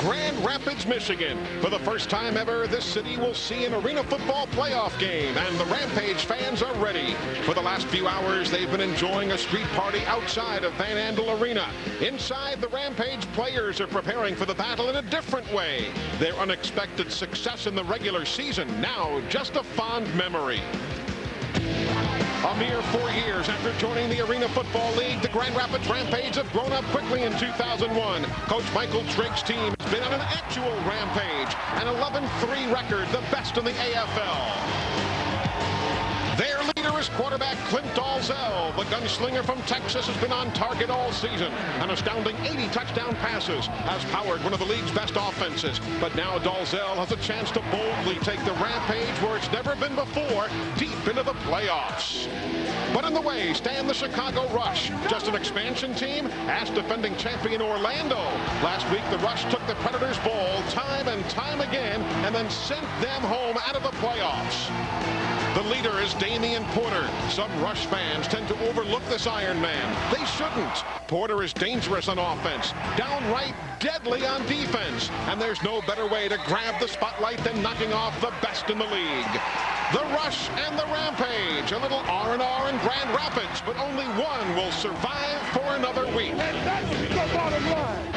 Grand Rapids, Michigan. For the first time ever, this city will see an arena football playoff game, and the Rampage fans are ready. For the last few hours, they've been enjoying a street party outside of Van Andel Arena. Inside, the Rampage players are preparing for the battle in a different way. Their unexpected success in the regular season, now just a fond memory. A mere 4 years after joining the Arena Football League, the Grand Rapids Rampage have grown up quickly in 2001. Coach Michael Trigg's team has been on an actual rampage, an 11-3 record, the best in the AFL. Their leader is quarterback Clint Dalzell. The gunslinger from Texas has been on target all season. An astounding 80 touchdown passes has powered one of the league's best offenses. But now Dalzell has a chance to boldly take the Rampage where it's never been before, deep into the playoffs. But in the way stand the Chicago Rush, just an expansion team? Ask defending champion Orlando. Last week, the Rush took the Predators' ball time and time again and then sent them home out of the playoffs. The leader is Damian Porter. Some Rush fans tend to overlook this Iron Man. They shouldn't. Porter is dangerous on offense, downright deadly on defense, and there's no better way to grab the spotlight than knocking off the best in the league. The Rush and the Rampage, a little R&R in Grand Rapids, but only one will survive for another week. And that's the bottom line.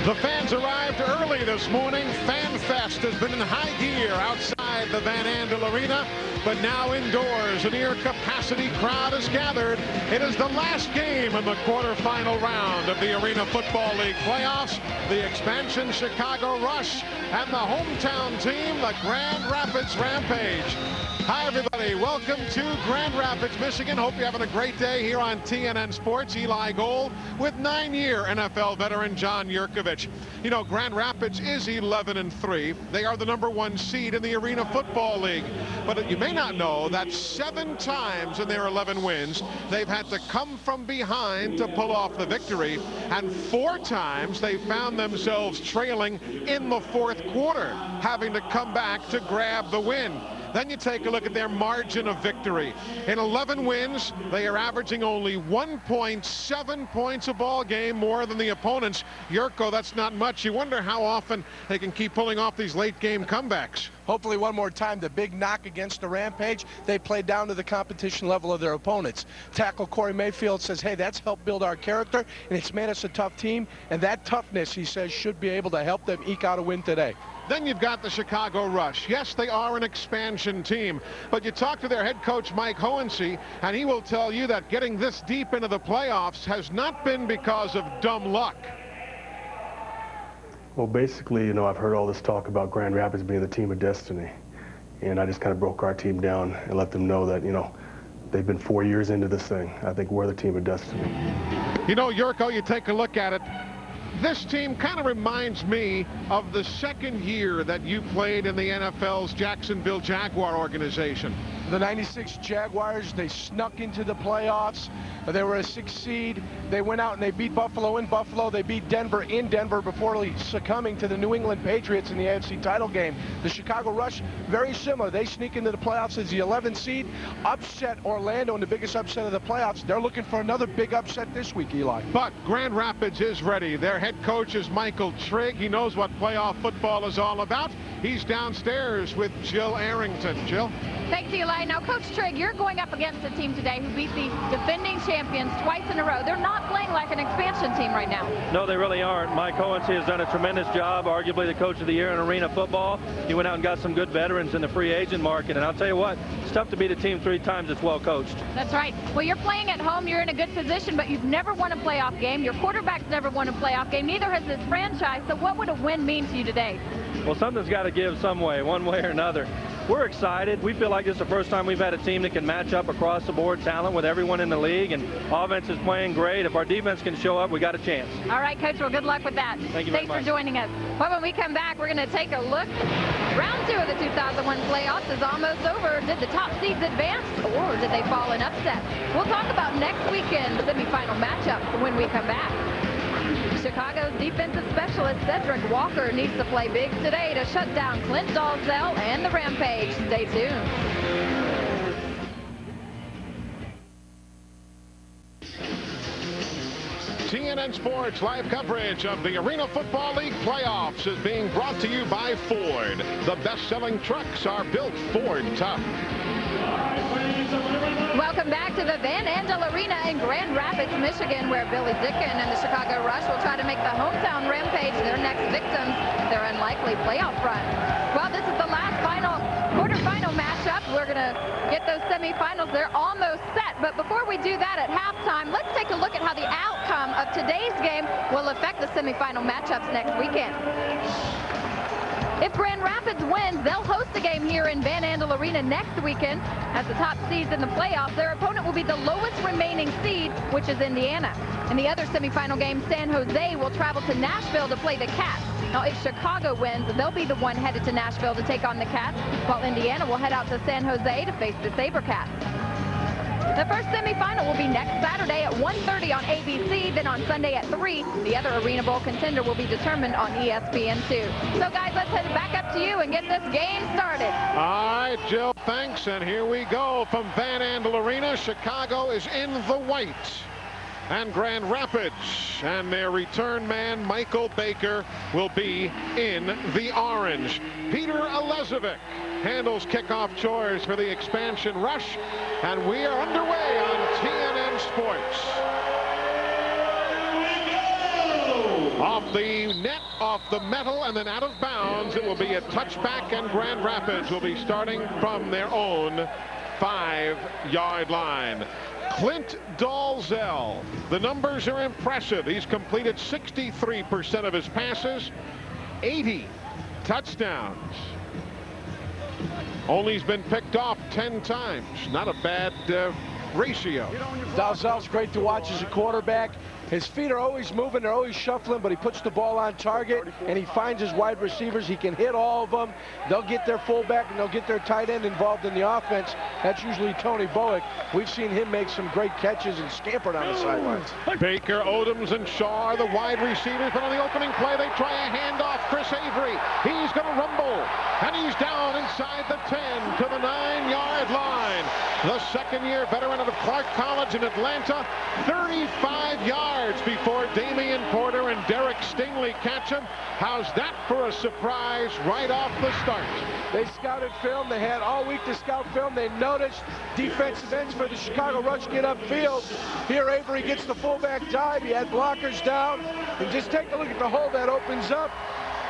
The fans arrived early this morning. Fan Fest has been in high gear outside the Van Andel Arena, but now indoors, a near-capacity crowd has gathered. It is the last game in the quarterfinal round of the Arena Football League playoffs. The expansion Chicago Rush and the hometown team, the Grand Rapids Rampage. Hi, everybody. Welcome to Grand Rapids, Michigan. Hope you're having a great day here on TNN Sports. Eli Gold with 9-year NFL veteran John Yurkovich. You know, Grand Rapids is 11-3. They are the #1 seed in the Arena Football League. But you may not know that 7 times in their 11 wins, they've had to come from behind to pull off the victory. And 4 times they found themselves trailing in the 4th quarter, having to come back to grab the win. Then you take a look at their margin of victory. In 11 wins, they are averaging only 1.7 points a ball game more than the opponents. Yurko, that's not much. You wonder how often they can keep pulling off these late game comebacks. Hopefully one more time. The big knock against the Rampage, they played down to the competition level of their opponents. Tackle Corey Mayfield says, hey, that's helped build our character, and it's made us a tough team. And that toughness, he says, should be able to help them eke out a win today. Then you've got the Chicago Rush. Yes, they are an expansion team, but you talk to their head coach, Mike Hohensee, and he will tell you that getting this deep into the playoffs has not been because of dumb luck. Well, basically, you know, I've heard all this talk about Grand Rapids being the team of destiny, and I just kind of broke our team down and let them know that, you know, they've been 4 years into this thing. I think we're the team of destiny. You know, Yurko, you take a look at it. This team kind of reminds me of the 2nd year that you played in the NFL's Jacksonville Jaguar organization. The 96 Jaguars, they snuck into the playoffs. They were a 6 seed. They went out and they beat Buffalo in Buffalo. They beat Denver in Denver before succumbing to the New England Patriots in the AFC title game. The Chicago Rush, very similar. They sneak into the playoffs as the 11th seed, upset Orlando in the biggest upset of the playoffs. They're looking for another big upset this week, Eli. But Grand Rapids is ready. Their head coach is Michael Trigg. He knows what playoff football is all about. He's downstairs with Jill Arrington. Jill? Thanks, Eli. Now, Coach Trigg, you're going up against a team today who beat the defending champions twice in a row. They're not playing like an expansion team right now. No, they really aren't. Mike Hohensee has done a tremendous job, arguably the coach of the year in arena football. He went out and got some good veterans in the free agent market, and I'll tell you what, it's tough to beat a team 3 times that's well coached. That's right. Well, you're playing at home. You're in a good position, but you've never won a playoff game. Your quarterback's never won a playoff game. Neither has this franchise. So what would a win mean to you today? Well, something's got to give some way, one way or another. We're excited. We feel like this is the first time we've had a team that can match up across the board talent with everyone in the league, and offense is playing great. If our defense can show up, we got a chance. All right, Coach. Well, good luck with that. Thank you very much. Thanks for joining us. Well, when we come back, we're going to take a look. Round 2 of the 2001 playoffs is almost over. Did the top seeds advance, or did they fall in upset? We'll talk about next weekend's semifinal matchup when we come back. Chicago's defensive specialist Cedric Walker needs to play big today to shut down Clint Dalzell and the Rampage. Stay tuned. TNN Sports live coverage of the Arena Football League playoffs is being brought to you by Ford. The best-selling trucks are built Ford tough. Welcome back to the Van Andel Arena in Grand Rapids, Michigan, where Billy Dicken and the Chicago Rush will try to make the hometown Rampage their next victims, their unlikely playoff run. Well, this is the last quarterfinal matchup. We're going to get those semifinals. They're almost set. But before we do that at halftime, let's take a look at how the outcome of today's game will affect the semifinal matchups next weekend. If Grand Rapids wins, they'll host a game here in Van Andel Arena next weekend. As the top seeds in the playoffs, their opponent will be the lowest remaining seed, which is Indiana. In the other semifinal game, San Jose will travel to Nashville to play the Cats. Now, if Chicago wins, they'll be the one headed to Nashville to take on the Cats, while Indiana will head out to San Jose to face the SaberCats. The first semifinal will be next Saturday at 1:30 on ABC, then on Sunday at 3. The other Arena Bowl contender will be determined on ESPN2. So, guys, let's head back up to you and get this game started. All right, Jill, thanks. And here we go from Van Andel Arena. Chicago is in the white. And Grand Rapids and their return man, Michael Baker, will be in the orange. Peter Alezovic handles kickoff chores for the expansion rush. And we are underway on TNN Sports. Off the net, off the metal, and then out of bounds. It will be a touchback, and Grand Rapids will be starting from their own 5-yard line. Clint Dalzell. The numbers are impressive. He's completed 63% of his passes, 80 touchdowns. Only he's been picked off 10 times. Not a bad ratio. Dalzell's great to watch as a quarterback. His feet are always moving, they're always shuffling, but he puts the ball on target and he finds his wide receivers. He can hit all of them. They'll get their fullback and they'll get their tight end involved in the offense. That's usually Tony Bowick. We've seen him make some great catches and scampered on the sidelines. Baker, Odoms, and Shaw are the wide receivers, but on the opening play they try a handoff. Chris Avery, he's going to rumble, and he's down inside the 10 to the 9-yard line. The second-year veteran of Clark College in Atlanta, 35 yards before Damian Porter and Derek Stingley catch him. How's that for a surprise right off the start? They scouted film. They had all week to scout film. They noticed defensive ends for the Chicago Rush get upfield. Here Avery gets the fullback dive. He had blockers down. And just take a look at the hole that opens up.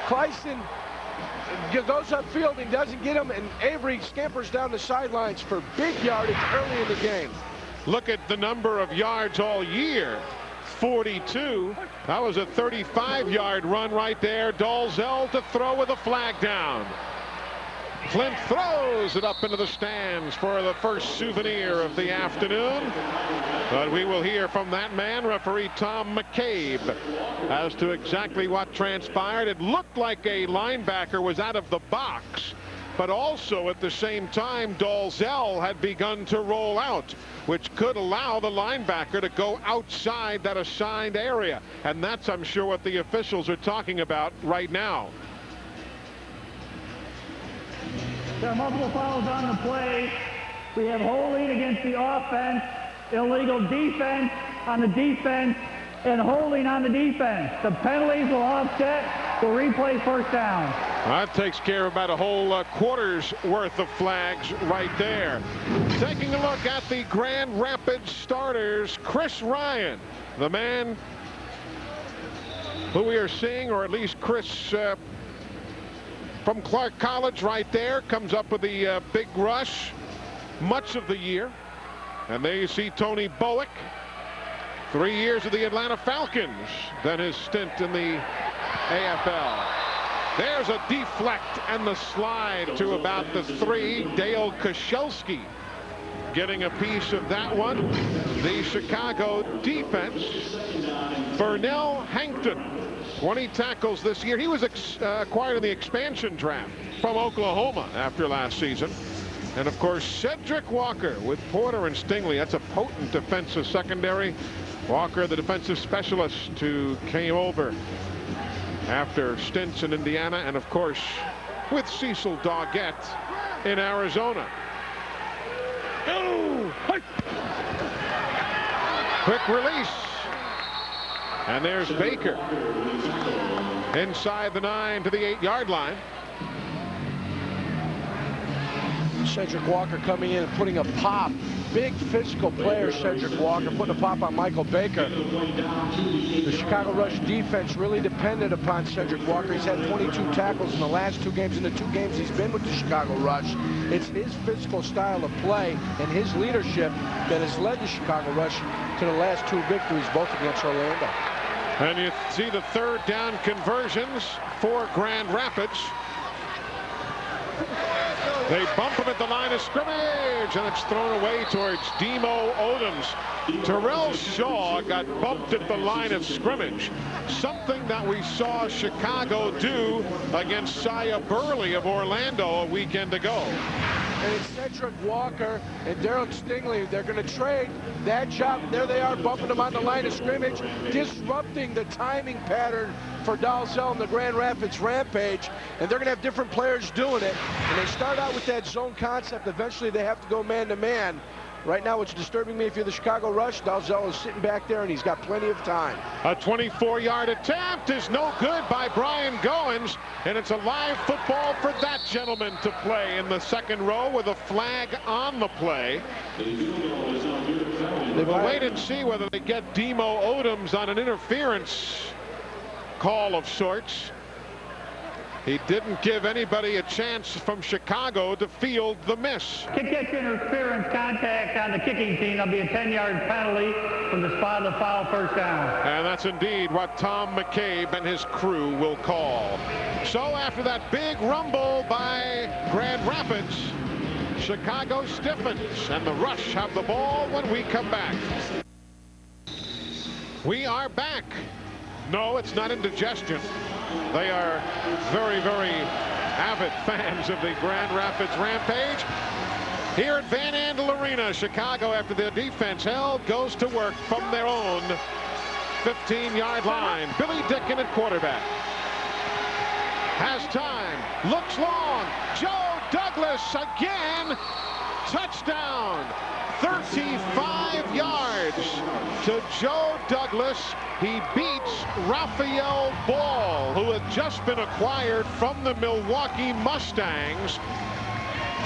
Clayson goes upfield and doesn't get him, and Avery scampers down the sidelines for big yardage early in the game. Look at the number of yards all year. 42. That was a 35-yard run right there. Dalzell to throw with a flag down. Clint throws it up into the stands for the first souvenir of the afternoon. But we will hear from that man, referee Tom McCabe, as to exactly what transpired. It looked like a linebacker was out of the box, but also at the same time Dalzell had begun to roll out, which could allow the linebacker to go outside that assigned area. And that's, I'm sure, what the officials are talking about right now. There are multiple fouls on the play. We have holding against the offense, illegal defense on the defense, and holding on the defense. The penalties will offset. We'll replay first down. That takes care of about a whole quarter's worth of flags right there. Taking a look at the Grand Rapids starters, Chris Ryan, the man who we are seeing, or at least Chris from Clark College right there, comes up with the big rush much of the year. And there you see Tony Bowick, 3 years of the Atlanta Falcons, then his stint in the AFL. There's a deflect and the slide to about the 3. Dale Koshelski getting a piece of that one. The Chicago defense. Vernell Hankton, 20 tackles this year. He was acquired in the expansion draft from Oklahoma after last season. And of course, Cedric Walker with Porter and Stingley. That's a potent defensive secondary. Walker, the defensive specialist who came over after stints in Indiana and, of course, with Cecil Doggett in Arizona. Quick release. And there's Baker inside the 9 to the 8-yard line. Cedric Walker coming in and putting a pop. Big physical player, Cedric Walker, putting a pop on Michael Baker. The Chicago Rush defense really depended upon Cedric Walker. He's had 22 tackles in the last 2 games. In the 2 games he's been with the Chicago Rush, it's his physical style of play and his leadership that has led the Chicago Rush to the last 2 victories, both against Orlando. And you see the 3rd down conversions for Grand Rapids. They bump him at the line of scrimmage, and it's thrown away towards Demo Odoms. Terrell Shaw got bumped at the line of scrimmage, something that we saw Chicago do against Sia Burley of Orlando a weekend ago. And it's Cedric Walker and Daryl Stingley. They're going to trade that job. There they are, bumping them on the line of scrimmage, disrupting the timing pattern for Dalzell and the Grand Rapids Rampage. And they're going to have different players doing it. And they start out with that zone concept. Eventually they have to go man-to-man. Right now, what's disturbing me, if you're the Chicago Rush, Dalzell is sitting back there, and he's got plenty of time. A 24-yard attempt is no good by Brian Goins, and it's a live football for that gentleman to play in the 2nd row with a flag on the play. We'll wait and see whether they get Demo Odoms on an interference call of sorts. He didn't give anybody a chance from Chicago to field the miss. Kick interference contact on the kicking team. There'll be a 10-yard penalty from the spot of the foul, 1st down. And that's indeed what Tom McCabe and his crew will call. So after that big rumble by Grand Rapids, Chicago stiffens, and the Rush have the ball when we come back. We are back. No, it's not indigestion. They are very, very avid fans of the Grand Rapids Rampage. Here at Van Andel Arena, Chicago, after their defense held, goes to work from their own 15-yard line. Billy Dickin at quarterback. Has time, looks long. Joe Douglas again. Touchdown. 35 yards to Joe Douglas. He beats Raphael Ball, who had just been acquired from the Milwaukee Mustangs.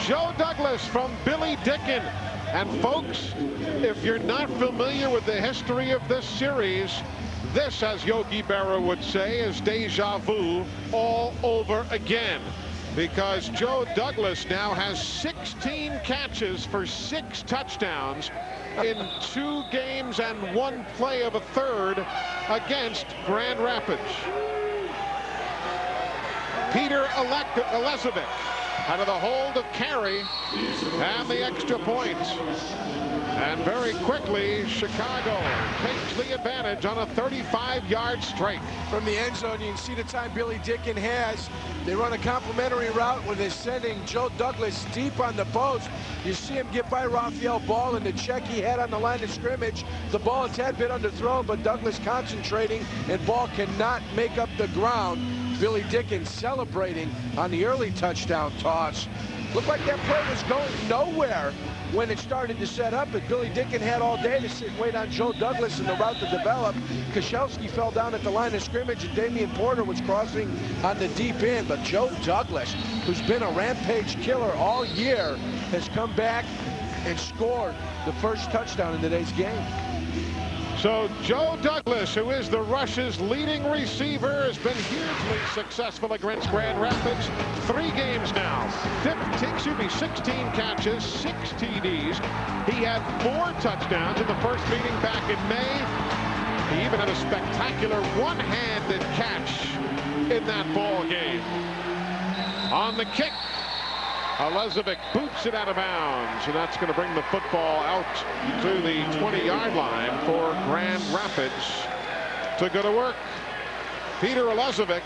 Joe Douglas from Billy Dickin. And folks, if you're not familiar with the history of this series, this, as Yogi Berra would say, is deja vu all over again. Because Joe Douglas now has 16 catches for 6 touchdowns in 2 games and 1 play of a third against Grand Rapids. Peter Elezovic out of the hold of Carey and the extra point. And very quickly, Chicago takes the advantage on a 35-yard strike. From the end zone, you can see the time Billy Dickin has. They run a complimentary route where they're sending Joe Douglas deep on the post. You see him get by Raphael Ball in the check he had on the line of scrimmage. The ball a tad bit underthrown, but Douglas concentrating, and Ball cannot make up the ground. Billy Dickin celebrating on the early touchdown toss. Looked like that play was going nowhere when it started to set up, but Billy Dickin had all day to sit and wait on Joe Douglas and the route to develop. Koscielski fell down at the line of scrimmage, and Damian Porter was crossing on the deep end. But Joe Douglas, who's been a Rampage killer all year, has come back and scored the first touchdown in today's game. So Joe Douglas, who is the Rush's leading receiver, has been hugely successful against Grand Rapids. 3 games now, 16 catches, 6 TDs. He had 4 touchdowns in the first meeting back in May. He even had a spectacular one-handed catch in that ball game. On the kick, Elezovic boots it out of bounds, and that's going to bring the football out to the 20-yard line for Grand Rapids to go to work. Peter Elezovic,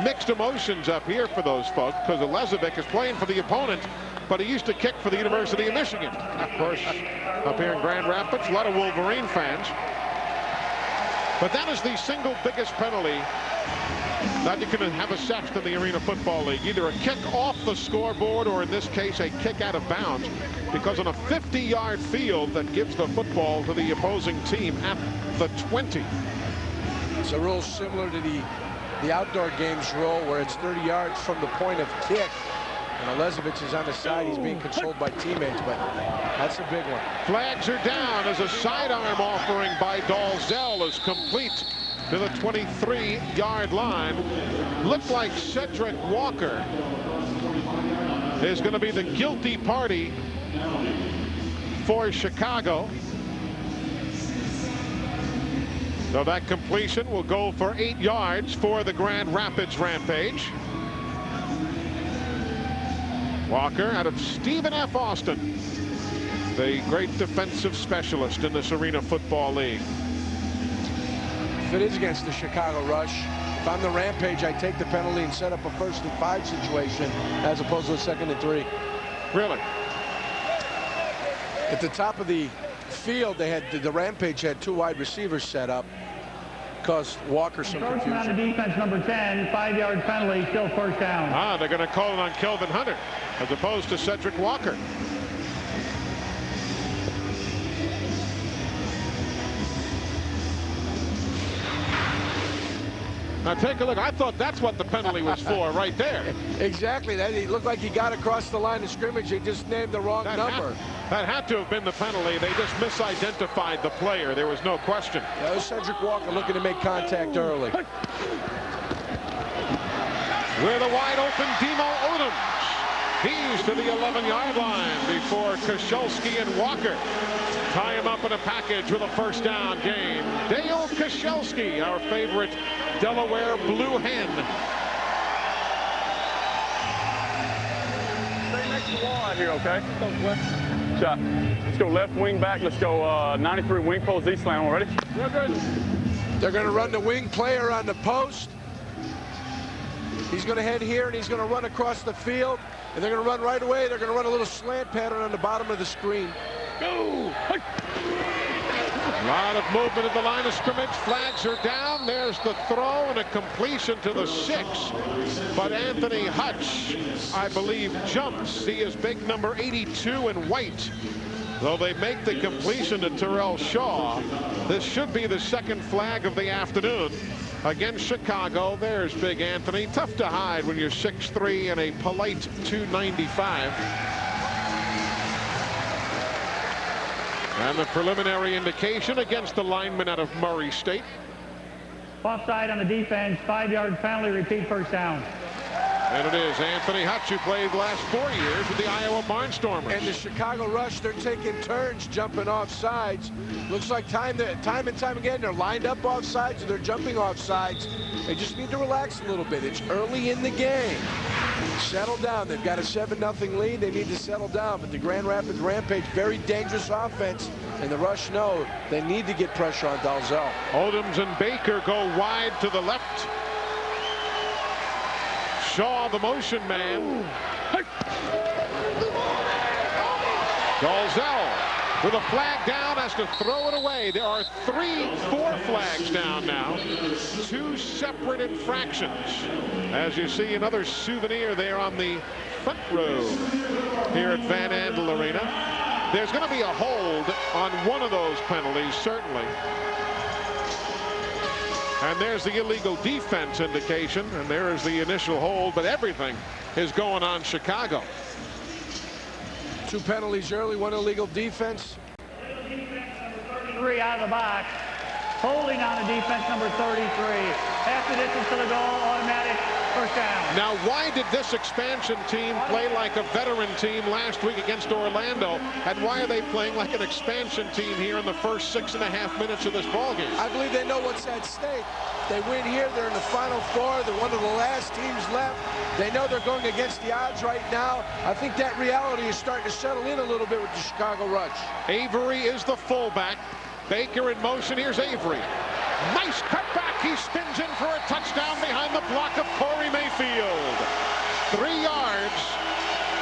mixed emotions up here for those folks, because Elezovic is playing for the opponent but he used to kick for the University of Michigan. Of course, up here in Grand Rapids, a lot of Wolverine fans. But that is the single biggest penalty that you can have assessed in the Arena Football League. Either a kick off the scoreboard, or in this case, a kick out of bounds. Because on a 50-yard field, that gives the football to the opposing team at the 20. It's a rule similar to the outdoor games rule, where it's 30 yards from the point of kick. And Elizabeth is on the side. He's being controlled by teammates, but that's a big one. Flags are down as a sidearm offering by Dalzell is complete to the 23-yard line. Looked like Cedric Walker is going to be the guilty party for Chicago. So that completion will go for 8 yards for the Grand Rapids Rampage. Walker out of Stephen F. Austin, the great defensive specialist in this Arena Football League. If it is against the Chicago Rush, if I'm the Rampage, I take the penalty and set up a 1st and 5 situation as opposed to a 2nd and 3. Really? At the top of the field, they had the Rampage had 2 wide receivers set up. Caused Walker some confusion. On the defense, number 10, 5-yard penalty, still 1st down. They're going to call it on Kelvin Hunter as opposed to Cedric Walker. Now take a look. I thought that's what the penalty was for right there. Exactly. That he looked like he got across the line of scrimmage. They just named the wrong number. That had to have been the penalty. They just misidentified the player. There was no question. That was Cedric Walker looking to make contact early. With a wide open Demo Odoms. He's to the 11-yard line before Koscielski and Walker tie him up in a package with a 1st down gain. Dale Koscielski, our favorite Delaware Blue Hen. Stay next to the wall out here, okay? Shot. Let's go left wing back. Let's go 93 wing post Z slam. Ready? They're going to run the wing player on the post. He's going to head here, and he's going to run across the field. And they're going to run right away. They're going to run a little slant pattern on the bottom of the screen. Go! A lot of movement at the line of scrimmage. Flags are down. There's the throw and a completion to the 6. But Anthony Hutch, I believe, jumps. He is big number 82 in white. Though they make the completion to Terrell Shaw, this should be the 2nd flag of the afternoon against Chicago. There's Big Anthony. Tough to hide when you're 6'3" and a polite 295. And the preliminary indication against the lineman out of Murray State. Offside on the defense, 5-yard penalty, repeat 1st down. And it is Anthony Hutch, who played the last 4 years with the Iowa Barnstormers. And the Chicago Rush, they're taking turns jumping off sides. Looks like time and time again, they're lined up off sides or they're jumping off sides. They just need to relax a little bit. It's early in the game. Settle down. They've got a 7-0 lead. They need to settle down. But the Grand Rapids Rampage, very dangerous offense. And the Rush know they need to get pressure on Dalzell. Odoms and Baker go wide to the left. Shaw, the motion man. Dalzell with a flag down has to throw it away. There are 4 flags down now. 2 separate infractions. As you see, another souvenir there on the front row here at Van Andel Arena. There's going to be a hold on one of those penalties, certainly. And there's the illegal defense indication, and there is the initial hold, but everything is going on Chicago. 2 penalties early, 1 illegal defense. 33 out of the box. Holding on the defense, number 33. Half the distance to the goal, automatic 1st down. Now, why did this expansion team play like a veteran team last week against Orlando? And why are they playing like an expansion team here in the first 6.5 minutes of this ballgame? I believe they know what's at stake. They win here, they're in the Final 4. They're one of the last teams left. They know they're going against the odds right now. I think that reality is starting to settle in a little bit with the Chicago Rush. Avery is the fullback. Baker in motion. Here's Avery. Nice cutback. He spins in for a touchdown behind the block of Corey Mayfield. 3 yards.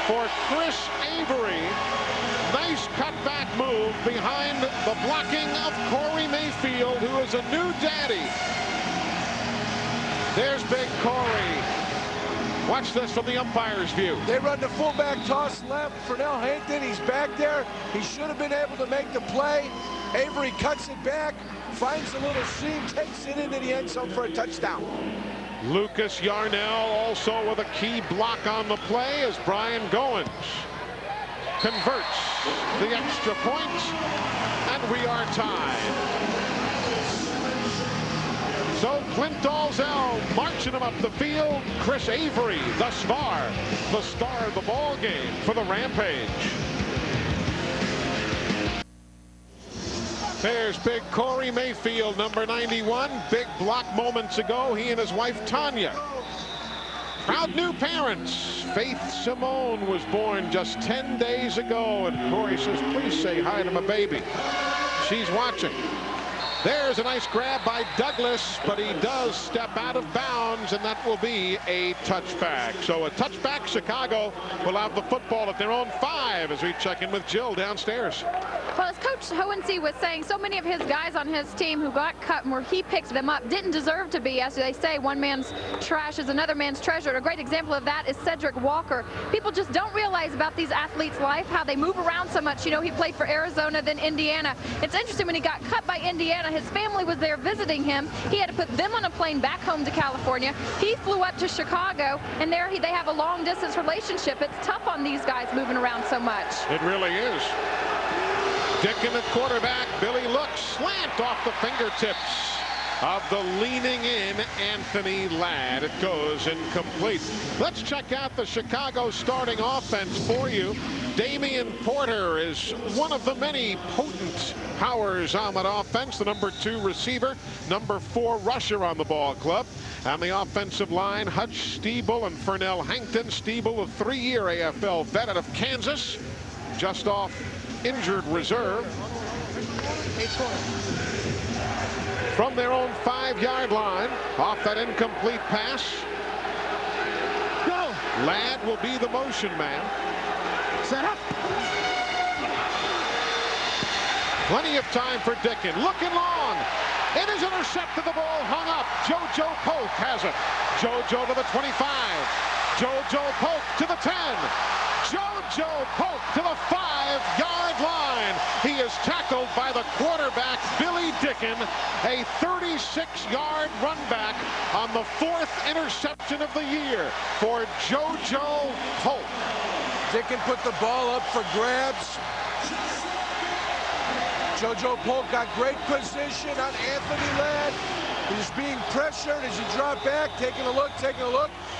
for Chris Avery. Nice cutback move behind the blocking of Corey Mayfield, who is a new daddy. There's big Corey. Watch this from the umpire's view. They run the fullback toss left. Fernell Hankton, he's back there. He should have been able to make the play. Avery cuts it back, finds a little seam, takes it into the end zone for a touchdown. Lucas Yarnell also with a key block on the play as Brian Goins converts the extra point, and we are tied. So Clint Dalzell marching him up the field. Chris Avery, thus far, the star of the ball game for the Rampage. There's big Corey Mayfield, number 91. Big block moments ago. He and his wife, Tanya. Proud new parents. Faith Simone was born just 10 days ago. And Corey says, please say hi to my baby. She's watching. There's a nice grab by Douglas, but he does step out of bounds, and that will be a touchback. So a touchback. Chicago will have the football at their own 5 as we check in with Jill downstairs. Well, as Coach Hohensee was saying, so many of his guys on his team who got cut and where he picked them up didn't deserve to be. As they say, one man's trash is another man's treasure. A great example of that is Cedric Walker. People just don't realize about these athletes' life, how they move around so much. You know, he played for Arizona, then Indiana. It's interesting, when he got cut by Indiana, his family was there visiting him. He had to put them on a plane back home to California. He flew up to Chicago, and there they have a long-distance relationship. It's tough on these guys moving around so much. It really is. Dickin at quarterback. Billy looks slant off the fingertips of the leaning in Anthony Ladd. It goes incomplete. Let's check out the Chicago starting offense for you. Damian Porter is one of the many potent powers on that offense. The number 2 receiver, number 4 rusher on the ball club. On the offensive line, Hutch Stiebel and Fernell Hankton. Stiebel, a 3-year AFL vet out of Kansas, just off injured reserve. From their own 5-yard line, off that incomplete pass. Go! Ladd will be the motion man. Set up. Plenty of time for Dickin. Looking long. It is intercepted. The ball hung up. JoJo Polk has it. JoJo to the 25. JoJo Polk to the 10. JoJo Polk to the 5-yard line. He is tackled by the quarterback, Billy Dickin. A 36-yard run back on the 4th interception of the year for JoJo Polk. Dickin put the ball up for grabs. JoJo Polk got great position on Anthony Ladd. He's being pressured as he dropped back, taking a look.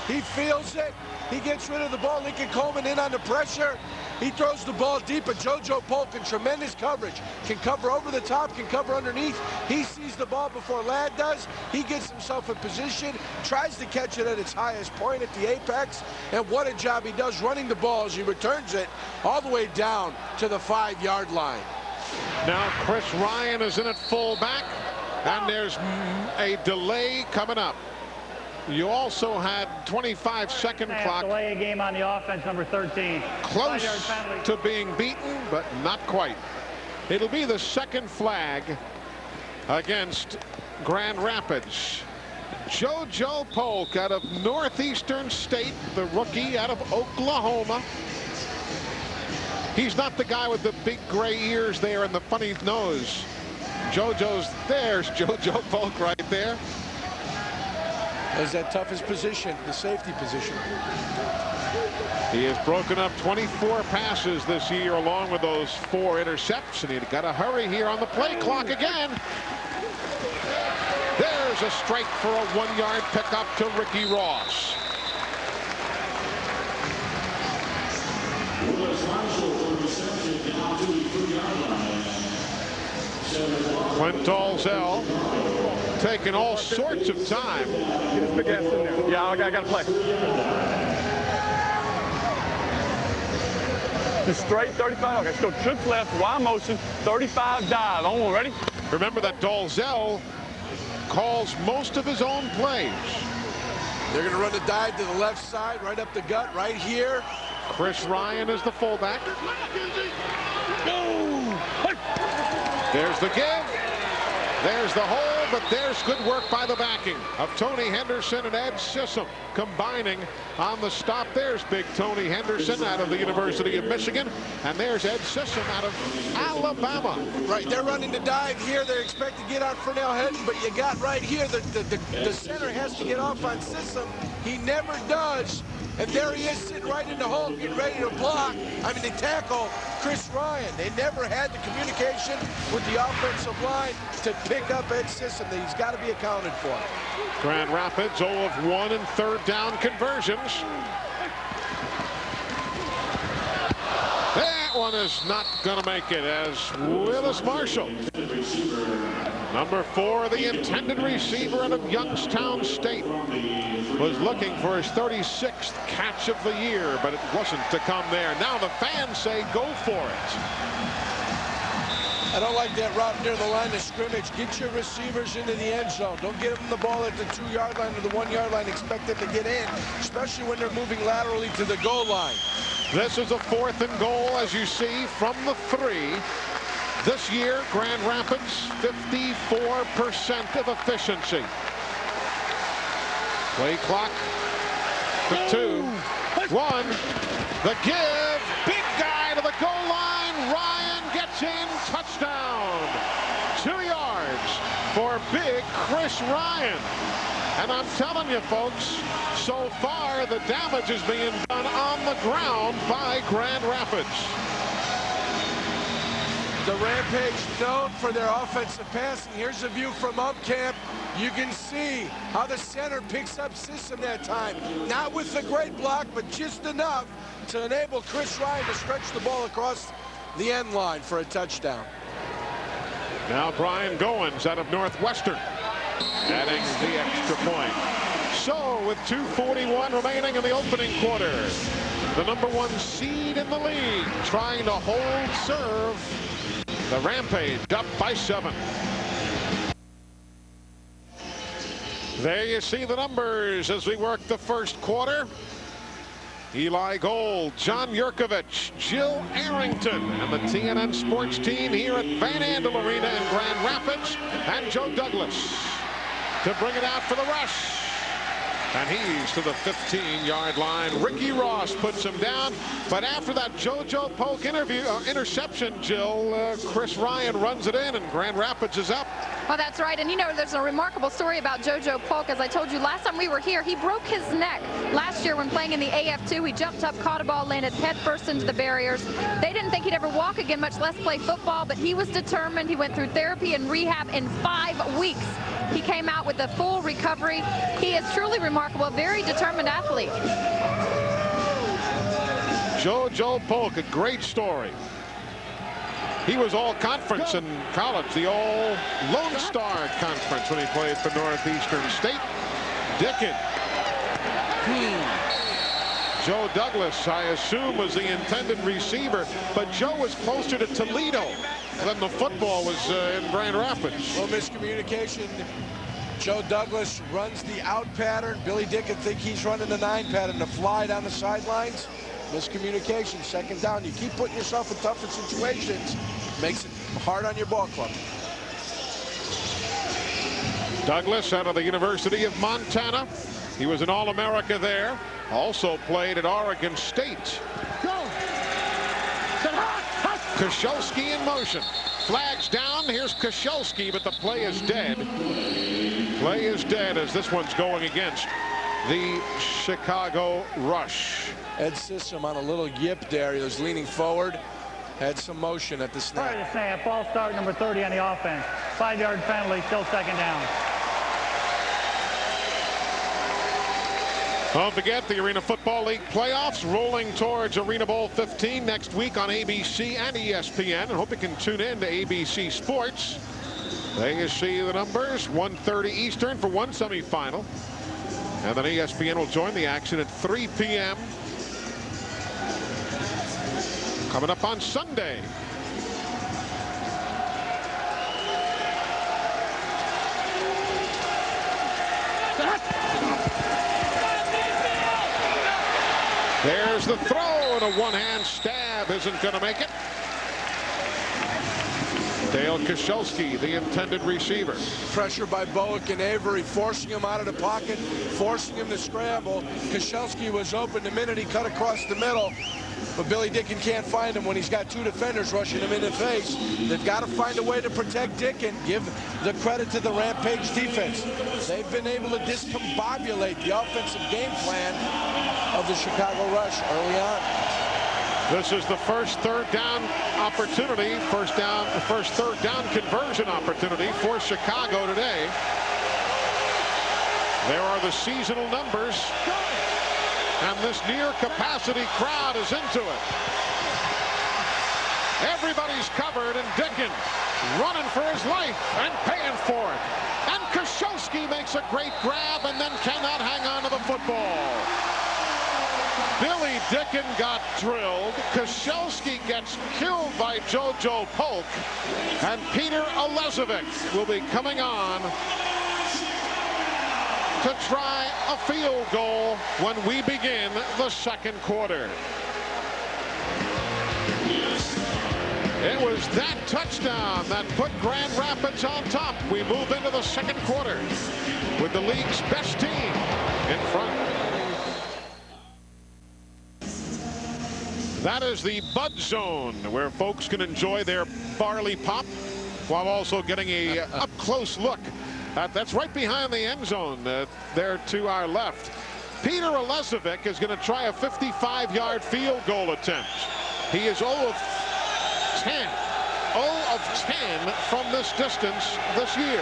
He feels it. He gets rid of the ball. Lincoln Coleman in on the pressure. He throws the ball deep, but JoJo Polk in tremendous coverage. Can cover over the top, can cover underneath. He sees the ball before Ladd does. He gets himself in position, tries to catch it at its highest point at the apex, and what a job he does running the ball as he returns it all the way down to the 5-yard line. Now Chris Ryan is in at fullback, and there's a delay coming up. You had 25-second clock. Delay a game on the offense, number 13. Close to being beaten, but not quite. It'll be the second flag against Grand Rapids. JoJo Polk out of Northeastern State, the rookie out of Oklahoma. He's not the guy with the big gray ears there and the funny nose. There's JoJo Polk right there. Is that toughest position, the safety position. He has broken up 24 passes this year along with those 4 intercepts, and he's got to hurry here on the play clock again. There's a strike for a 1-yard pickup to Ricky Ross. Clint Dalzell taking all sorts of time. Get his big ass in there. Yeah, I got to play. Just straight 35. Okay, let's go trips left, Y motion, 35 dive. On one, ready? Remember that Dalzell calls most of his own plays. They're going to run the dive to the left side, right up the gut, right here. Chris Ryan is the fullback. There's the give. There's the hole, but there's good work by the backing of Tony Henderson and Ed Sissom combining on the stop. There's big Tony Henderson out of the University of Michigan, and there's Ed Sissom out of Alabama. Right, they're running the dive here. They expect to get on Fernell Hedden, but you got right here the center has to get off on Sissom. He never does. And there he is sitting right in the hole getting ready to block. I mean, to tackle Chris Ryan. They never had the communication with the offensive line to pick up Ed Sissom that he's got to be accounted for. Grand Rapids 0 of 1 in third down conversions. That one is not going to make it as Willis Marshall, number 4, the intended receiver out of Youngstown State, was looking for his 36th catch of the year, but it wasn't to come there. Now the fans say go for it. I don't like that route near the line of scrimmage. Get your receivers into the end zone. Don't get them the ball at the 2-yard line or the 1-yard line. Expect them to get in, especially when they're moving laterally to the goal line. This is a 4th and goal, as you see, from the 3. This year, Grand Rapids, 54% of efficiency. Play clock to 2. 1. The give. Big guy to the goal line. Ryan gets in. Touchdown. 2 yards for big Chris Ryan. And I'm telling you, folks, so far the damage is being done on the ground by Grand Rapids. The Rampage known for their offensive passing. Here's a view from up camp. You can see how the center picks up Sissom that time. Not with a great block, but just enough to enable Chris Ryan to stretch the ball across the end line for a touchdown. Now Brian Goins out of Northwestern adding the extra point. So with 2:41 remaining in the opening quarter, the number 1 seed in the league trying to hold serve. The Rampage up by 7. There you see the numbers as we work the first quarter. Eli Gold, John Yurkovich, Jill Arrington, and the TNN sports team here at Van Andel Arena in Grand Rapids, and Joe Douglas to bring it out for the rush. And he's to the 15-yard line. Ricky Ross puts him down. But after that JoJo Polk interception, Jill, Chris Ryan runs it in, and Grand Rapids is up. Well, that's right. And you know, there's a remarkable story about JoJo Polk. As I told you last time we were here, he broke his neck last year when playing in the AF2. He jumped up, caught a ball, landed head first into the barriers. They didn't think he'd ever walk again, much less play football, but he was determined. He went through therapy and rehab in 5 weeks. He came out with a full recovery. He is truly remarkable, a very determined athlete. JoJo Polk, a great story. He was all conference in college, the all Lone Star Conference when he played for Northeastern State. Dickin. Joe Douglas, I assume, was the intended receiver, but Joe was closer to Toledo than the football was in Grand Rapids. Well, miscommunication. Joe Douglas runs the out pattern. Billy Dickin think he's running the 9 pattern to fly down the sidelines. Miscommunication, 2nd down. You keep putting yourself in tougher situations, makes it hard on your ball club. Douglas out of the University of Montana. He was an All-America there. Also played at Oregon State. Koscielski in motion. Flags down. Here's Koscielski, but the play is dead. Play is dead as this one's going against the Chicago Rush. Ed Sissom on a little yip there. He was leaning forward. Had some motion at the snap. Prior to snap, false start, number 30 on the offense. 5-yard penalty, still 2nd down. Don't forget the Arena Football League playoffs rolling towards Arena Bowl 15 next week on ABC and ESPN. And hope you can tune in to ABC Sports. There you see the numbers. 1:30 Eastern for one semifinal. And then ESPN will join the action at 3 p.m. coming up on Sunday. There's the throw. and a one-hand stab isn't going to make it. Dale Koszelski, the intended receiver. Pressure by Bowick and Avery, forcing him out of the pocket, forcing him to scramble. Koszelski was open the minute he cut across the middle. But Billy Dicken can't find him when he's got two defenders rushing him in the face. They've got to find a way to protect Dicken. Give the credit to the Rampage defense. They've been able to discombobulate the offensive game plan of the Chicago Rush early on. This is the first third down opportunity, first third down conversion opportunity for Chicago today. There are the seasonal numbers. And this near-capacity crowd is into it. Everybody's covered, and Dicken running for his life and paying for it. And Koszelski makes a great grab and then cannot hang on to the football. Billy Dicken got drilled. Koszelski gets killed by JoJo Polk. And Peter Olezovic will be coming on to try a field goal when we begin the second quarter. It was that touchdown that put Grand Rapids on top. We move into the second quarter with the league's best team in front. That is the Bud Zone, where folks can enjoy their barley pop while also getting a up-close look. That's right behind the end zone there to our left. Peter Olezovic is going to try a 55-yard field goal attempt. He is 0 of 10. 0 of 10 from this distance this year.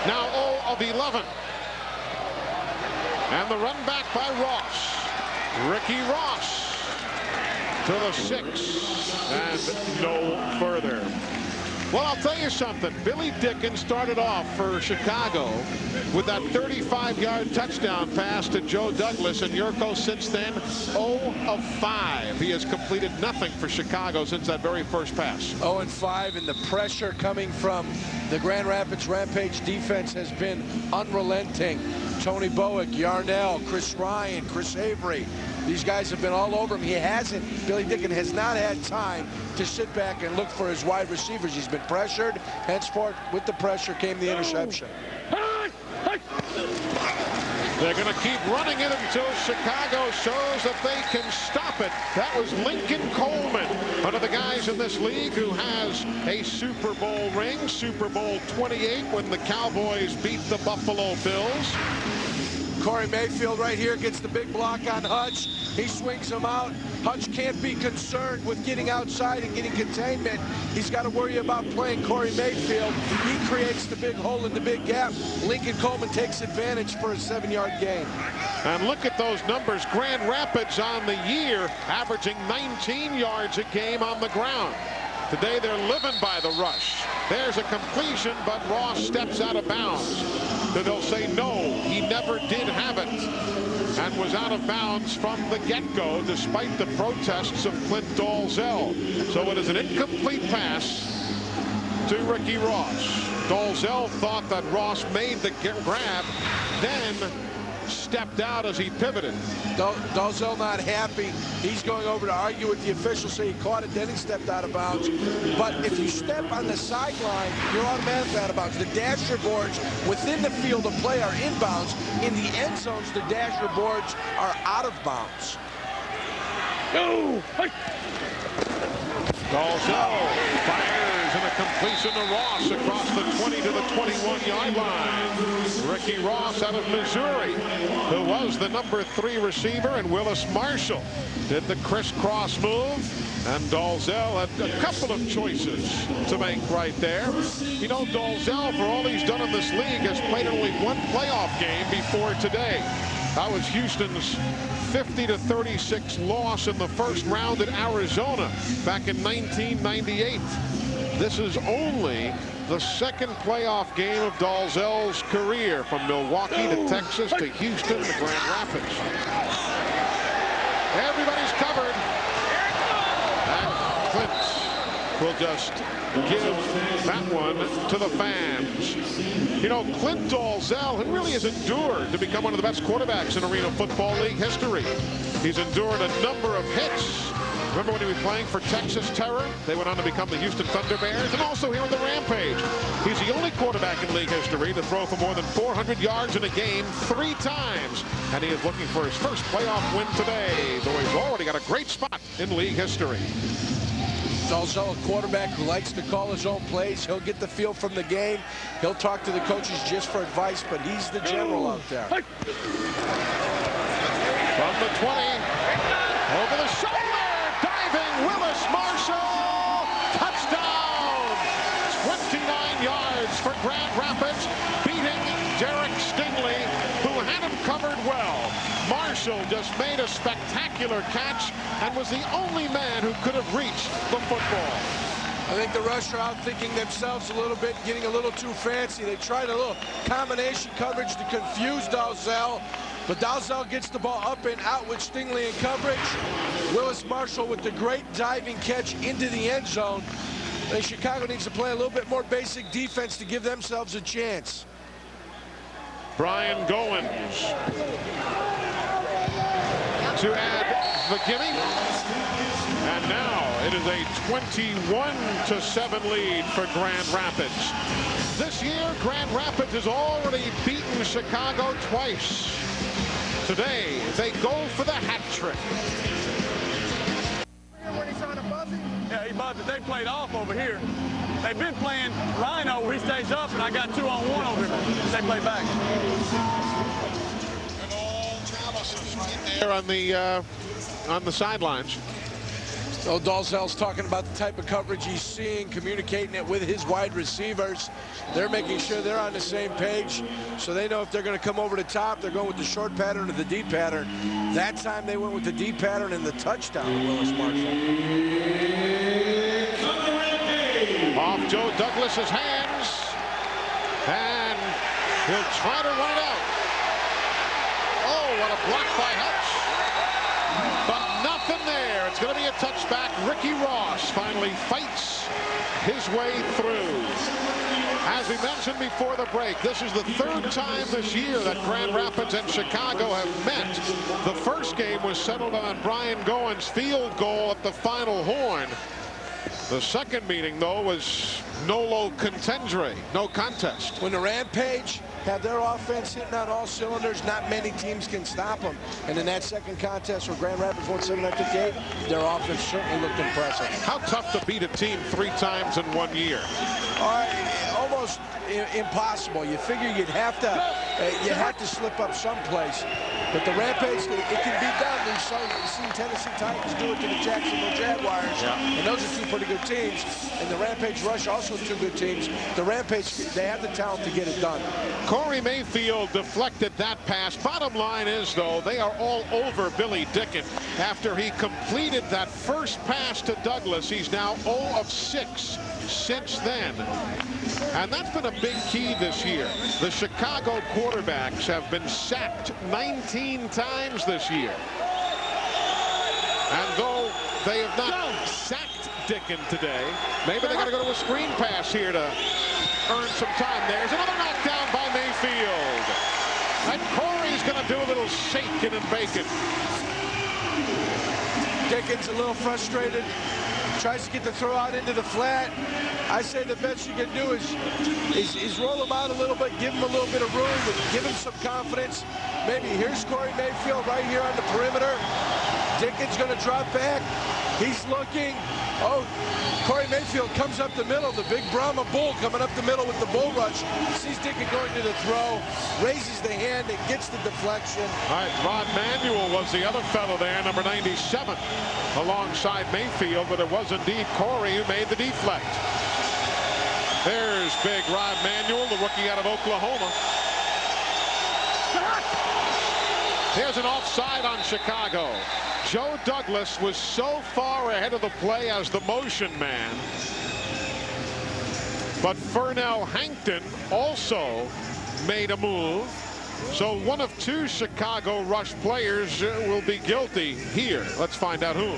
Now 0 of 11. And the run back by Ross. Ricky Ross to the 6 and no further. Well, I'll tell you something. Billy Dicken started off for Chicago with that 35-yard touchdown pass to Joe Douglas, and Yurko since then 0 of 5. He has completed nothing for Chicago since that very first pass. 0 and 5, and the pressure coming from the Grand Rapids Rampage defense has been unrelenting. Tony Bowick, Yarnell, Chris Ryan, Chris Avery. These guys have been all over him. He hasn't. Billy Dicken has not had time to sit back and look for his wide receivers. He's been pressured. Henceforth, with the pressure came the interception. They're going to keep running it until Chicago shows that they can stop it. That was Lincoln Coleman, one of the guys in this league who has a Super Bowl ring, Super Bowl 28, when the Cowboys beat the Buffalo Bills. Corey Mayfield right here gets the big block on Hutch. He swings him out. Hutch can't be concerned with getting outside and getting containment. He's got to worry about playing Corey Mayfield. He creates the big hole in the big gap. Lincoln Coleman takes advantage for a 7-yard gain. And look at those numbers. Grand Rapids on the year averaging 19 yards a game on the ground. Today they're living by the rush. There's a completion, but Ross steps out of bounds. So they'll say no, he never did have it, and was out of bounds from the get-go despite the protests of Clint Dalzell. So it is an incomplete pass to Ricky Ross. Dalzell thought that Ross made the grab, then stepped out as he pivoted. Dalzell not happy. He's going over to argue with the officials, say he caught it, then he stepped out of bounds. But if you step on the sideline, you're automatically out of bounds. The dasher boards within the field of play are inbounds. In the end zones, the dasher boards are out of bounds. Dalzell fires and a completion to Ross across the 20 to the 21-yard line. Ricky Ross out of Missouri, who was the number 3 receiver, and Willis Marshall did the crisscross move. And Dalzell had a couple of choices to make right there. You know, Dalzell, for all he's done in this league, has played only one playoff game before today. That was Houston's 50-36 loss in the first round at Arizona back in 1998. This is only the second playoff game of Dalzell's career, from Milwaukee to Texas to Houston to Grand Rapids. Everybody's covered. And Clint We'll just give that one to the fans. You know, Clint Dalzell, who really has endured to become one of the best quarterbacks in Arena Football League history. He's endured a number of hits. Remember when he was playing for Texas Terror? They went on to become the Houston Thunder Bears, and also here in the Rampage. He's the only quarterback in league history to throw for more than 400 yards in a game 3 times. And he is looking for his first playoff win today, though he's already got a great spot in league history. He's also a quarterback who likes to call his own plays. He'll get the feel from the game. He'll talk to the coaches just for advice, but he's the general out there. From the 20, over the shoulder. Willis Marshall, touchdown! 29 yards for Grand Rapids, beating Derek Stingley, who had him covered well. Marshall just made a spectacular catch and was the only man who could have reached the football. I think the Rush are out thinking themselves a little bit, getting a little too fancy. They tried a little combination coverage to confuse Dalzell. But Dalzell gets the ball up and out with Stingley in coverage. Willis Marshall with the great diving catch into the end zone. And Chicago needs to play a little bit more basic defense to give themselves a chance. Brian Goins to add the gimme. And now it is a 21-7 lead for Grand Rapids. This year, Grand Rapids has already beaten Chicago twice. Today, they go for the hat trick. Yeah, he buzzed it. They played off over here. They've been playing Rhino where he stays up, and I got 2-on-1 over here. They play back. There on the sidelines. So Dalzell's talking about the type of coverage he's seeing, communicating it with his wide receivers. They're making sure they're on the same page, so they know if they're going to come over the top, they're going with the short pattern or the deep pattern. That time they went with the deep pattern and the touchdown to Willis Marshall. Off Joe Douglas's hands, and he'll try to run it out. Oh, what a block by Hutch. But nothing there. It's going to be a touchback. Ricky Ross finally fights his way through. As we mentioned before the break, this is the 3rd time this year that Grand Rapids and Chicago have met. The first game was settled on Brian Goins' field goal at the final horn. The second meeting, though, was nolo contendere, no contest. When the Rampage have their offense hitting on all cylinders, not many teams can stop them. And in that second contest where Grand Rapids won 7-58, their offense certainly looked impressive. How tough to beat a team 3 times in 1 year? Almost impossible. You figure you'd have to slip up someplace. But the Rampage, it can be done. You've seen Tennessee Titans do it to the Jacksonville Jaguars. Yeah. And those are 2 pretty good teams. And the Rampage Rush also 2 good teams. The Rampage, they have the talent to get it done. Corey Mayfield deflected that pass. Bottom line is, though, they are all over Billy Dicken. After he completed that first pass to Douglas, he's now 0 of 6 since then. And that's been a big key this year. The Chicago quarterbacks have been sacked 19 times this year. And though they have not sacked Dicken today, maybe they got to go to a screen pass here to earn some time. There's another knockdown by Mayfield. And Corey's going to do a little shaking and baking. Dicken's a little frustrated. Tries to get the throw out into the flat. I say the best you can do is roll him out a little bit, give him a little bit of room, give him some confidence. Maybe here's Corey Mayfield right here on the perimeter. Dicken's going to drop back. He's looking. Oh, Corey Mayfield comes up the middle. The big Brahma bull coming up the middle with the bull rush. Sees Dicken going to the throw, raises the hand and gets the deflection. All right, Rod Manuel was the other fellow there, number 97, alongside Mayfield, but it was indeed Corey who made the deflect. There's big Rod Manuel, the rookie out of Oklahoma. Here's an offside on Chicago. Joe Douglas was so far ahead of the play as the motion man. But Fernell Hankton also made a move. So one of 2 Chicago Rush players will be guilty here. Let's find out who.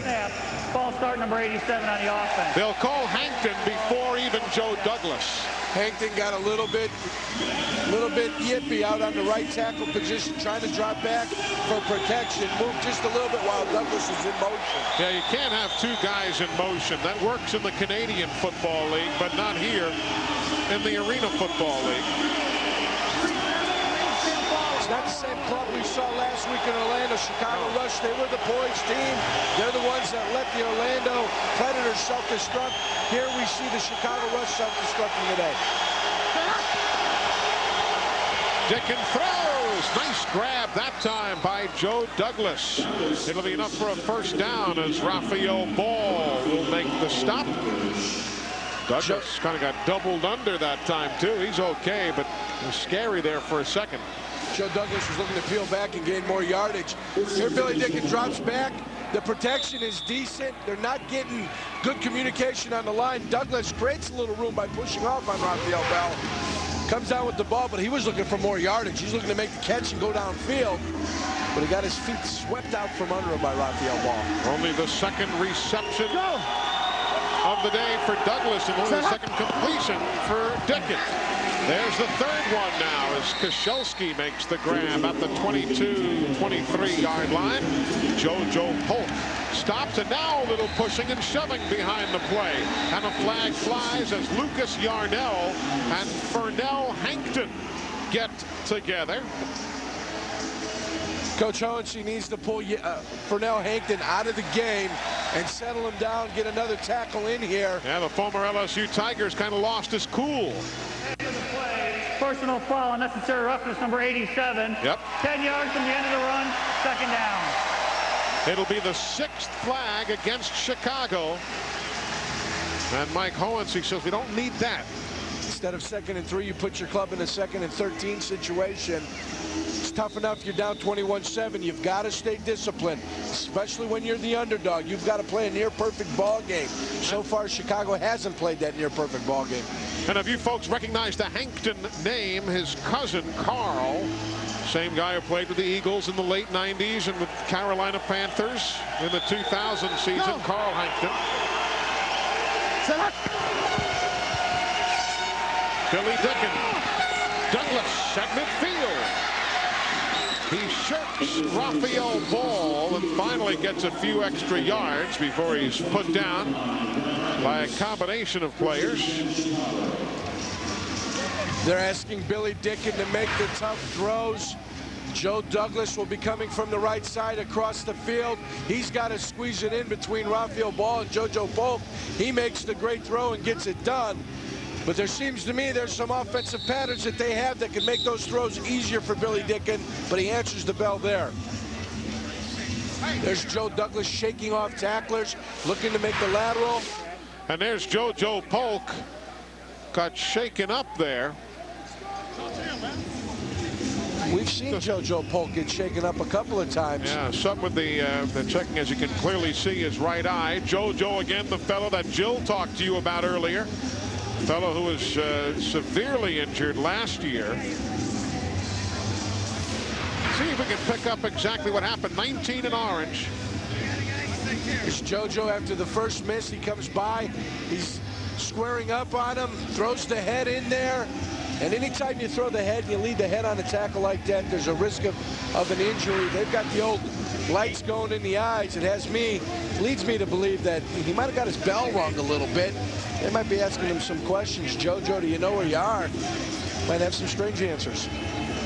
false start number 87 on the offense. They'll call Hankton before even Joe Douglas. Hankton got a little bit yippy out on the right tackle position, trying to drop back for protection. Moved just a little bit while Douglas is in motion. Yeah, you can't have two guys in motion. That works in the Canadian Football League, but not here in the Arena Football League. It's not the same club we saw last week in Orlando. Chicago Rush, they were the poised team. They're the ones that let the Orlando Predators self-destruct. Here we see the Chicago Rush self-destructing today. Dicken throws. Nice grab that time by Joe Douglas. It'll be enough for a first down as Raphael Ball will make the stop. Douglas kind of got doubled under that time, too. He's okay, but it was scary there for a second. Joe Douglas was looking to peel back and gain more yardage. Here Billy Dicken drops back. The protection is decent. They're not getting good communication on the line. Douglas creates a little room by pushing off on Raphael Bell. Comes down with the ball, but he was looking for more yardage. He's looking to make the catch and go downfield. But he got his feet swept out from under him by Raphael Ball. Only the second reception of the day for Douglas and only the second completion for Dicken. There's the third one now as Koscielski makes the grab at the 22-23 yard line. JoJo Polk stops, and now a little pushing and shoving behind the play. And a flag flies as Lucas Yarnell and Fernell Hankton get together. Coach Hohensee needs to pull Fernell Hankton out of the game and settle him down, get another tackle in here. Yeah, the former LSU Tigers kind of lost his cool. Personal foul, unnecessary roughness, number 87. Yep. 10 yards from the end of the run, second down. It'll be the sixth flag against Chicago. And Mike Hohensee says we don't need that. Instead of 2nd and 3, you put your club in a 2nd and 13 situation. It's tough enough you're down 21-7. You've got to stay disciplined, especially when you're the underdog. You've got to play a near-perfect ball game. So far, Chicago hasn't played that near-perfect ball game. And if you folks recognize the Hankton name, his cousin Carl, same guy who played with the Eagles in the late 90s and with Carolina Panthers in the 2000 season, Carl Hankton. Billy Dicken. Douglas at midfield. He shirks Raphael Ball and finally gets a few extra yards before he's put down by a combination of players. They're asking Billy Dicken to make the tough throws. Joe Douglas will be coming from the right side across the field. He's got to squeeze it in between Raphael Ball and JoJo Polk. He makes the great throw and gets it done. But there seems to me there's some offensive patterns that they have that can make those throws easier for Billy Dicken, but he answers the bell there. There's Joe Douglas shaking off tacklers, looking to make the lateral. And there's JoJo Polk. Got shaken up there. We've seen JoJo Polk get shaken up a couple of times. Yeah, something with the checking, as you can clearly see, his right eye. JoJo again, the fellow that Jill talked to you about earlier. Fellow who was severely injured last year. See if we can pick up exactly what happened. 19 in orange. It's JoJo after the first miss. He comes by. He's squaring up on him. Throws the head in there. And anytime you throw the head and you lead the head on a tackle like that, there's a risk of an injury. They've got the old lights going in the eyes. It leads me to believe that he might have got his bell rung a little bit. They might be asking him some questions. JoJo, do you know where you are? Might have some strange answers.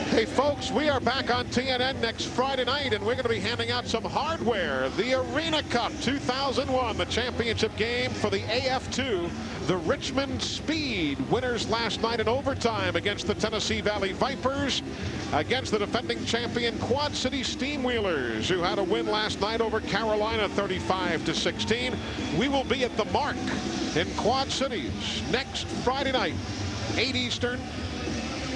Hey, folks, we are back on TNN next Friday night, and we're going to be handing out some hardware. The Arena Cup 2001, the championship game for the AF2. The Richmond Speed winners last night in overtime against the Tennessee Valley Vipers, against the defending champion Quad City Steamwheelers, who had a win last night over Carolina 35-16. We will be at the Mark in Quad Cities next Friday night, 8 Eastern,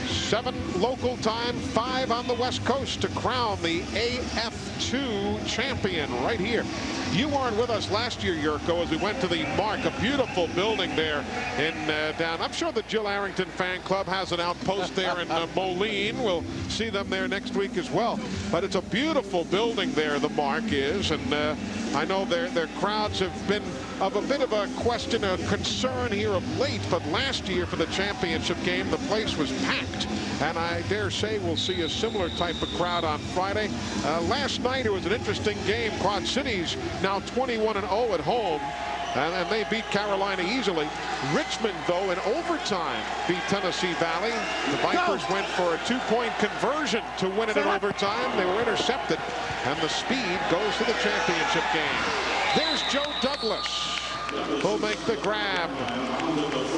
7 local time, 5 on the West Coast, to crown the AF2 champion right here. You weren't with us last year, Yurko, as we went to the Mark, a beautiful building there in down. I'm sure the Jill Arrington fan club has an outpost there in Moline. We'll see them there next week as well. But it's a beautiful building there, the Mark is, and I know their crowds have been of a bit of a question, a concern here of late, but last year for the championship game, the place was packed. And I dare say we'll see a similar type of crowd on Friday. Last night, it was an interesting game. Quad Cities now 21-0 at home. And they beat Carolina easily. Richmond, though, in overtime beat Tennessee Valley. The Vipers went for a 2-point conversion to win it in overtime. They were intercepted, and the speed goes to the championship game. There's Joe Douglas, who'll make the grab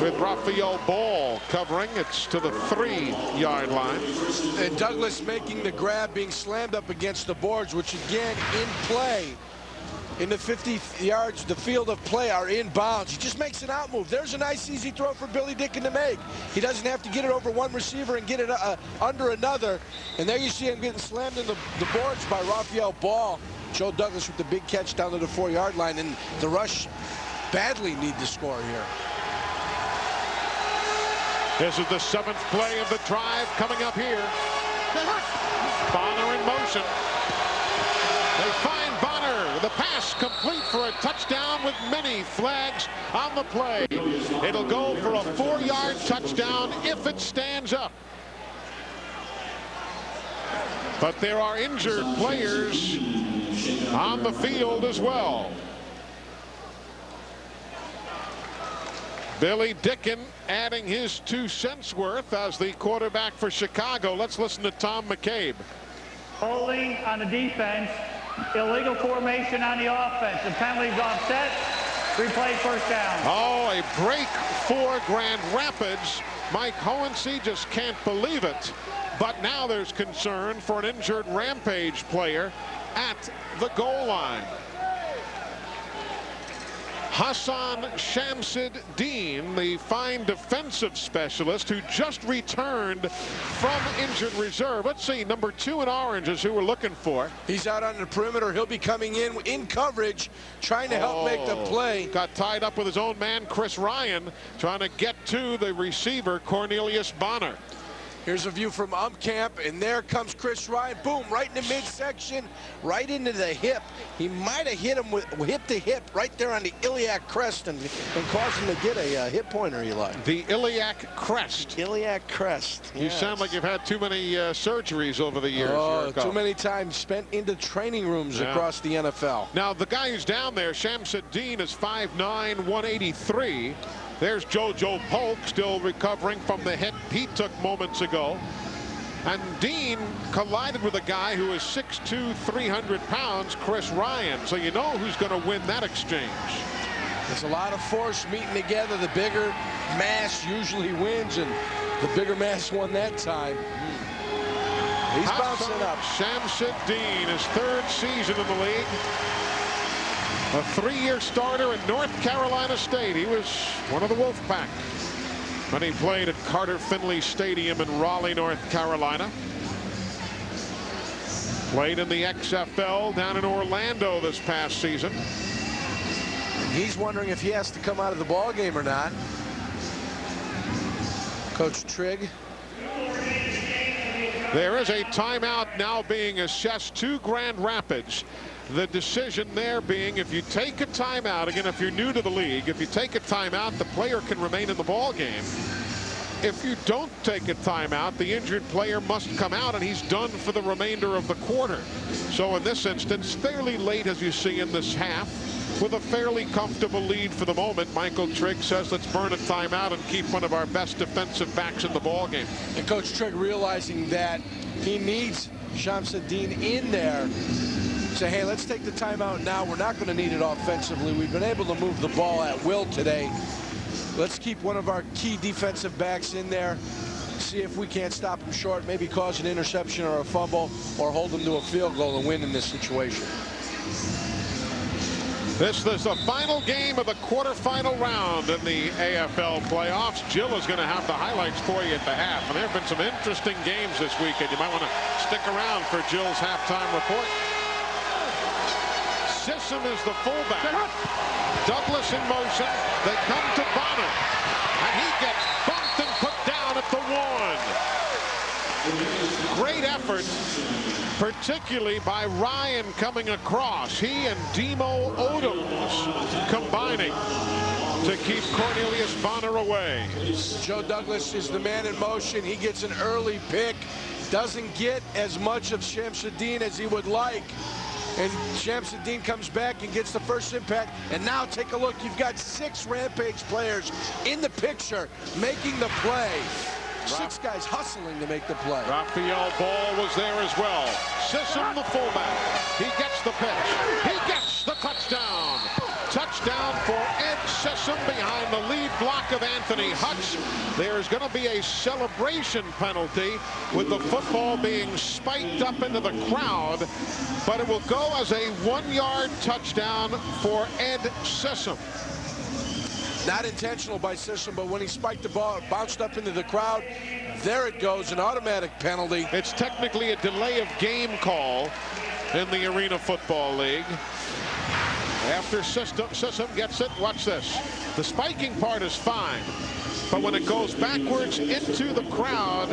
with Rafael Ball covering. It's to the 3-yard line. And Douglas making the grab, being slammed up against the boards, which again in play. In the 50 yards, the field of play are in bounds. He just makes an out move. There's a nice easy throw for Billy Dicken to make. He doesn't have to get it over one receiver and get it under another. And there you see him getting slammed in the boards by Rafael Ball. Joe Douglas with the big catch down to the 4-yard line. And the Rush badly need to score here. This is the 7th play of the drive coming up here. Bonner in motion. They find Bonner. The pass complete for a touchdown with many flags on the play. It'll go for a 4-yard touchdown if it stands up. But there are injured players on the field as well. Billy Dicken adding his 2 cents worth as the quarterback for Chicago. Let's listen to Tom McCabe. Holding on the defense. Illegal formation on the offense. The penalty's offset. Replay first down. Oh, a break for Grand Rapids. Mike Hohensee just can't believe it. But now there's concern for an injured Rampage player at the goal line. Hassan Shamsuddin, the fine defensive specialist who just returned from injured reserve. Let's see, number 2 in orange is who we're looking for. He's out on the perimeter. He'll be coming in coverage, trying to help make the play. Got tied up with his own man, Chris Ryan, trying to get to the receiver, Cornelius Bonner. Here's a view from camp, and there comes Chris Ryan. Boom, right in the midsection, right into the hip. He might have hit him with hip to hip right there on the iliac crest and caused him to get a hip pointer, Eli. The iliac crest. Iliac crest. You sound like you've had too many surgeries over the years. Oh, too many times spent into training rooms across the NFL. Now, the guy who's down there, Shamsuddin, is 5'9", 183. There's JoJo Polk still recovering from the hit he took moments ago. And Dean collided with a guy who is 6'2", 300 pounds, Chris Ryan. So you know who's going to win that exchange. There's a lot of force meeting together. The bigger mass usually wins, and the bigger mass won that time. He's bouncing up. Shamsuddin, his 3rd season in the league. A 3-year starter at North Carolina State. He was one of the Wolfpack when he played at Carter Finley Stadium in Raleigh, North Carolina. Played in the XFL down in Orlando this past season. And he's wondering if he has to come out of the ball game or not. Coach Trigg. There is a timeout now being assessed to Grand Rapids. The decision there being, if you take a timeout, again, if you're new to the league, if you take a timeout, the player can remain in the ball game. If you don't take a timeout, the injured player must come out, and he's done for the remainder of the quarter. So in this instance, fairly late, as you see in this half, with a fairly comfortable lead for the moment, Michael Trigg says, let's burn a timeout and keep one of our best defensive backs in the ball game. And Coach Trigg realizing that he needs Shamsuddin in there. Say, hey, let's take the timeout now. We're not going to need it offensively. We've been able to move the ball at will today. Let's keep one of our key defensive backs in there. See if we can't stop him short, maybe cause an interception or a fumble, or hold him to a field goal and win in this situation. This is the final game of the quarterfinal round in the AFL playoffs. Jill is going to have the highlights for you at the half. And there have been some interesting games this weekend. You might want to stick around for Jill's halftime report. Sissom is the fullback. Douglas in motion. They come to Bonner. And he gets bumped and put down at the 1. Great effort, particularly by Ryan coming across. He and Demo Odoms combining to keep Cornelius Bonner away. Joe Douglas is the man in motion. He gets an early pick. Doesn't get as much of Shamsuddin as he would like. And Shamsuddin comes back and gets the first impact. And now take a look. You've got 6 Rampage players in the picture making the play. 6 guys hustling to make the play. Raphael Ball was there as well. Sissom, the fullback. He gets the pitch. He gets the touchdown. Touchdown for Ed Sissom behind the lead block of Anthony Hutch. There's going to be a celebration penalty with the football being spiked up into the crowd, but it will go as a 1-yard touchdown for Ed Sissom. Not intentional by Sissom, but when he spiked the ball, it bounced up into the crowd. There it goes, an automatic penalty. It's technically a delay of game call in the Arena Football League. After Sissom gets it, watch this. The spiking part is fine, but when it goes backwards into the crowd,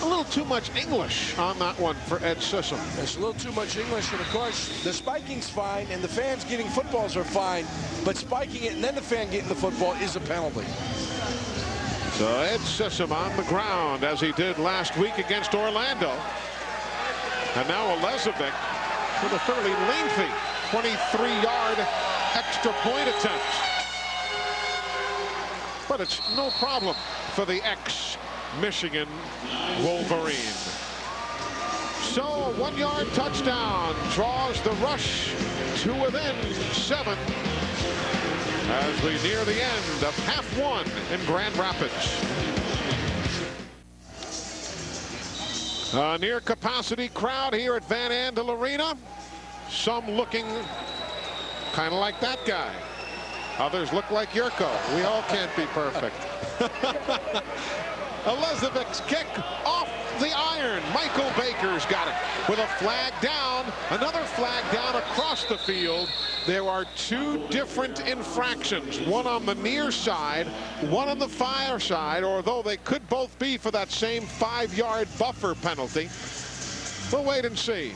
a little too much English on that one for Ed Sissom. There's a little too much English, and of course, the spiking's fine, and the fans getting footballs are fine, but spiking it and then the fan getting the football is a penalty. So Ed Sissom on the ground as he did last week against Orlando. And now Elezovic with a fairly lengthy 23-yard extra point attempt. But it's no problem for the ex-Michigan Wolverine. So a 1-yard touchdown draws the rush to within 7 as we near the end of half 1 in Grand Rapids. A near capacity crowd here at Van Andel Arena. Some looking kind of like that guy. Others look like Yurko. We all can't be perfect. Elizabeth's kick off the iron. Michael Baker's got it with a flag down. Another flag down across the field. There are 2 different infractions. One on the near side, one on the far side, although they could both be for that same 5-yard buffer penalty. We'll wait and see.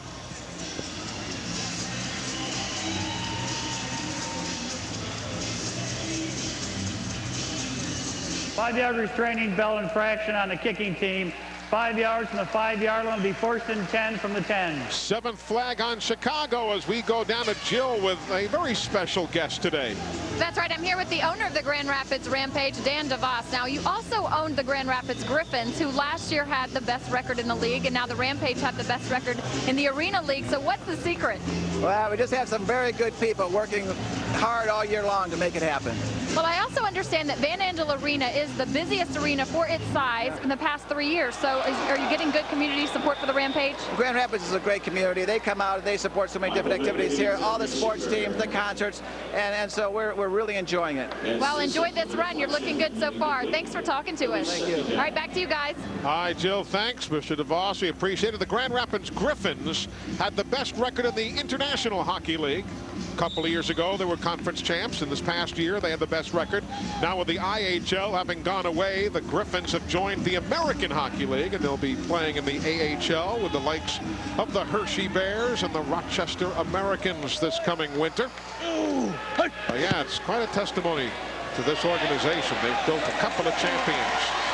Five-yard restraining bell infraction on the kicking team. 5 yards from the 5-yard line will be 1st and 10 from the 10. 7th flag on Chicago as we go down to Jill with a very special guest today. That's right. I'm here with the owner of the Grand Rapids Rampage, Dan DeVos. Now, you also owned the Grand Rapids Griffins, who last year had the best record in the league, and now the Rampage have the best record in the Arena League. So what's the secret? Well, we just have some very good people working hard all year long to make it happen. Well, I also understand that Van Andel Arena is the busiest arena for its size in the past 3 years. So are you getting good community support for the Rampage? Grand Rapids is a great community. They come out and they support so many different activities here, all the sports teams, the concerts, and so we're really enjoying it. Well, enjoy this run. You're looking good so far. Thanks for talking to us. Thank you. All right, back to you guys. All right, Jill, thanks, Mr. DeVos. We appreciate it. The Grand Rapids Griffins had the best record in the International Hockey League. A couple of years ago, they were conference champs, and this past year, they had the best record. Now, with the IHL having gone away, the Griffins have joined the American Hockey League, and they'll be playing in the AHL with the likes of the Hershey Bears and the Rochester Americans this coming winter. Yeah, it's quite a testimony to this organization. They've built a couple of champions.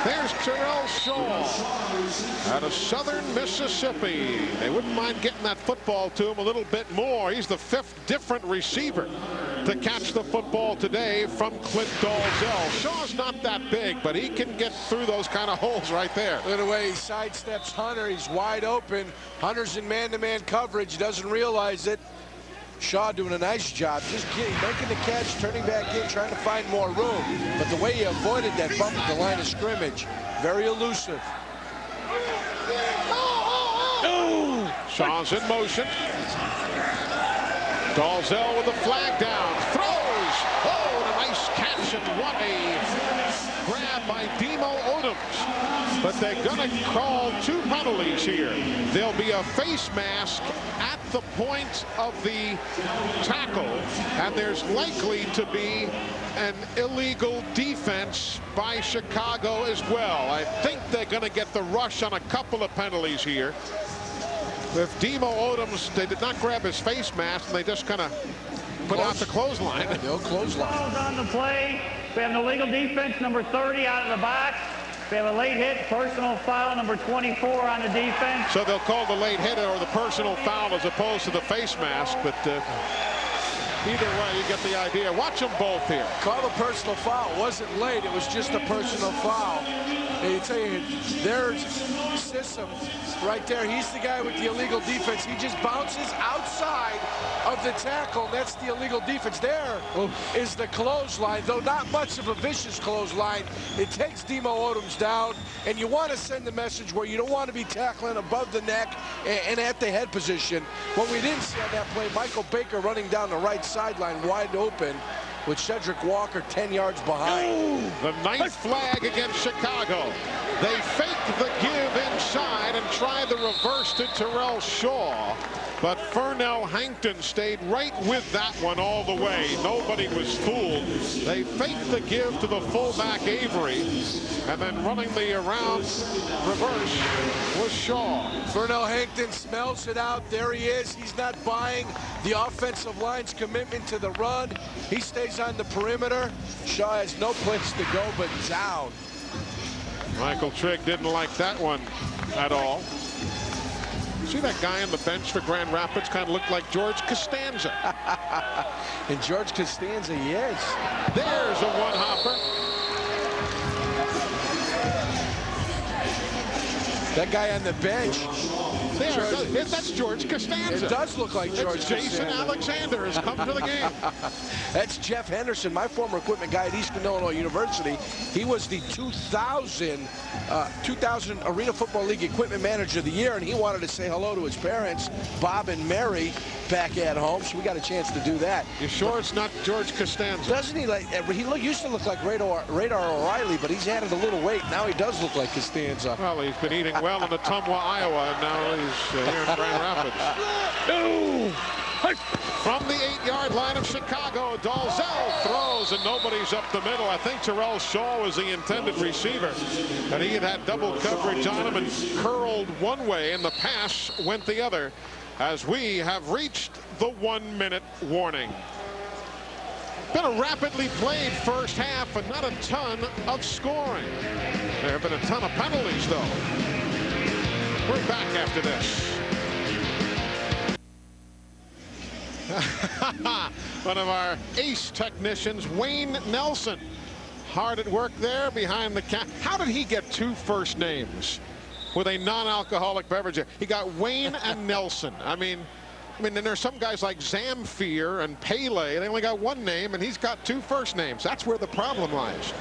There's Terrell Shaw out of Southern Mississippi. They wouldn't mind getting that football to him a little bit more. He's the 5th different receiver to catch the football today from Clint Dalzell. Shaw's not that big, but he can get through those kind of holes right there. Look at the way he sidesteps Hunter. He's wide open. Hunter's in man-to-man coverage. Doesn't realize it. Shaw doing a nice job, just making the catch, turning back in, trying to find more room. But the way he avoided that bump at the line of scrimmage, very elusive. Shaw's in motion. Dalzell with the flag down, throws. Oh, and a nice catch, and what a grab by Demo Odoms. But they're going to call 2 penalties here. There'll be a face mask at the point of the tackle, and there's likely to be an illegal defense by Chicago as well. I think they're going to get the rush on a couple of penalties here. With Demo Odoms, they did not grab his face mask, and they just kind of put out the clothesline. Yeah, they'll clothesline. On the play, we have an illegal defense, number 30 out of the box. We have a late hit, personal foul, number 24 on the defense. So they'll call the late hit or the personal foul as opposed to the face mask, but either way, you get the idea. Watch them both here. Call a personal foul. It wasn't late. It was just a personal foul. And you tell you, there's system right there. He's the guy with the illegal defense. He just bounces outside of the tackle. That's the illegal defense. There is the clothesline, though not much of a vicious clothesline. It takes Demo Odoms down, and you want to send the message where you don't want to be tackling above the neck and at the head position. What we didn't see on that play, Michael Baker running down the right sideline wide open with Cedric Walker 10 yards behind. The 9th flag against Chicago. They faked the give inside and tried the reverse to Terrell Shaw, but Fernell Hankton stayed right with that one all the way. Nobody was fooled. They faked the give to the fullback Avery, and then running the around reverse was Shaw. Fernell Hankton smells it out. There he is. He's not buying the offensive line's commitment to the run. He stays on the perimeter. Shaw has no place to go but down. Michael Trigg didn't like that one at all. See that guy on the bench for Grand Rapids kind of looked like George Costanza. And George Costanza, yes. There's a one-hopper. That guy on the bench. That's George Costanza. It does look like George It's Jason Costanza. Alexander has come to the game. That's Jeff Henderson, my former equipment guy at Eastern Illinois University. He was the 2000 Arena Football League Equipment Manager of the Year, and he wanted to say hello to his parents, Bob and Mary, back at home. So we got a chance to do that. You sure it's not George Costanza? Doesn't he? Like used to look like Radar O'Reilly, but he's added a little weight. Now he does look like Costanza. Well, he's been eating well in Ottumwa, Iowa, and now he's here in Grand Rapids. From the 8-yard line of Chicago, Dalzell throws, and nobody's up the middle. I think Terrell Shaw was the intended receiver, and he had double coverage on him and curled one way, and the pass went the other, as we have reached the 1-minute warning. Been a rapidly played first half, and not a ton of scoring. There have been a ton of penalties, though. We're back after this. One of our ace technicians, Wayne Nelson, hard at work there behind the cap. How did he get 2 first names with a non-alcoholic beverage? He got Wayne and Nelson. I mean, and there's some guys like Zamfir and Pele. They only got 1 name, and he's got 2 first names. That's where the problem lies.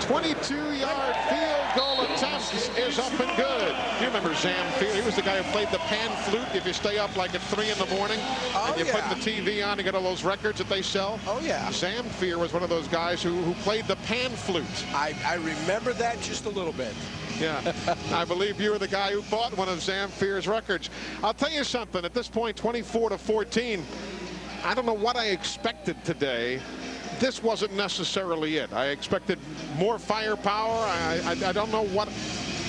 22-yard field goal attempt is up and good. You remember Zamfir? He was the guy who played the pan flute. If you stay up like at 3 in the morning and you put the TV on and get all those records that they sell. Oh, yeah. Zamfir was one of those guys who played the pan flute. I remember that just a little bit. Yeah, I believe you were the guy who bought one of Zamfir's records. I'll tell you something. At this point, 24-14, I don't know what I expected today. This wasn't necessarily it. I expected more firepower. I don't know what.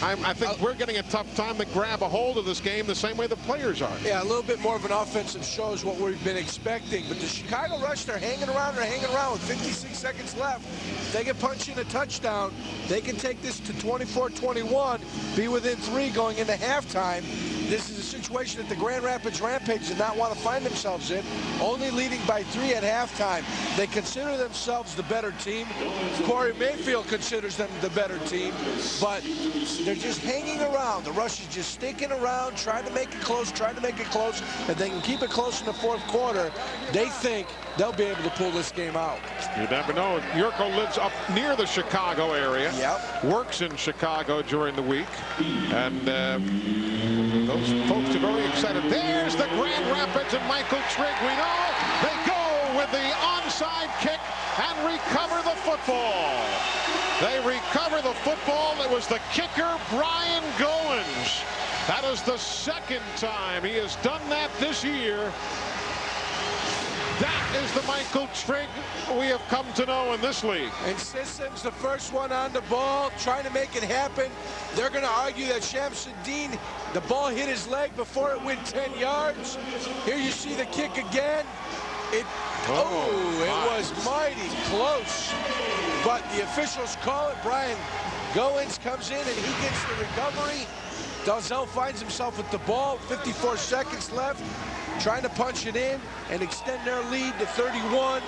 I think we're getting a tough time to grab a hold of this game the same way the players are. Yeah, a little bit more of an offensive show is what we've been expecting. But the Chicago Rush, they're hanging around with 56 seconds left. If they can punch in a touchdown, they can take this to 24-21, be within 3 going into halftime. This is a situation that the Grand Rapids Rampage did not want to find themselves in, only leading by 3 at halftime. They consider themselves the better team. Corey Mayfield considers them the better team, but they're just hanging around. The Rush is just sticking around, trying to make it close, and they can keep it close in the 4th quarter. They think they'll be able to pull this game out. You never know. Yurko lives up near the Chicago area. Yep. Works in Chicago during the week. And those folks are very excited. There's the Grand Rapids and Michael Trigg. We know they go with the onside kick and recover the football. They recover the football. It was the kicker, Brian Goins. That is the second time he has done that this year. That is the Michael Trigg we have come to know in this league. And Sisson's the first one on the ball, trying to make it happen. They're going to argue that Shamsuddin, the ball hit his leg before it went 10 yards. Here you see the kick again. It was mighty close. But the officials call it. Brian Goins comes in and he gets the recovery. Dalzell finds himself with the ball, 54 seconds left, trying to punch it in and extend their lead to 31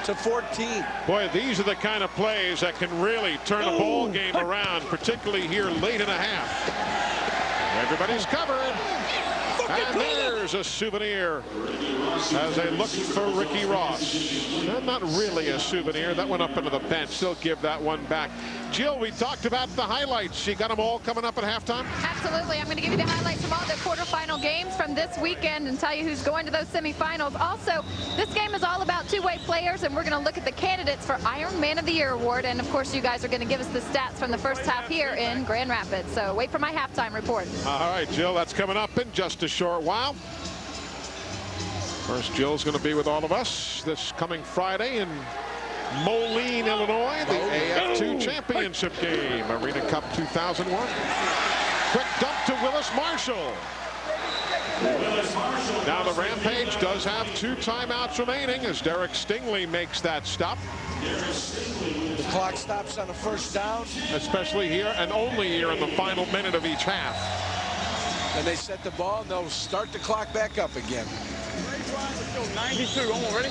to 14. Boy, these are the kind of plays that can really turn a ball game around, particularly here late in a half. Everybody's covered. And there's a souvenir as they look for Ricky Ross. Not really a souvenir. That went up into the bench. They'll give that one back. Jill, we talked about the highlights. You got them all coming up at halftime? Absolutely. I'm going to give you the highlights from all the quarterfinal games from this weekend and tell you who's going to those semifinals. Also, this game is all about two-way players, and we're going to look at the candidates for Iron Man of the Year award. And, of course, you guys are going to give us the stats from the first half here in Grand Rapids. So wait for my halftime report. All right, Jill, that's coming up in just a short while. First, Jill's going to be with all of us this coming Friday in Moline, Illinois, the AF2 championship game, Arena Cup 2001. Quick dump to Willis Marshall. Now the Rampage does have 2 timeouts remaining as Derek Stingley makes that stop. The clock stops on the first down. Especially here and only here in the final minute of each half. And they set the ball and they'll start the clock back up again. 92, almost ready?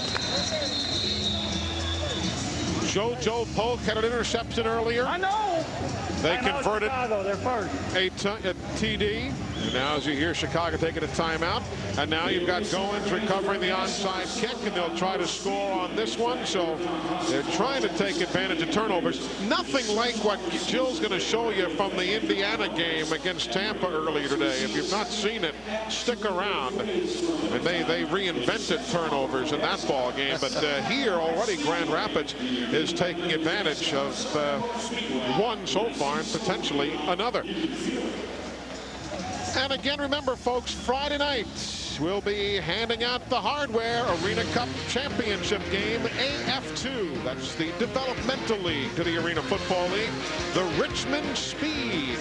Joe Polk had an interception earlier. I know. They converted Chicago, they're first. a TD. And now as you hear Chicago taking a timeout. And now you've got Goins recovering the onside kick, and they'll try to score on this one. So they're trying to take advantage of turnovers. Nothing like what Jill's going to show you from the Indiana game against Tampa earlier today. If you've not seen it, stick around. And they reinvented turnovers in that ball game. But here already Grand Rapids is taking advantage of one so far and potentially another. And again, remember, folks, Friday night we'll be handing out the hardware Arena Cup Championship game, AF2. That's the developmental league to the Arena Football League. The Richmond Speed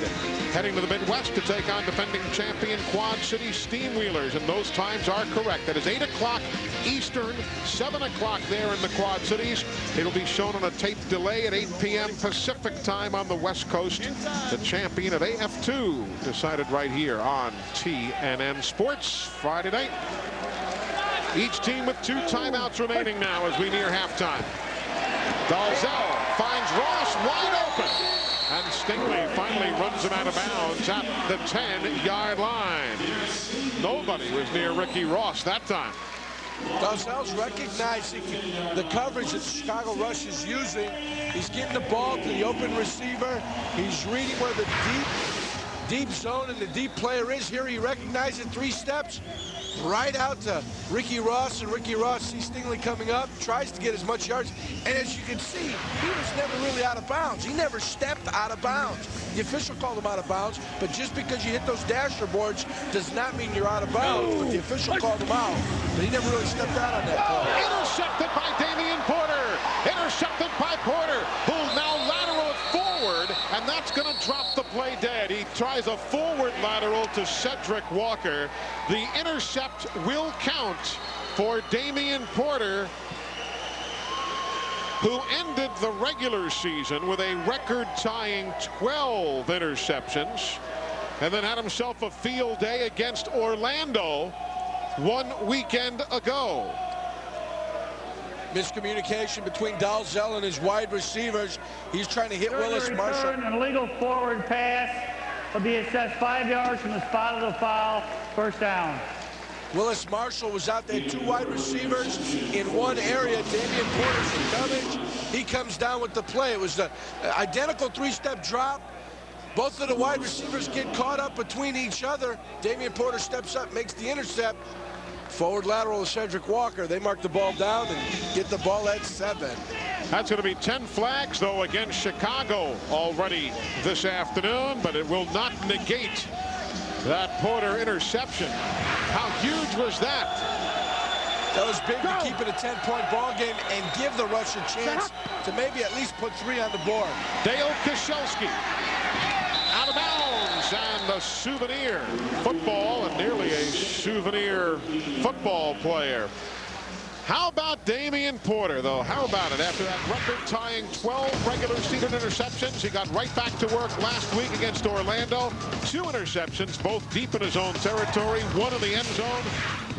heading to the Midwest to take on defending champion Quad City Steamwheelers. And those times are correct. That is 8 o'clock Eastern, 7 o'clock there in the Quad Cities. It'll be shown on a tape delay at 8 p.m. Pacific time on the West Coast. The champion of AF2 decided right here on TNN Sports Friday night. Each team with 2 timeouts remaining now as we near halftime. Dalzell finds Ross wide open. And Stingley finally runs him out of bounds at the 10-yard line. Nobody was near Ricky Ross that time. Dalzell's recognizing the coverage that the Chicago Rush is using. He's getting the ball to the open receiver. He's reading where the deep zone and the deep player is. Here he recognizes 3 steps right out to Ricky Ross, and Ricky Ross sees Stingley coming up, tries to get as much yards, and as you can see, he was never really out of bounds. He never stepped out of bounds. The official called him out of bounds, but just because you hit those dasher boards does not mean you're out of bounds. But the official called him out, but he never really stepped out on that play. Intercepted by Damian Porter. Intercepted by Porter, who now lateral forward, and that's going to drop the play dead. He tries a forward lateral to Cedric Walker. The intercept will count for Damian Porter, who ended the regular season with a record-tying 12 interceptions and then had himself a field day against Orlando 1 weekend ago. Miscommunication between Dalzell and his wide receivers. He's trying to hit Willis Marshall. An illegal forward pass will be assessed 5 yards from the spot of the foul. First down. Willis Marshall was out there, 2 wide receivers in one area. Damian Porter's in coverage. He comes down with the play. It was the identical 3-step drop. Both of the wide receivers get caught up between each other. Damian Porter steps up, makes the intercept. Forward lateral to Cedric Walker. They mark the ball down and get the ball at 7. That's going to be 10 flags, though, against Chicago already this afternoon, but it will not negate that Porter interception. How huge was that? That was big to keep it a 10-point ball game and give the Rush a chance to maybe at least put 3 on the board. Dale Koscielski out of bounds, and the souvenir football, and nearly a souvenir football player. How about Damian Porter, though? How about it? After that record-tying 12 regular season interceptions, he got right back to work last week against Orlando. 2 interceptions, both deep in his own territory, 1 in the end zone.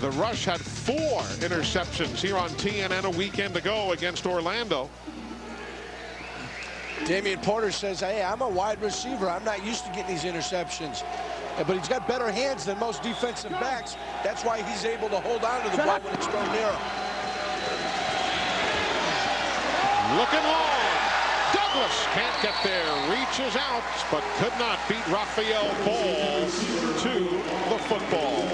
The Rush had 4 interceptions here on TNN a weekend ago against Orlando. Damian Porter says, hey, I'm a wide receiver. I'm not used to getting these interceptions. But he's got better hands than most defensive backs. That's why he's able to hold on to the ball when it's thrown near him. Looking long. Douglas can't get there. Reaches out, but could not beat Raphael Ball to the football.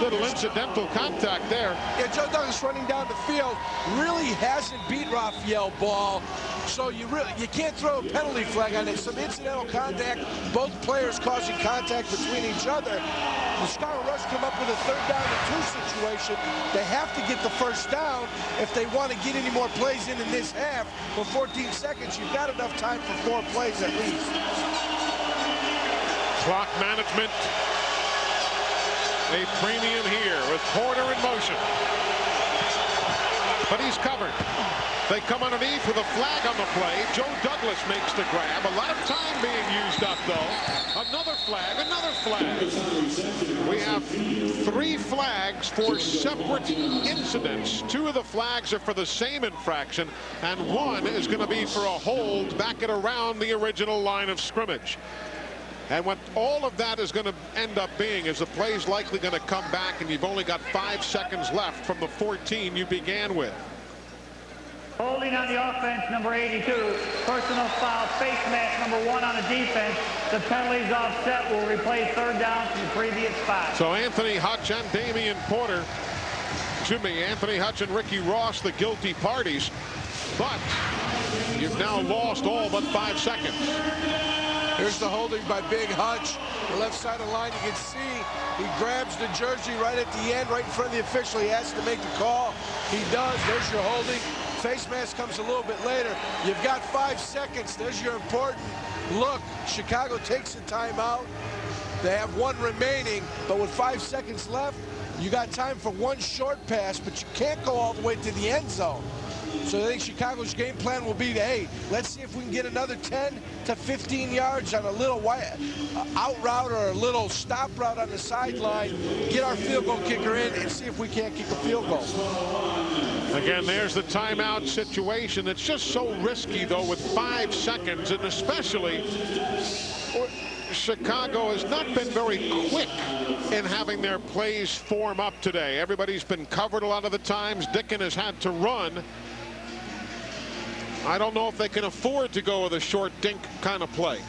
Little incidental contact there. Yeah, Joe Douglas running down the field really hasn't beat Raphael Ball, so you can't throw a penalty flag on it. Some incidental contact, both players causing contact between each other. The Chicago Rush come up with a 3rd down and 2 situation. They have to get the 1st down if they want to get any more plays in this half. For 14 seconds, you've got enough time for 4 plays at least. Clock management. A premium here with Porter in motion. But he's covered. They come underneath with a flag on the play. Joe Douglas makes the grab. A lot of time being used up, though. Another flag, another flag. We have 3 flags for separate incidents. 2 of the flags are for the same infraction, and 1 is going to be for a hold back at around the original line of scrimmage. And what all of that is going to end up being is the play's likely going to come back, and you've only got 5 seconds left from the 14 you began with. Holding on the offense, number 82. Personal foul, face mask, number 1 on the defense. The penalties offset will replace 3rd down from the previous spot. So Anthony Hutch and Damian Porter, Anthony Hutch and Ricky Ross, the guilty parties. But you've now lost all but 5 seconds. Here's the holding by Big Hutch. The left side of the line, you can see he grabs the jersey right at the end, right in front of the official. He has to make the call. He does. There's your holding. Face mask comes a little bit later. You've got 5 seconds. There's your important look. Chicago takes a timeout. They have 1 remaining, but with 5 seconds left, you got time for 1 short pass, but you can't go all the way to the end zone. So I think Chicago's game plan will be to, hey, let's see if we can get another 10 to 15 yards on a little out route or a little stop route on the sideline, get our field goal kicker in, and see if we can't kick a field goal. Again, there's the timeout situation. It's just so risky, though, with 5 seconds, and especially Chicago has not been very quick in having their plays form up today. Everybody's been covered a lot of the times. Dicken has had to run. I don't know if they can afford to go with a short dink kind of play.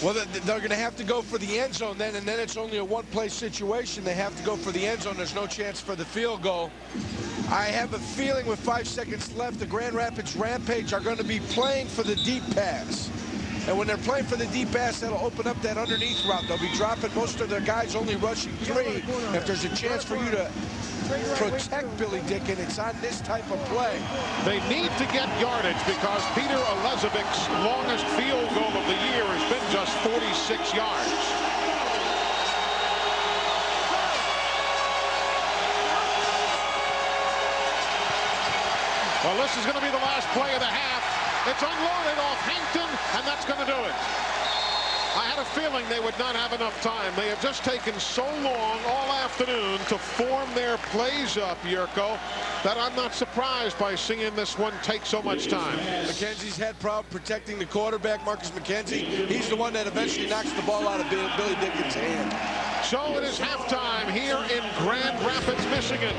Well, they're going to have to go for the end zone then, and then it's only a 1-play situation. They have to go for the end zone. There's no chance for the field goal. I have a feeling with 5 seconds left, the Grand Rapids Rampage are going to be playing for the deep pass. And when they're playing for the deep pass, that'll open up that underneath route. They'll be dropping most of their guys, only rushing 3. If there's a chance for you to protect Billy Dicken, it's on this type of play. They need to get yardage because Peter Olezevic's longest field goal of the year has been just 46 yards. Well, this is going to be the last play of the half. It's unloaded off Hankton, and that's going to do it. I had a feeling they would not have enough time. They have just taken so long all afternoon to form their plays up, Yurko, that I'm not surprised by seeing this one take so much time. McKenzie's had problem protecting the quarterback, Marcus McKenzie. He's the one that eventually knocks the ball out of Billy Dicken's hand. So it is halftime here in Grand Rapids, Michigan.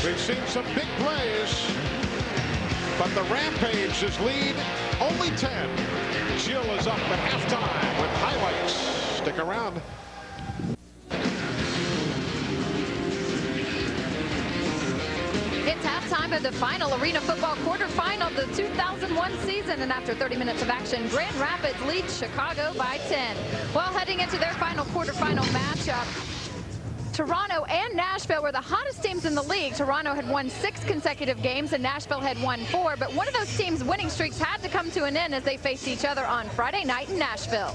We've seen some big plays, but the Rampage's lead only 10. Jill is up at halftime with highlights. Stick around. time of the final Arena Football quarterfinal of the 2001 season. And after 30 minutes of action, Grand Rapids leads Chicago by 10. Well, heading into their final quarterfinal matchup, Toronto and Nashville were the hottest teams in the league. Toronto had won 6 consecutive games and Nashville had won 4. But one of those teams' winning streaks had to come to an end as they faced each other on Friday night in Nashville.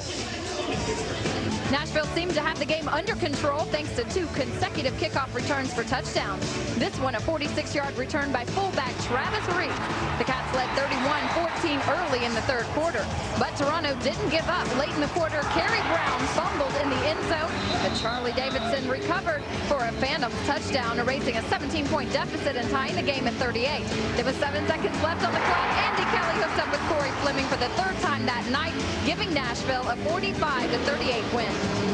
Nashville seemed to have the game under control thanks to 2 consecutive kickoff returns for touchdowns. This one a 46-yard return by fullback Travis Reed. The Cats led 31-14 early in the third quarter. But Toronto didn't give up. Late in the quarter, Kerry Brown fumbled in the end zone. But Charlie Davidson recovered for a phantom touchdown, erasing a 17-point deficit and tying the game at 38. There was 7 seconds left on the clock. Andy Kelly hooked up with Corey Fleming for the 3rd time that night, giving Nashville a 45-38 win.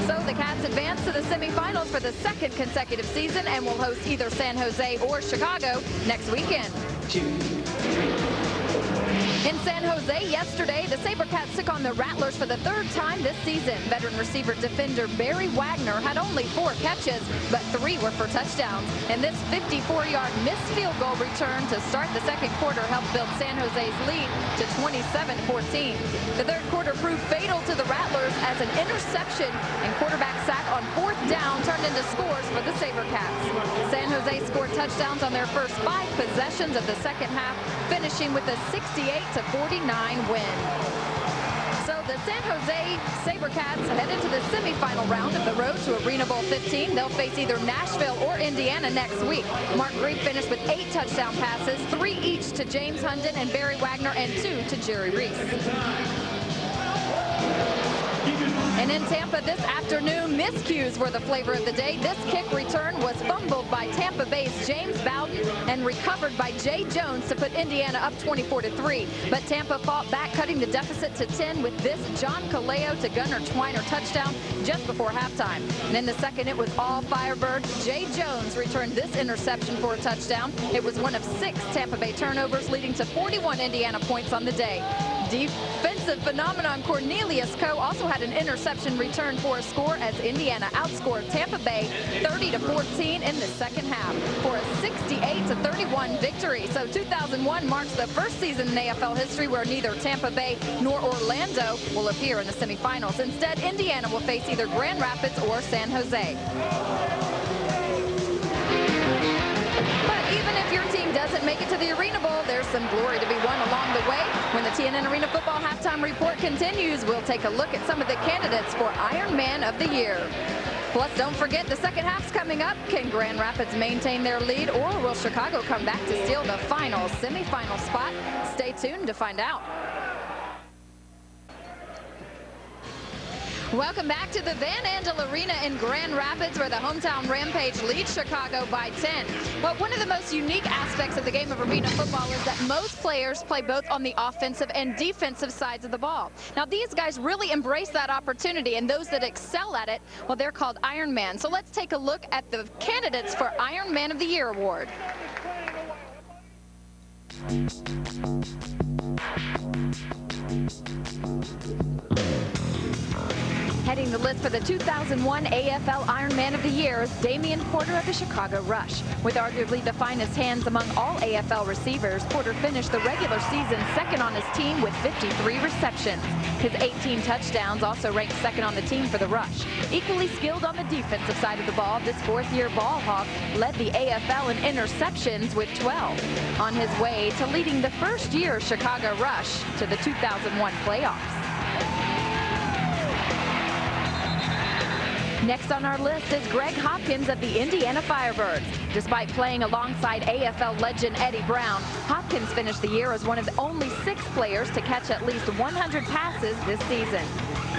So the Cats advance to the semifinals for the 2nd consecutive season and will host either San Jose or Chicago next weekend. In San Jose yesterday, the SaberCats took on the Rattlers for the 3rd time this season. Veteran receiver defender Barry Wagner had only 4 catches, but 3 were for touchdowns. And this 54-yard missed field goal return to start the second quarter helped build San Jose's lead to 27-14. The third quarter proved fatal to the Rattlers as an interception and quarterback sack on 4th down turned into scores for the SaberCats. San Jose scored touchdowns on their first 5 possessions of the second half, finishing with a 68-49 win. So the San Jose SaberCats head into the semifinal round of the road to Arena Bowl 15. They'll face either Nashville or Indiana next week. Mark Grief finished with 8 touchdown passes, 3 each to James Hunden and Barry Wagner, and 2 to Jerry Reese. And in Tampa this afternoon, miscues were the flavor of the day. This kick return was fumbled by Tampa Bay's James Bowden and recovered by Jay Jones to put Indiana up 24-3. But Tampa fought back, cutting the deficit to 10 with this John Kaleo to Gunnar Twiner touchdown just before halftime. And in the second, it was all Firebirds. Jay Jones returned this interception for a touchdown. It was one of 6 Tampa Bay turnovers, leading to 41 Indiana points on the day. Defensive phenomenon Cornelius Coe also had an interception return for a score as Indiana outscored Tampa Bay 30-14 in the second half for a 68-31 victory. So 2001 marks the first season in AFL history where neither Tampa Bay nor Orlando will appear in the semifinals. Instead, Indiana will face either Grand Rapids or San Jose. But even if your team doesn't make it to the Arena Bowl, there's some glory to be won along the way. When the TNN Arena Football Halftime Report continues, we'll take a look at some of the candidates for Iron Man of the Year. Plus, don't forget the second half's coming up. Can Grand Rapids maintain their lead, or will Chicago come back to steal the final semifinal spot? Stay tuned to find out. Welcome back to the Van Andel Arena in Grand Rapids, where the hometown Rampage leads Chicago by 10. But one of the most unique aspects of the game of arena football is that most players play both on the offensive and defensive sides of the ball. Now, these guys really embrace that opportunity, and those that excel at it, well, they're called Iron Man. So let's take a look at the candidates for Iron Man of the Year award. Heading the list for the 2001 AFL Iron Man of the Year is Damian Porter of the Chicago Rush. With arguably the finest hands among all AFL receivers, Porter finished the regular season second on his team with 53 receptions. His 18 touchdowns also ranked second on the team for the Rush. Equally skilled on the defensive side of the ball, this 4th-year ball hawk led the AFL in interceptions with 12. On his way to leading the first-year Chicago Rush to the 2001 playoffs. Next on our list is Greg Hopkins of the Indiana Firebirds. Despite playing alongside AFL legend Eddie Brown, Hopkins finished the year as one of the only 6 players to catch at least 100 passes this season.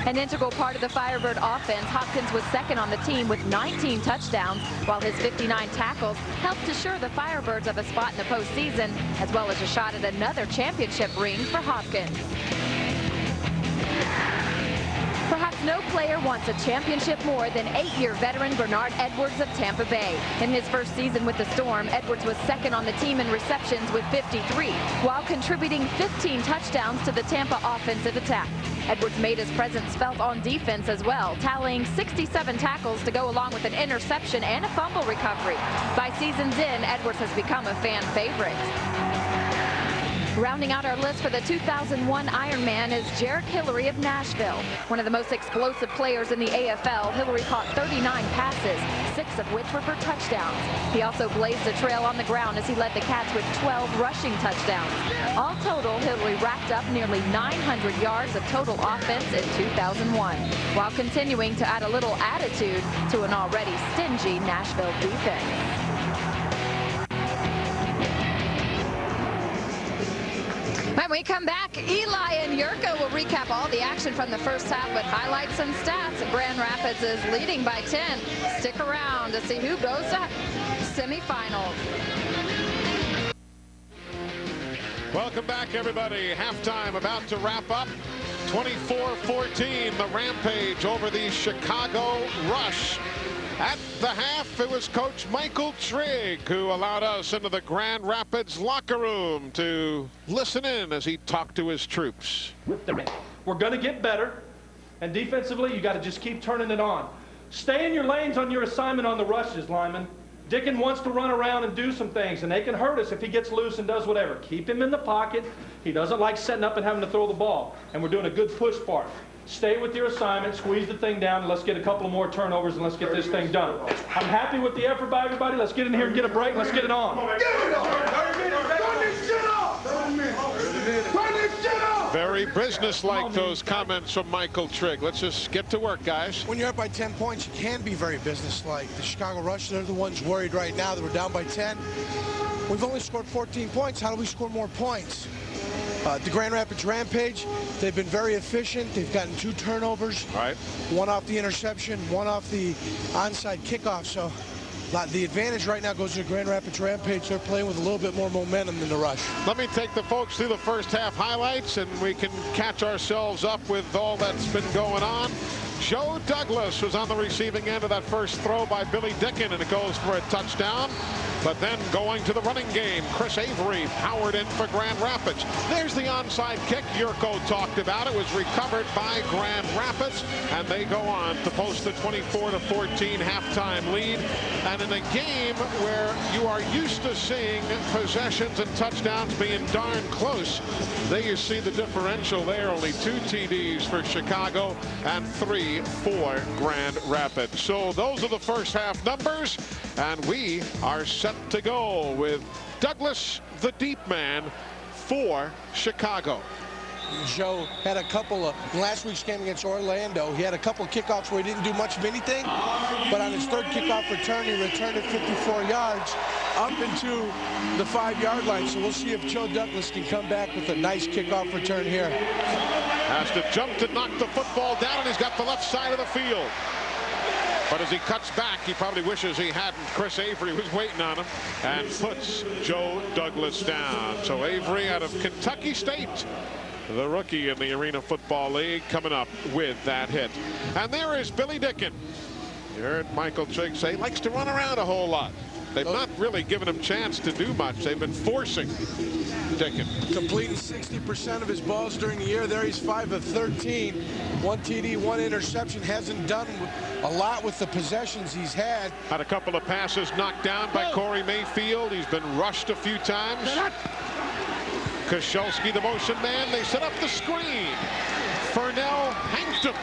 An integral part of the Firebird offense, Hopkins was second on the team with 19 touchdowns, while his 59 tackles helped assure the Firebirds of a spot in the postseason, as well as a shot at another championship ring for Hopkins. Perhaps no player wants a championship more than 8-year veteran Bernard Edwards of Tampa Bay. In his first season with the Storm, Edwards was second on the team in receptions with 53, while contributing 15 touchdowns to the Tampa offensive attack. Edwards made his presence felt on defense as well, tallying 67 tackles to go along with an interception and a fumble recovery. By season's end, Edwards has become a fan favorite. Rounding out our list for the 2001 Ironman is Jarek Hillary of Nashville. One of the most explosive players in the AFL, Hillary caught 39 passes, 6 of which were for touchdowns. He also blazed a trail on the ground as he led the Cats with 12 rushing touchdowns. All total, Hillary racked up nearly 900 yards of total offense in 2001, while continuing to add a little attitude to an already stingy Nashville defense. When we come back, Eli and Yurko will recap all the action from the first half with highlights and stats. Grand Rapids is leading by 10. Stick around to see who goes to semifinals. Welcome back, everybody. Halftime about to wrap up. 24-14, the Rampage over the Chicago Rush. At the half, it was Coach Michael Trigg who allowed us into the Grand Rapids locker room to listen in as he talked to his troops. We're going to get better, and defensively, you got to just keep turning it on. Stay in your lanes on your assignment on the rushes, lineman. Dickon wants to run around and do some things, and they can hurt us if he gets loose and does whatever. Keep him in the pocket. He doesn't like setting up and having to throw the ball, and we're doing a good push part. Stay with your assignment, squeeze the thing down, and let's get a couple of more turnovers, and let's get this thing done. I'm happy with the effort by everybody. Let's get in here and get a break, and let's get it on. Very businesslike, those comments from Michael Trigg. Let's just get to work, guys. When you're up by 10 points, you can be very businesslike. The Chicago Rush, they're the ones worried right now that we're down by 10. We've only scored 14 points. How do we score more points? The Grand Rapids Rampage, they've been very efficient. They've gotten 2 turnovers. Right. One off the interception, one off the onside kickoff. So the advantage right now goes to the Grand Rapids Rampage. They're playing with a little bit more momentum than the Rush. Let me take the folks through the first half highlights, and we can catch ourselves up with all that's been going on. Joe Douglas was on the receiving end of that first throw by Billy Dickon, and it goes for a touchdown. But then going to the running game, Chris Avery powered in for Grand Rapids. There's the onside kick Yurko talked about. It was recovered by Grand Rapids, and they go on to post the 24-14 halftime lead. And in a game where you are used to seeing possessions and touchdowns being darn close, there you see the differential there. Only 2 TDs for Chicago and 3 for Grand Rapids. So those are the first half numbers, and we are set to go with Douglas, the deep man, for Chicago. Joe had a couple of, in last week's game against Orlando, he had a couple of kickoffs where he didn't do much of anything, but on his third kickoff return, he returned it 54 yards up into the 5-yard line. So we'll see if Joe Douglas can come back with a nice kickoff return here. Has to jump to knock the football down, and he's got the left side of the field. But as he cuts back, he probably wishes he hadn't. Chris Avery was waiting on him and puts Joe Douglas down. So Avery out of Kentucky State, the rookie in the Arena Football League, coming up with that hit. And there is Billy Dickon. You heard Michael Trigg say he likes to run around a whole lot. They've not really given him a chance to do much. They've been forcing Dickon. Completing 60% of his balls during the year. There he's 5 of 13. 1 TD, 1 interception. Hasn't done a lot with the possessions he's had. Had a couple of passes knocked down by Corey Mayfield. He's been rushed a few times. Koscielski, the motion man. They set up the screen. Fernell Hankton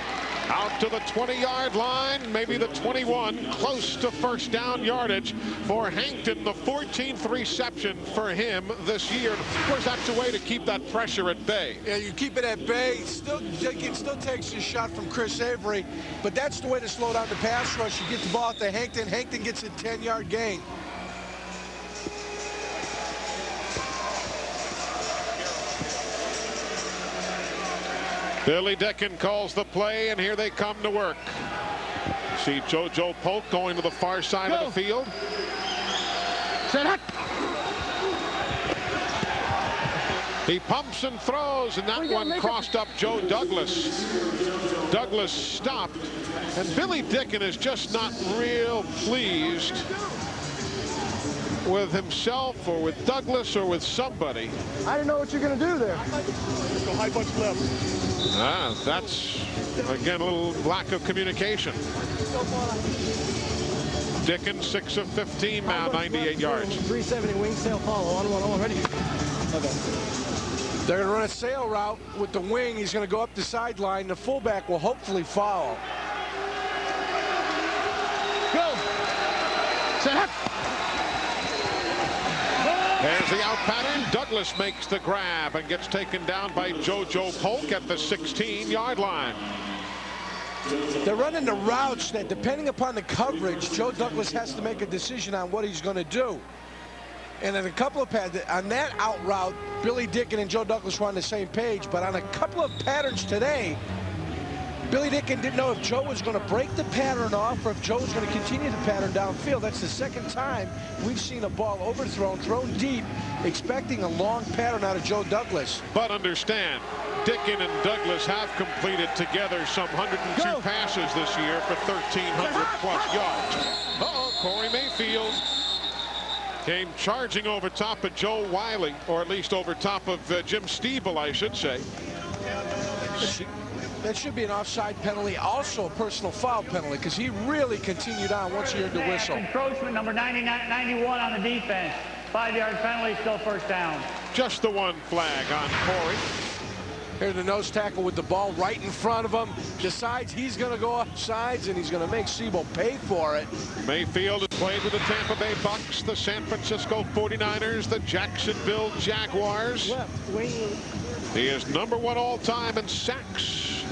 out to the 20-yard line, maybe the 21, close to first down yardage for Hankton, the 14th reception for him this year. Of course, that's a way to keep that pressure at bay. Yeah, you keep it at bay. It still takes a shot from Chris Avery, but that's the way to slow down the pass rush. You get the ball out to Hankton. Hankton gets a 10-yard gain. Billy Dickon calls the play, and here they come to work. See JoJo Polk going to the far side of the field. Set up. He pumps and throws, and that one crossed up Joe Douglas. Douglas stopped, and Billy Dickon is just not real pleased with himself or with Douglas or with somebody. I didn't know what you're going to do there. Go high bunch left. That's, again, a little lack of communication. Dickens, 6 of 15 now, 98 yards. 370 wing sail follow. On, ready. Okay. They're going to run a sail route with the wing. He's going to go up the sideline. The fullback will hopefully follow. Go. Set up. There's the out pattern. Douglas makes the grab and gets taken down by JoJo Polk at the 16-yard line. They're running the routes that, depending upon the coverage, Joe Douglas has to make a decision on what he's going to do. And in a couple of on that out route, Billy Dicken and Joe Douglas were on the same page. But on a couple of patterns today, Billy Dicken didn't know if Joe was going to break the pattern off or if Joe was going to continue the pattern downfield. That's the second time we've seen a ball overthrown, thrown deep, expecting a long pattern out of Joe Douglas. But understand, Dicken and Douglas have completed together some 102 passes this year for 1,300+ yards. Uh-oh, Corey Mayfield came charging over top of Joe Wiley, or at least over top of Jim Stiebel, I should say. That should be an offside penalty, also a personal foul penalty, because he really continued on once he heard the whistle. Encroachment number 91 on the defense. 5-yard penalty, still first down. Just the one flag on Corey. Here's the nose tackle with the ball right in front of him. Decides he's going to go off sides, and he's going to make Stiebel pay for it. Mayfield has played with the Tampa Bay Bucks, the San Francisco 49ers, the Jacksonville Jaguars. He is #1 all-time in sacks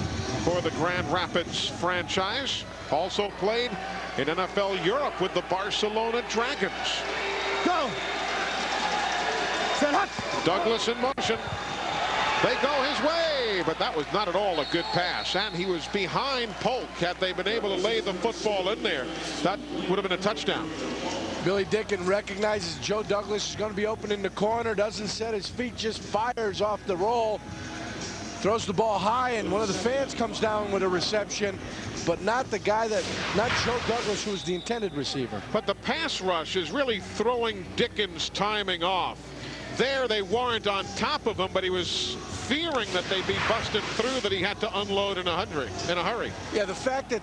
for the Grand Rapids franchise. Also played in NFL Europe with the Barcelona Dragons. Go. Set up. Douglas in motion. They go his way, but that was not at all a good pass, and he was behind Polk. Had they been able to lay the football in there, that would have been a touchdown. Billy Dicken recognizes Joe Douglas is going to be open in the corner, doesn't set his feet, just fires off the roll, throws the ball high, and one of the fans comes down with a reception, but not the guy not Joe Douglas, who was the intended receiver. But the pass rush is really throwing Dickens' timing off. There they weren't on top of him, but he was fearing that they'd be busted through, that he had to unload in a hurry. Yeah, the fact that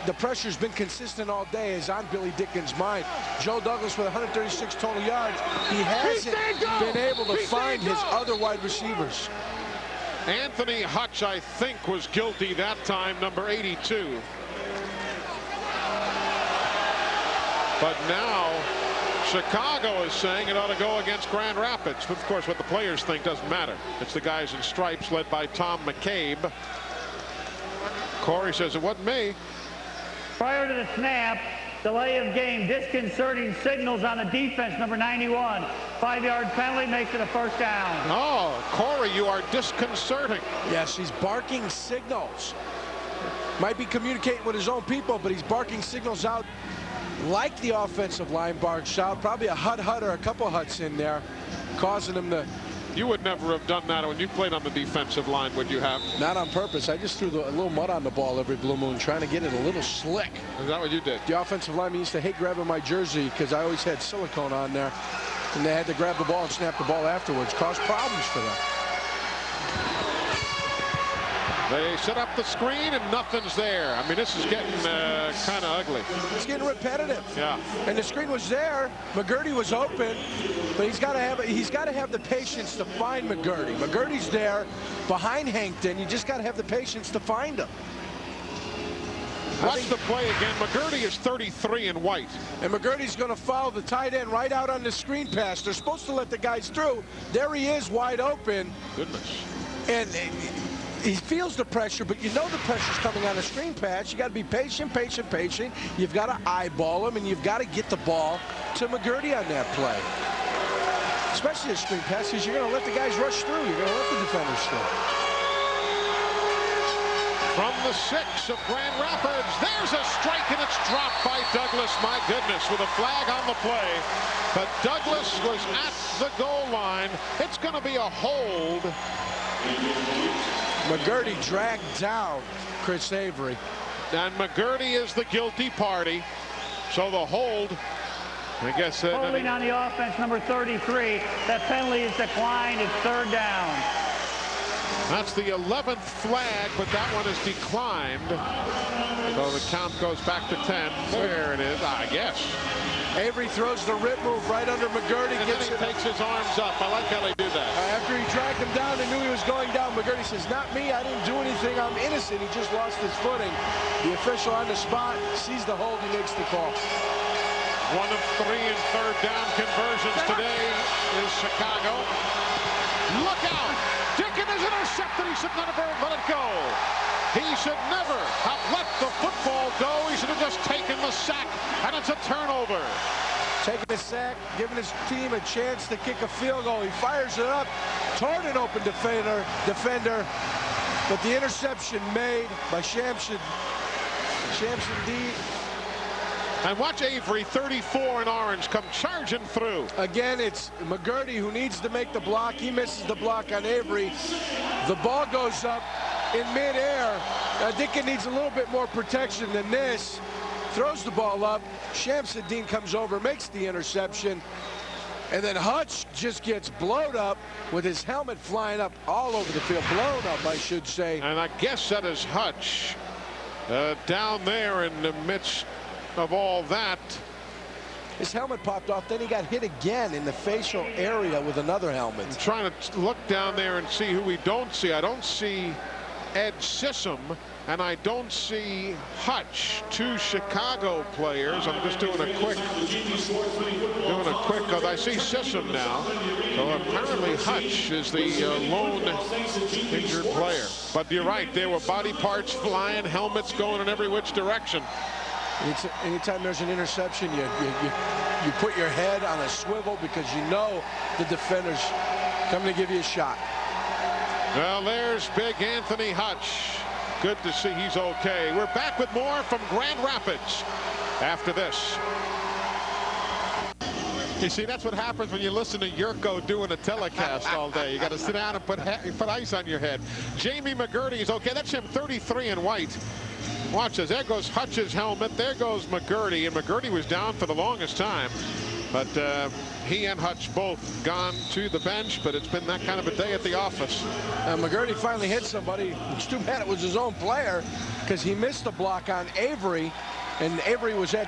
the pressure's been consistent all day is on Billy Dickens' mind. Joe Douglas with 136 total yards. He hasn't been able to find his other wide receivers. Anthony Hutch, I think, was guilty that time, number 82. But now Chicago is saying it ought to go against Grand Rapids. But of course, what the players think doesn't matter. It's the guys in stripes led by Tom McCabe. Corey says it wasn't me. Prior to the snap, delay of game, disconcerting signals on the defense, number 91. 5-yard penalty makes it a first down. Oh, Corey, you are disconcerting. Yes, he's barking signals. Might be communicating with his own people, but he's barking signals out like the offensive line barks out. Probably a hut or a couple huts in there, causing him to. You would never have done that when you played on the defensive line, would you have? Not on purpose. I just threw a little mud on the ball every blue moon, trying to get it a little slick. Is that what you did? The offensive lineman used to hate grabbing my jersey because I always had silicone on there, and they had to grab the ball and snap the ball afterwards. Caused problems for them. They set up the screen and nothing's there. I mean, this is getting kind of ugly. It's getting repetitive. Yeah. And the screen was there. McGurdy was open, but he's got to have the patience to find McGurdy. McGurdy's there behind Hankton. You just got to have the patience to find him. Watch the play again. McGurdy is 33 in white. And McGurdy's going to follow the tight end right out on the screen pass. They're supposed to let the guys through. There he is, wide open. Goodness. And he feels the pressure, but you know the pressure's coming on a screen pass. You got to be patient. You've got to eyeball him, and you've got to get the ball to McGurdy on that play. Especially a screen pass, because you're going to let the guys rush through. You're going to let the defenders through. From the 6 of Grand Rapids, there's a strike, and it's dropped by Douglas. My goodness, with a flag on the play. But Douglas was at the goal line. It's going to be a hold. McGurdy dragged down Chris Avery. And McGurdy is the guilty party. So the hold, I guess. Holding on the offense, number 33. That penalty is declined. It's third down. That's the 11th flag, but that one is declined. So the count goes back to 10. There it is, I guess. Avery throws the rip move right under McGurty. And then he takes his arms up. I like how they do that. After he dragged him down and knew he was going down, McGurty says, not me, I didn't do anything, I'm innocent. He just lost his footing. The official on the spot sees the hold, he makes the call. 1 of 3 in third down conversions today is Chicago. Look out! Dickon is intercepted. He should never let it go. He should never have let the football go. He should have just taken the sack, and it's a turnover. Taking a sack, giving his team a chance to kick a field goal. He fires it up toward an open defender, but the interception made by Shamsin D. And watch Avery, 34 in orange, come charging through. Again, it's McGurty who needs to make the block. He misses the block on Avery. The ball goes up in midair. Dickon needs a little bit more protection than this. Throws the ball up. Shamsuddin comes over, makes the interception. And then Hutch just gets blown up with his helmet flying up all over the field. Blown up, I should say. And I guess that is Hutch down there in the midst of all that. His helmet popped off, then he got hit again in the facial area with another helmet. I'm trying to look down there and see who we don't see. I don't see Ed Sissom, and I don't see Hutch, 2 Chicago players. I'm just doing a quick, I see Sissom now. So apparently Hutch is the lone injured player. But you're right, there were body parts flying, helmets going in every which direction. Anytime there's an interception, you put your head on a swivel because you know the defender's coming to give you a shot. Well, there's big Anthony Hutch. Good to see he's okay. We're back with more from Grand Rapids after this. You see, that's what happens when you listen to Yurko doing a telecast all day. You got to sit down and put ice on your head. Jamie McGurty is okay. That's him, 33 in white. Watch this. There goes Hutch's helmet. There goes McGurty. And McGurty was down for the longest time. But he and Hutch both gone to the bench. But it's been that kind of a day at the office. McGurty finally hit somebody. It's too bad it was his own player because he missed the block on Avery. And Avery was at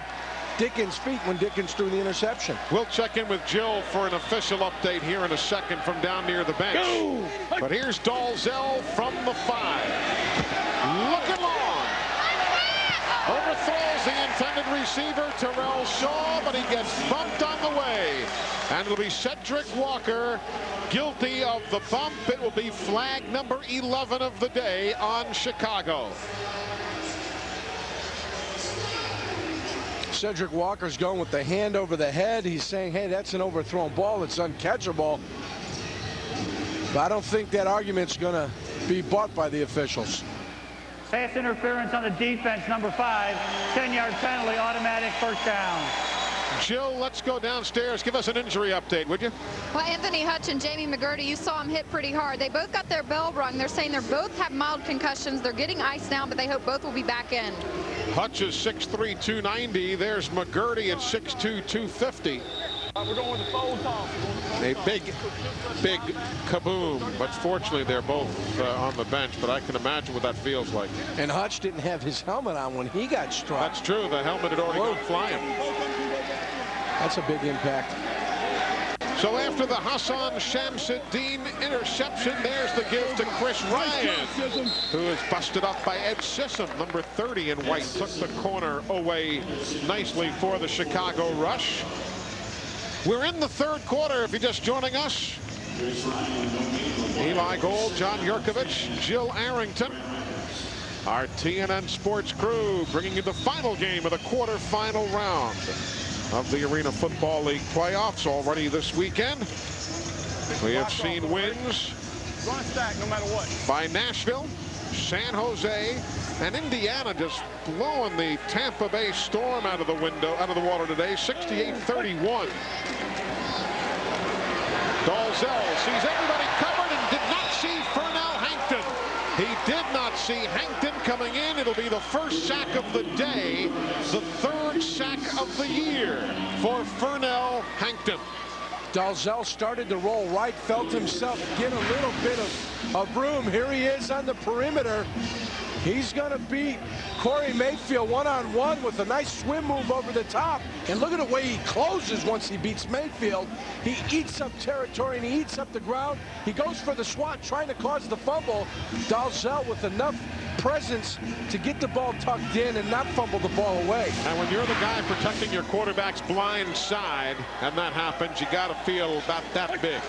Dickon's feet when Dickens threw the interception. We'll check in with Jill for an official update here in a second from down near the bench. Go! But here's Dalzell from the 5. Looking long. Overthrows the intended receiver, Terrell Shaw, but he gets bumped on the way. And it'll be Cedric Walker guilty of the bump. It will be flag number 11 of the day on Chicago. Cedric Walker's going with the hand over the head. He's saying, hey, that's an overthrown ball. It's uncatchable. But I don't think that argument's going to be bought by the officials. Pass interference on the defense, number 5. 10-yard penalty, automatic first down. Jill, let's go downstairs. Give us an injury update, would you? Well, Anthony Hutch and Jamie McGurty, you saw him hit pretty hard. They both got their bell rung. They're saying they both have mild concussions. They're getting ice now, but they hope both will be back in. Hutch is 6'3", 290. There's McGurty at 6'2", 250. We're going with the phone call. A big kaboom. But fortunately, they're both on the bench. But I can imagine what that feels like. And Hutch didn't have his helmet on when he got struck. That's true. The helmet had already gone flying. That's a big impact. So after the Hassan Shamsuddin interception, there's the give to Chris Ryan, who is busted up by Ed Sissom, number 30 in white. Took the corner away nicely for the Chicago Rush. We're in the third quarter if you're just joining us. Eli Gold, John Yurkovich, Jill Arrington. Our TNN Sports crew bringing you the final game of the quarterfinal round of the Arena Football League playoffs already this weekend. We have seen wins by Nashville, San Jose, and Indiana just blowing the Tampa Bay Storm out of the water today, 68-31. Dalzell sees everybody covered and did not see Fernell Hankton. He did not see Hankton coming in. It'll be the first sack of the day, the third sack of the year for Fernell Hankton. Dalzell started to roll right, felt himself get a little bit of of room. Here he is on the perimeter. He's going to beat Corey Mayfield one-on-one with a nice swim move over the top. And look at the way he closes once he beats Mayfield. He eats up territory and he eats up the ground. He goes for the swat, trying to cause the fumble. Dalzell with enough presence to get the ball tucked in and not fumble the ball away. And when you're the guy protecting your quarterback's blind side and that happens, you got to feel about that big.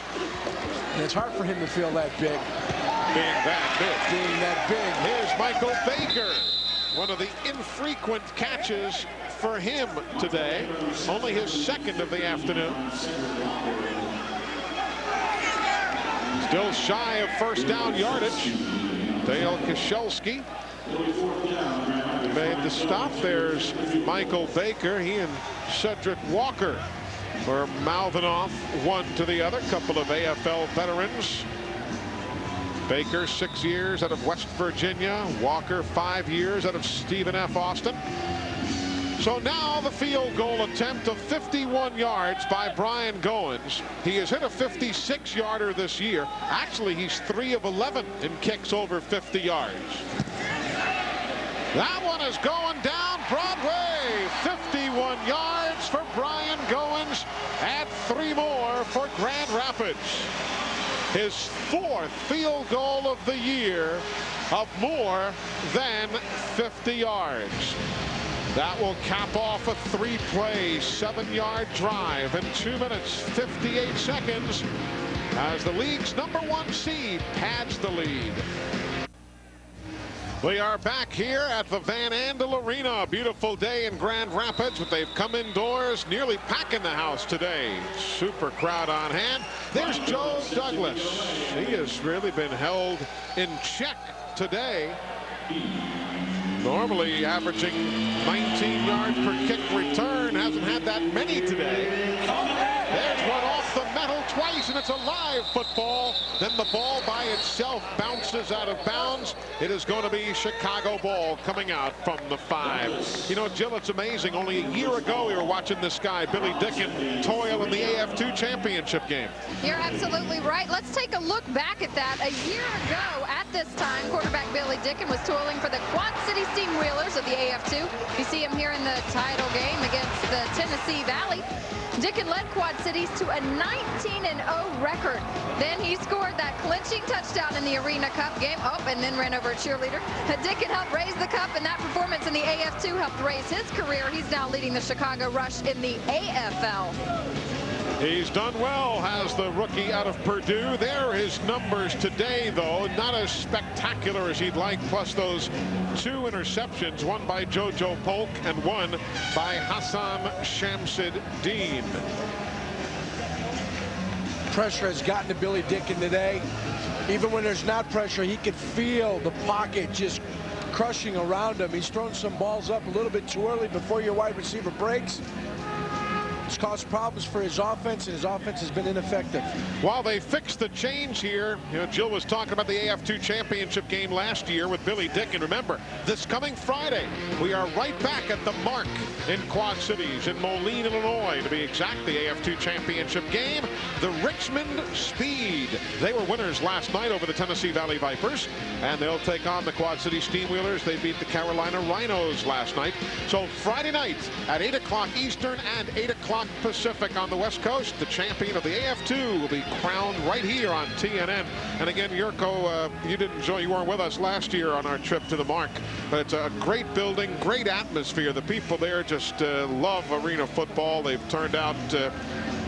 And it's hard for him to feel that big. Being that big. Here's Michael Baker. One of the infrequent catches for him today. Only his second of the afternoon. Still shy of first down yardage. Dale Koshelski made the stop. There's Michael Baker. He and Cedric Walker were mouthing off one to the other. Couple of AFL veterans. Baker 6 years out of West Virginia. Walker 5 years out of Stephen F. Austin. So now the field goal attempt of 51 yards by Brian Goins. He has hit a 56-yarder this year. Actually, he's 3 of 11 in kicks over 50 yards. That one is going down Broadway. 51 yards for Brian Goins. Add 3 more for Grand Rapids. His 4th field goal of the year of more than 50 yards. That will cap off a 3-play, 7-yard drive in 2 minutes, 58 seconds as the league's #1 seed pads the lead. We are back here at the Van Andel Arena. A beautiful day in Grand Rapids, but they've come indoors, nearly packing the house today. Super crowd on hand. There's Joe Douglas. He has really been held in check today. Normally averaging 19 yards per kick return. Hasn't had that many today. There's one off the metal twice, and it's a live football. Then the ball by itself bounces out of bounds. It is going to be Chicago ball coming out from the 5. You know, Jill, it's amazing. Only a year ago, we were watching this guy, Billy Dicken, toil in the AF2 championship game. You're absolutely right. Let's take a look back at that. A year ago at this time, quarterback Billy Dicken was toiling for the Quad City Steamwheelers of the AF2. You see him here in the title game against the Tennessee Valley. Dicken led Quad Cities to a 19-0 record. Then he scored that clinching touchdown in the Arena Cup game. Oh, and then ran over a cheerleader. Dicken helped raise the cup, and that performance in the AF2 helped raise his career. He's now leading the Chicago Rush in the AFL. He's done well, has the rookie out of Purdue. There are his numbers today, though. Not as spectacular as he'd like, plus those 2 interceptions, one by JoJo Polk and one by Hassan Shamsuddin. Pressure has gotten to Billy Dicken today. Even when there's not pressure, he can feel the pocket just crushing around him. He's thrown some balls up a little bit too early before your wide receiver breaks. It's caused problems for his offense, and his offense has been ineffective. While they fixed the change here, you know, Jill was talking about the AF2 championship game last year with Billy Dicken. Remember, this coming Friday, we are right back at the Mark in Quad Cities in Moline, Illinois, to be exact. The AF2 championship game, the Richmond Speed. They were winners last night over the Tennessee Valley Vipers, and they'll take on the Quad City Steamwheelers. They beat the Carolina Rhinos last night. So Friday night at 8 o'clock Eastern and 8 o'clock Pacific on the West Coast, the champion of the AF2 will be crowned right here on TNN. And again, Yurko, you weren't with us last year on our trip to the Mark, but it's a great building, great atmosphere. The people there just love arena football. They've turned out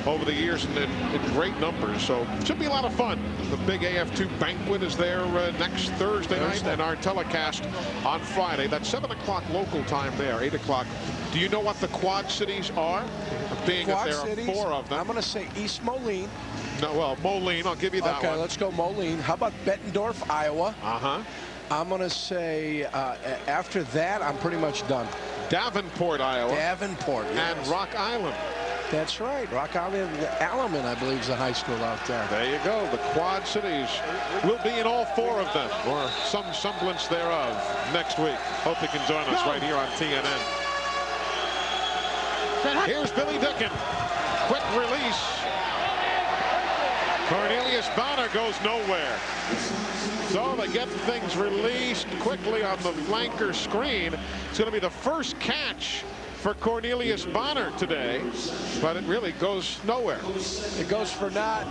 over the years in great numbers, so it should be a lot of fun. The big AF2 banquet is there next Thursday night, and our telecast on Friday. That's 7 o'clock local time there, 8 o'clock. Do you know what the Quad Cities are? Being Quad that there Cities, are 4 of them. I'm going to say East Moline. No, well, Moline, I'll give you that one. Okay, let's go Moline. How about Bettendorf, Iowa? Uh-huh. I'm going to say, after that, I'm pretty much done. Davenport, Iowa. Davenport, yes. And Rock Island. That's right. Rock Island, Alaman, I believe, is a high school out there. There you go. The Quad Cities will be in all 4 of them, or some semblance thereof, next week. Hope you can join us right here on TNN. Here's Billy Dicken. Quick release. Cornelius Bonner goes nowhere. So they get things released quickly on the flanker screen. It's going to be the first catch for Cornelius Bonner today, but it really goes nowhere. It goes for naught.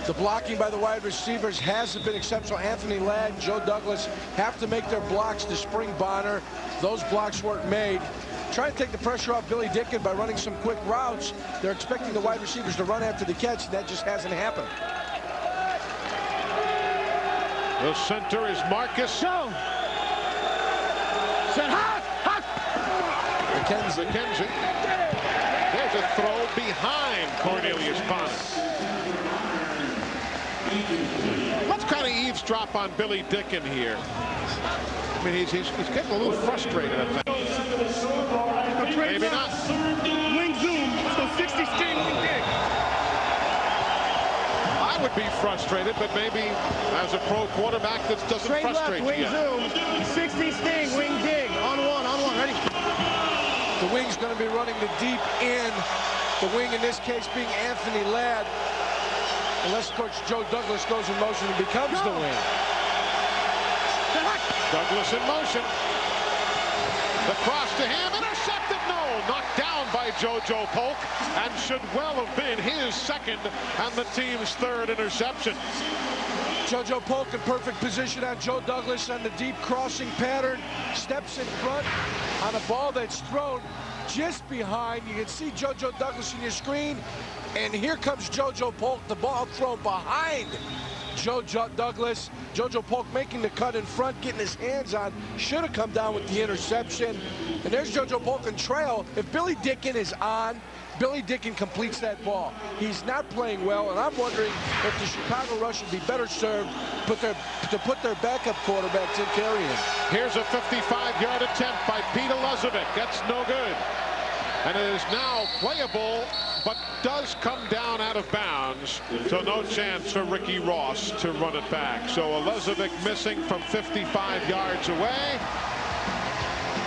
The blocking by the wide receivers hasn't been exceptional. Anthony Ladd, Joe Douglas have to make their blocks to spring Bonner. Those blocks weren't made. Trying to take the pressure off Billy Dicken by running some quick routes. They're expecting the wide receivers to run after the catch. That just hasn't happened. The center is Marcus. Go. Set hot. McKenzie. There's a throw behind Cornelius Bonner. Let's kind of eavesdrop on Billy Dicken here. I mean, he's getting a little frustrated, I think. Maybe not. Wing zoom. So 60 sting wing dig. I would be frustrated, but maybe as a pro quarterback, that doesn't Straight frustrate left, you wing yet. zoom. 60 sting, wing dig. On one, ready? The wing's going to be running the deep end. The wing in this case being Anthony Ladd. Unless Coach Joe Douglas goes in motion and becomes the wing. Douglas in motion. The cross to him, intercepted, no, knocked down by JoJo Polk, and should well have been his second and the team's third interception. JoJo Polk in perfect position on Joe Douglas on the deep crossing pattern. Steps in front on a ball that's thrown just behind. You can see JoJo Douglas in your screen. And here comes JoJo Polk, the ball thrown behind JoJo Douglas. JoJo Polk making the cut in front, getting his hands on. Should have come down with the interception. And there's JoJo Polk in trail. If Billy Dicken is on, Billy Dicken completes that ball. He's not playing well, and I'm wondering if the Chicago Rush would be better served to put their backup quarterbacks in carrying. Here's a 55-yard attempt by Pete Elezovic. That's no good. And it is now playable, but does come down out of bounds. So no chance for Ricky Ross to run it back. So Elezovic missing from 55 yards away.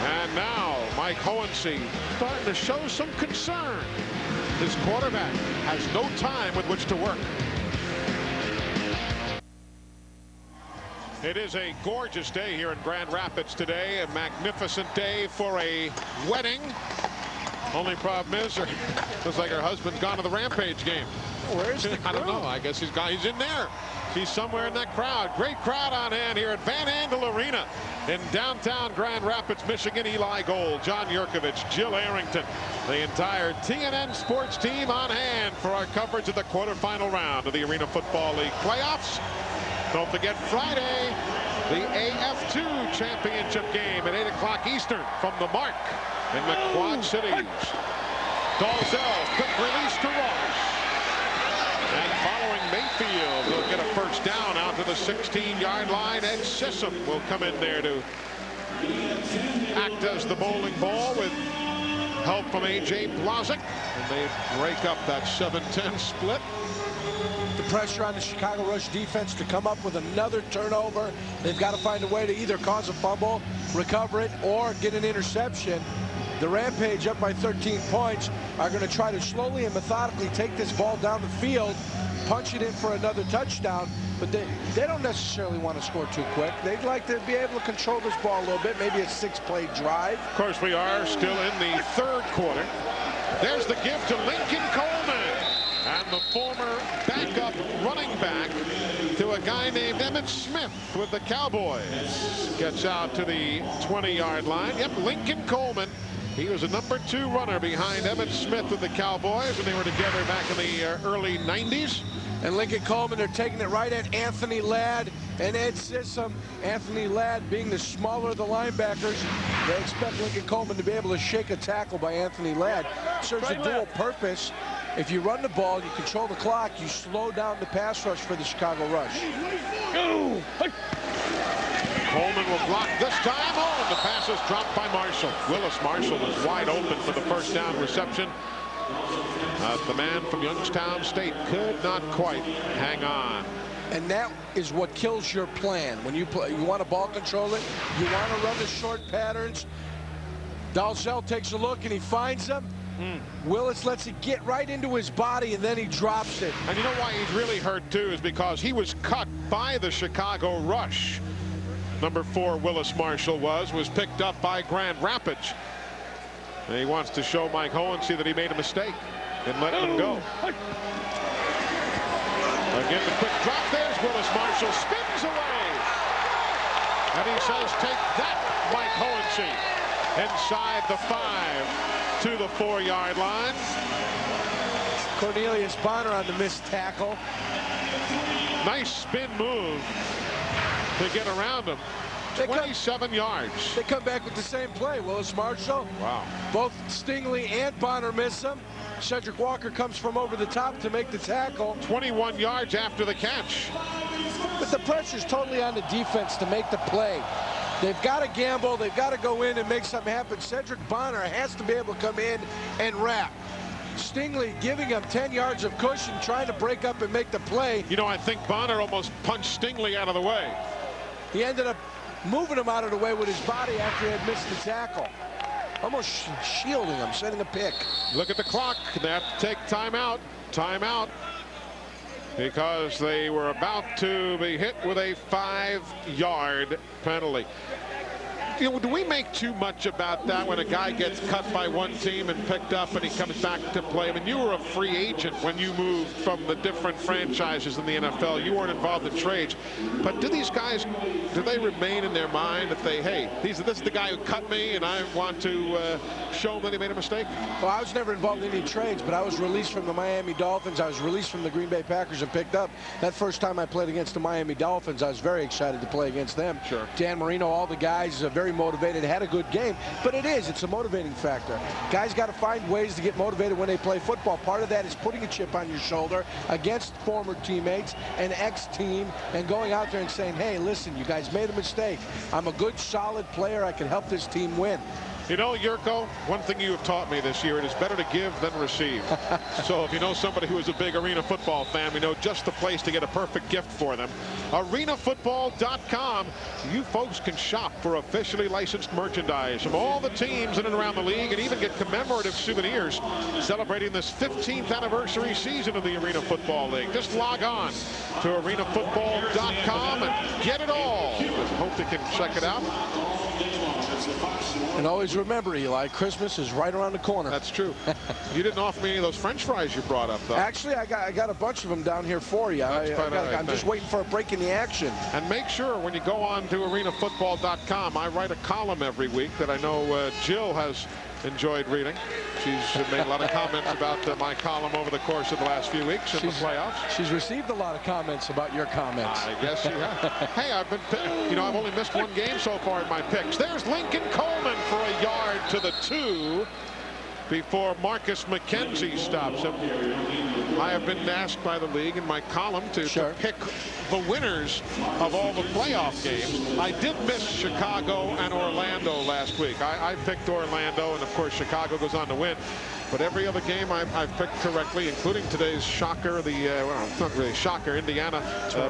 And now Mike Hohensee starting to show some concern. His quarterback has no time with which to work. It is a gorgeous day here in Grand Rapids today. A magnificent day for a wedding. Only problem is, looks like her husband's gone to the Rampage game. Where's the I don't know. I guess he's gone. He's in there. He's somewhere in that crowd. Great crowd on hand here at Van Andel Arena in downtown Grand Rapids, Michigan. Eli Gold, John Yurkovich, Jill Arrington, the entire TNN sports team on hand for our coverage of the quarterfinal round of the Arena Football League playoffs. Don't forget Friday, the AF2 championship game at 8 o'clock Eastern from the Mark in the Quad Cities. Dalzell, quick release to Ross. And following Mayfield, will get a first down out to the 16-yard line. Ed Sissom will come in there to act as the bowling ball with help from A.J. Blazek. And they break up that 7-10 split. The pressure on the Chicago Rush defense to come up with another turnover. They've got to find a way to either cause a fumble, recover it, or get an interception. The Rampage, up by 13 points, are going to try to slowly and methodically take this ball down the field, punch it in for another touchdown, but they don't necessarily want to score too quick. They'd like to be able to control this ball a little bit, maybe a 6-play drive. Of course, we are still in the third quarter. There's the give to Lincoln Coleman, and the former backup running back to a guy named Emmett Smith with the Cowboys. Gets out to the 20-yard line. Yep, Lincoln Coleman. He was a number 2 runner behind Emmett Smith with the Cowboys when they were together back in the early 90s. And Lincoln Coleman, they're taking it right at Anthony Ladd and Ed Sissom. Anthony Ladd being the smaller of the linebackers. They expect Lincoln Coleman to be able to shake a tackle by Anthony Ladd. Serves a dual purpose. If you run the ball, you control the clock, you slow down the pass rush for the Chicago Rush. Coleman will block this time. Oh, and the pass is dropped by Marshall. Willis Marshall was wide open for the first down reception. The man from Youngstown State could not quite hang on. And that is what kills your plan. When you play, you want to ball control it, you want to run the short patterns. Dalzell takes a look and he finds them. Willis lets it get right into his body, and then he drops it. And you know why he's really hurt, too, is because he was cut by the Chicago Rush. Number 4, Willis Marshall was picked up by Grand Rapids. And he wants to show Mike Hohensee that he made a mistake and let him go. Again, the quick drop. There's Willis Marshall. Spins away. And he says, take that, Mike Hohensee. Inside the 5 to the 4-yard line. Cornelius Bonner on the missed tackle. Nice spin move to get around him. 27 yards. They come back with the same play. Willis Marshall. Wow. Both Stingley and Bonner miss him. Cedric Walker comes from over the top to make the tackle. 21 yards after the catch. But the pressure's totally on the defense to make the play. They've got to gamble. They've got to go in and make something happen. Cedric Bonner has to be able to come in and wrap. Stingley giving him 10 yards of cushion, trying to break up and make the play. You know, I think Bonner almost punched Stingley out of the way. He ended up moving him out of the way with his body after he had missed the tackle. Almost shielding him, setting a pick. Look at the clock. They have to take timeout. Timeout. Because they were about to be hit with a 5-yard penalty. You know, do we make too much about that when a guy gets cut by one team and picked up and he comes back to play? I mean, you were a free agent when you moved from the different franchises in the NFL. You weren't involved in trades. But do these guys, do they remain in their mind that they, hey, this is the guy who cut me and I want to show him that he made a mistake? Well, I was never involved in any trades, but I was released from the Miami Dolphins. I was released from the Green Bay Packers and picked up. That first time I played against the Miami Dolphins, I was very excited to play against them. Sure. Dan Marino, all the guys, very motivated, had a good game, but it's a motivating factor. Guys got to find ways to get motivated when they play football. Part of that is putting a chip on your shoulder against former teammates and ex-team and going out there and saying, hey, listen, you guys made a mistake. I'm a good, solid player. I can help this team win. You know, Yurko, one thing you have taught me this year, it is better to give than receive. So if you know somebody who is a big arena football fan, we know just the place to get a perfect gift for them. ArenaFootball.com. You folks can shop for officially licensed merchandise from all the teams in and around the league and even get commemorative souvenirs celebrating this 15th anniversary season of the Arena Football League. Just log on to ArenaFootball.com and get it all. I hope you can check it out. And always remember, Eli, Christmas is right around the corner. That's true. You didn't offer me any of those French fries you brought up, though. Actually, I got a bunch of them down here for you. I'm just waiting for a break in the action. And make sure when you go on to arenafootball.com, I write a column every week that I know Jill has enjoyed reading. She's made a lot of comments about my column over the course of the last few weeks in the playoffs. She's received a lot of comments about your comments. I guess she has. Hey, I've only missed one game so far in my picks. There's Lincoln Coleman for a yard to the 2 before Marcus McKenzie stops him. I have been asked by the league in my column to pick the winners of all the playoff games. I did miss Chicago and Orlando last week. I picked Orlando, and of course Chicago goes on to win. But every other game I've picked correctly, including today's shocker, well, it's not really shocker, Indiana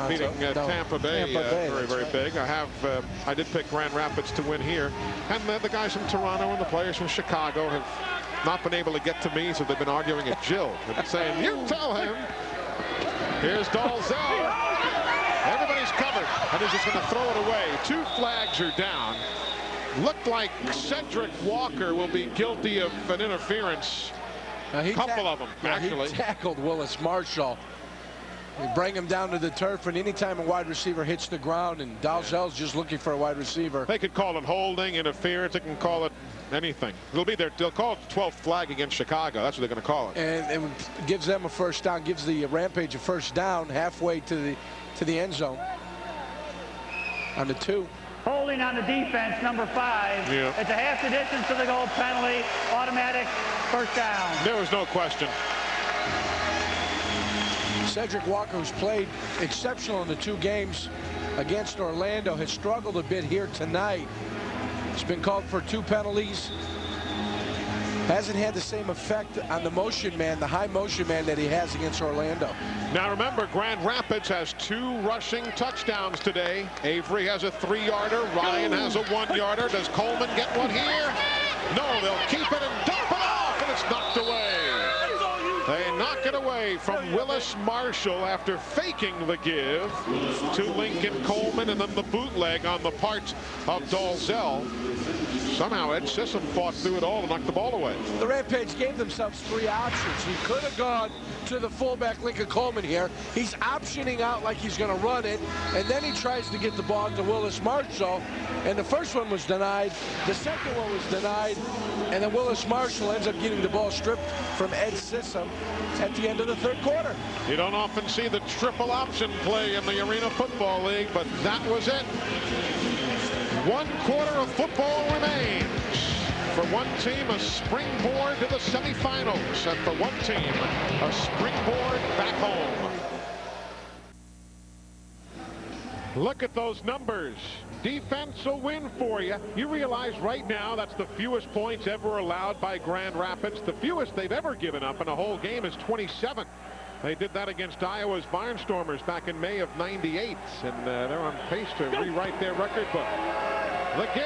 beating Tampa Bay, very, very big. I did pick Grand Rapids to win here. And the guys from Toronto and the players from Chicago have not been able to get to me, so they've been arguing at Jill and saying, you tell him. Here's Dalzell. Everybody's covered, and he's just going to throw it away. 2 flags are down. Looked like Cedric Walker will be guilty of an interference. A couple of them, actually. He tackled Willis Marshall. You bring him down to the turf, and anytime a wide receiver hits the ground, and Dalzell's just looking for a wide receiver. They could call it holding, interference. They can call it anything. It'll be there. They'll call it the 12th flag against Chicago. That's what they're going to call it. And it gives them a first down, gives the Rampage a first down halfway to the end zone on the 2. Holding on the defense, number 5. Yeah. It's a half the distance to the goal penalty, automatic first down. There was no question. Cedric Walker, who's played exceptional in the 2 games against Orlando, has struggled a bit here tonight. He's been called for 2 penalties. Hasn't had the same effect on the motion man, the high motion man that he has against Orlando. Now remember, Grand Rapids has 2 rushing touchdowns today. Avery has a 3-yarder. Ryan has a 1-yarder. Does Coleman get one here? No, they'll keep it and dump it off. and it's knocked away. They knock it away from Willis Marshall after faking the give to Lincoln Coleman, and then the bootleg on the part of Dalzell. Somehow Ed Sissom fought through it all and knocked the ball away. The Rampage gave themselves 3 options. He could have gone to the fullback Lincoln Coleman here. He's optioning out like he's going to run it, and then he tries to get the ball to Willis Marshall, and the first one was denied. The second one was denied, and then Willis Marshall ends up getting the ball stripped from Ed Sissom at the end of the 3rd quarter. You don't often see the triple option play in the Arena Football League, but that was it. 1 quarter of football remains. For one team, a springboard to the semifinals, and for one team, a springboard back home. Look at those numbers. Defense will win for you. You realize right now that's the fewest points ever allowed by Grand Rapids. The fewest they've ever given up in a whole game is 27. They did that against Iowa's Barnstormers back in May of '98, and they're on pace to rewrite their record book. The give.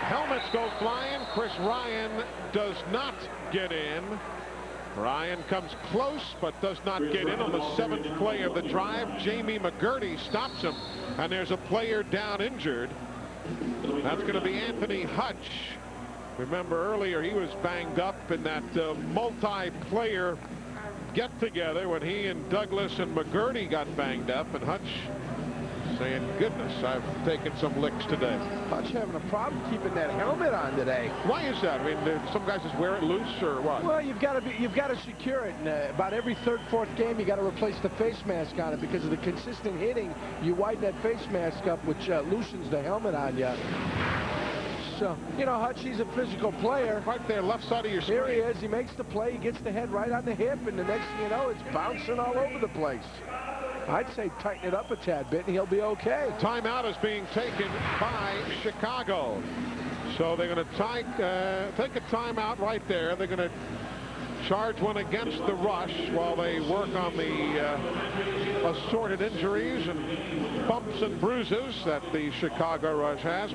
Helmets go flying. Chris Ryan does not get in. Ryan comes close but does not get in on the 7th play of the drive. Jamie McGurty stops him, and there's a player down injured. That's going to be Anthony Hutch. Remember earlier he was banged up in that multi-player get-together when he and Douglas and McGurty got banged up, and Hutch saying, goodness, I've taken some licks today. Hutch having a problem keeping that helmet on today. Why is that? I mean, some guys just wear it loose, or what? Well, you've got to secure it. And about every 3rd, 4th game, you got to replace the face mask on it because of the consistent hitting. You widen that face mask up, which loosens the helmet on you. So, you know, Hutch, he's a physical player. Right there, left side of your screen. Here he is. He makes the play. He gets the head right on the hip, and the next thing you know, it's bouncing all over the place. I'd say tighten it up a tad bit, and he'll be okay. Timeout is being taken by Chicago. So they're going to take a timeout right there. They're going to charge one against the rush while they work on the assorted injuries and bumps and bruises that the Chicago Rush has.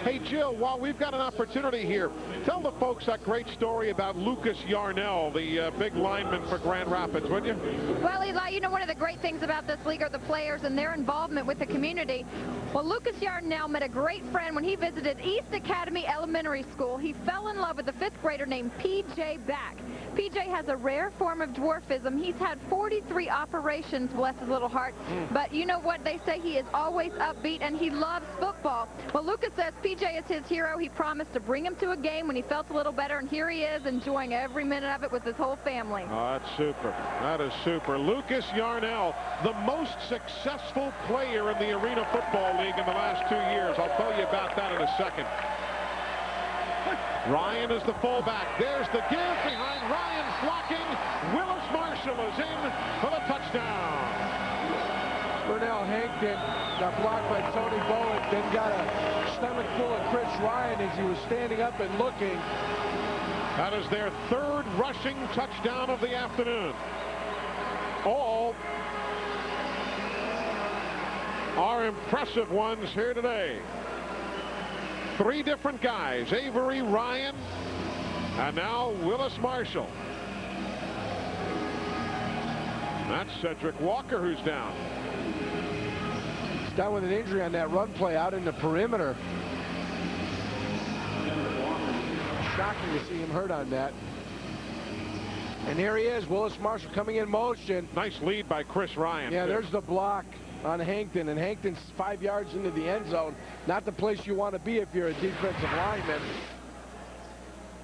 Hey, Jill, while we've got an opportunity here, tell the folks that great story about Lucas Yarnell, the big lineman for Grand Rapids, would you? Well, Eli, you know, one of the great things about this league are the players and their involvement with the community. Well, Lucas Yarnell met a great friend when he visited East Academy Elementary School. He fell in love with a 5th grader named P.J. Back. P.J. has a rare form of dwarfism. He's had 43 operations, bless his little heart. But you know what they say, he is always upbeat, and he loves football. Well, Lucas says P.J. is his hero. He promised to bring him to a game when he felt a little better, and here he is enjoying every minute of it with his whole family. Oh, that's super. That is super. Lucas Yarnell, the most successful player in the Arena Football League in the last 2 years. I'll tell you about that in a second. Ryan is the fullback. There's the give behind Ryan blocking. Willis Marshall is in for the touchdown. Burnell Hankton got blocked by Tony Bowen, then got a stomach full of Chris Ryan as he was standing up and looking. That is their 3rd rushing touchdown of the afternoon. All are impressive ones here today. 3 different guys, Avery, Ryan, and now Willis Marshall. That's Cedric Walker who's down. He's down with an injury on that run play out in the perimeter. Shocking to see him hurt on that. And here he is, Willis Marshall coming in motion. Nice lead by Chris Ryan. Yeah, there's the block on Hankton, and Hankton's 5 yards into the end zone. Not the place you want to be if you're a defensive lineman.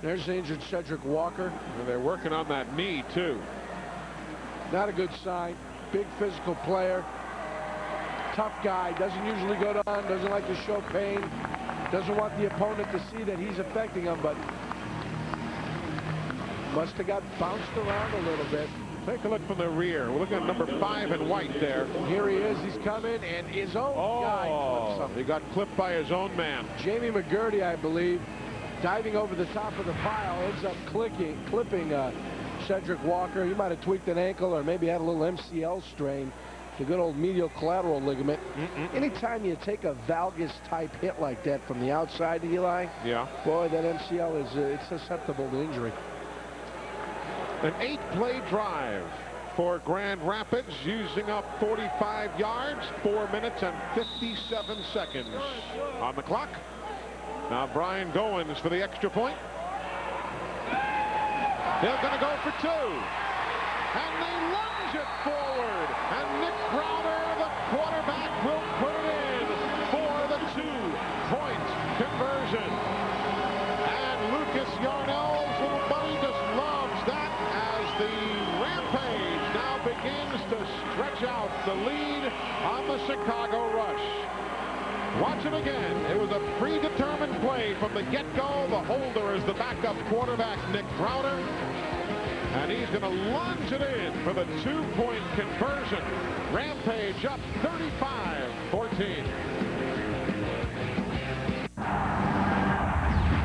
There's the injured Cedric Walker. And they're working on that knee, too. Not a good sign. Big physical player. Tough guy. Doesn't usually go down. Doesn't like to show pain. Doesn't want the opponent to see that he's affecting him, but must have got bounced around a little bit. Take a look from the rear. We're looking at number 5 in white there. Here he is. He's coming, and his own guy clips him. He got clipped by his own man. Jamie McGurty, I believe, diving over the top of the pile, ends up clipping Cedric Walker. He might have tweaked an ankle or maybe had a little MCL strain. The good old medial collateral ligament. Anytime you take a valgus type hit like that from the outside, Eli, yeah, boy, that MCL is it's susceptible to injury. An 8-play drive for Grand Rapids, using up 45 yards, 4 minutes and 57 seconds on the clock. Now Brian Goins for the extra point. They're going to go for 2. And they lunge it forward. And Nick Crowder, the quarterback, will put it in for the 2-point conversion. And Lucas Yarnell's little buddy just loves that as the Rampage now begins to stretch out the lead on the Chicago Rush. Watch it again. It was a predetermined play from the get-go. The holder is the backup quarterback, Nick Crowder. And he's going to lunge it in for the 2-point conversion. Rampage up 35-14.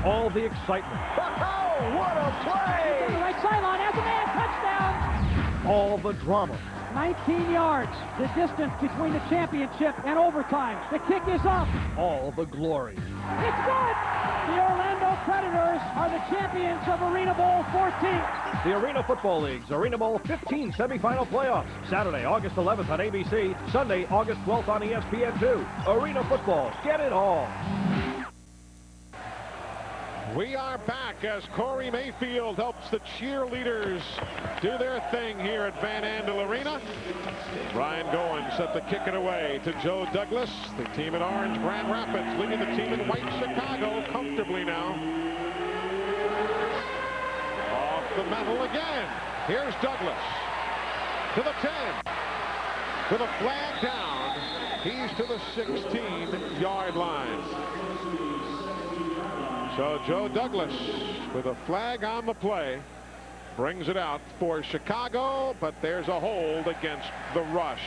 All the excitement. Oh, what a play! The right sideline has a man. Touchdown! All the drama. 19 yards, the distance between the championship and overtime. The kick is up. All the glory. It's good! The Orlando Predators are the champions of Arena Bowl 14. The Arena Football League's Arena Bowl 15 semifinal playoffs. Saturday, August 11th on ABC. Sunday, August 12th on ESPN2. Arena Football. Get it all. We are back as Corey Mayfield helps the cheerleaders do their thing here at Van Andel Arena. Brian Goins set to kick it away to Joe Douglas. The team in orange, Grand Rapids, leading the team in white, Chicago, comfortably now. Off the metal again. Here's Douglas to the 10. With a flag down, he's to the 16-yard line. So Joe Douglas, with a flag on the play, brings it out for Chicago, but there's a hold against the Rush.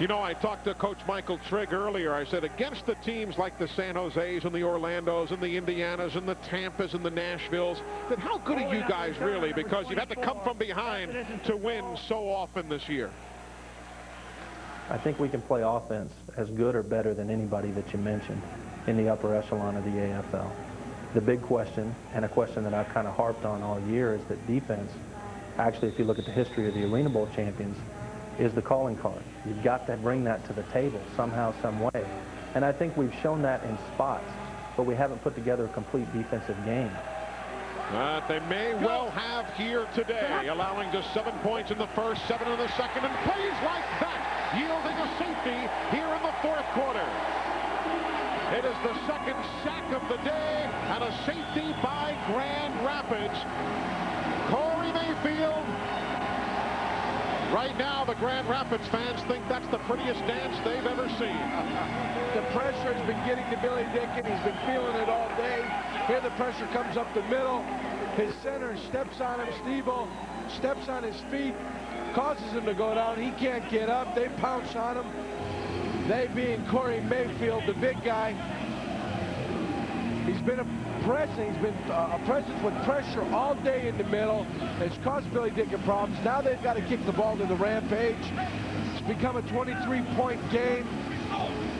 You know, I talked to Coach Michael Trigg earlier. I said, against the teams like the San Jose's and the Orlandos and the Indianas and the Tampas and the Nashvilles, then how good are you guys really? Because you've had to come from behind to win so often this year. I think we can play offense as good or better than anybody that you mentioned in the upper echelon of the AFL. The big question, and a question that I've kind of harped on all year, is that defense, actually, if you look at the history of the Arena Bowl champions, is the calling card. You've got to bring that to the table somehow, some way. And I think we've shown that in spots, but we haven't put together a complete defensive game. They may well have here today, allowing just 7 points in the first, 7 in the second, and plays like that, yielding a safety here in the 4th quarter. It is the second sack of the day and a safety by Grand Rapids. Corey Mayfield. Right now, the Grand Rapids fans think that's the prettiest dance they've ever seen. The pressure has been getting to Billy Dicken. He's been feeling it all day. Here the pressure comes up the middle. His center steps on him. Steve-O steps on his feet, causes him to go down. He can't get up. They pounce on him. They being Corey Mayfield, the big guy. He's been a presence with pressure all day in the middle. It's caused Billy Dicken problems. Now they've got to kick the ball to the Rampage. It's become a 23-point game,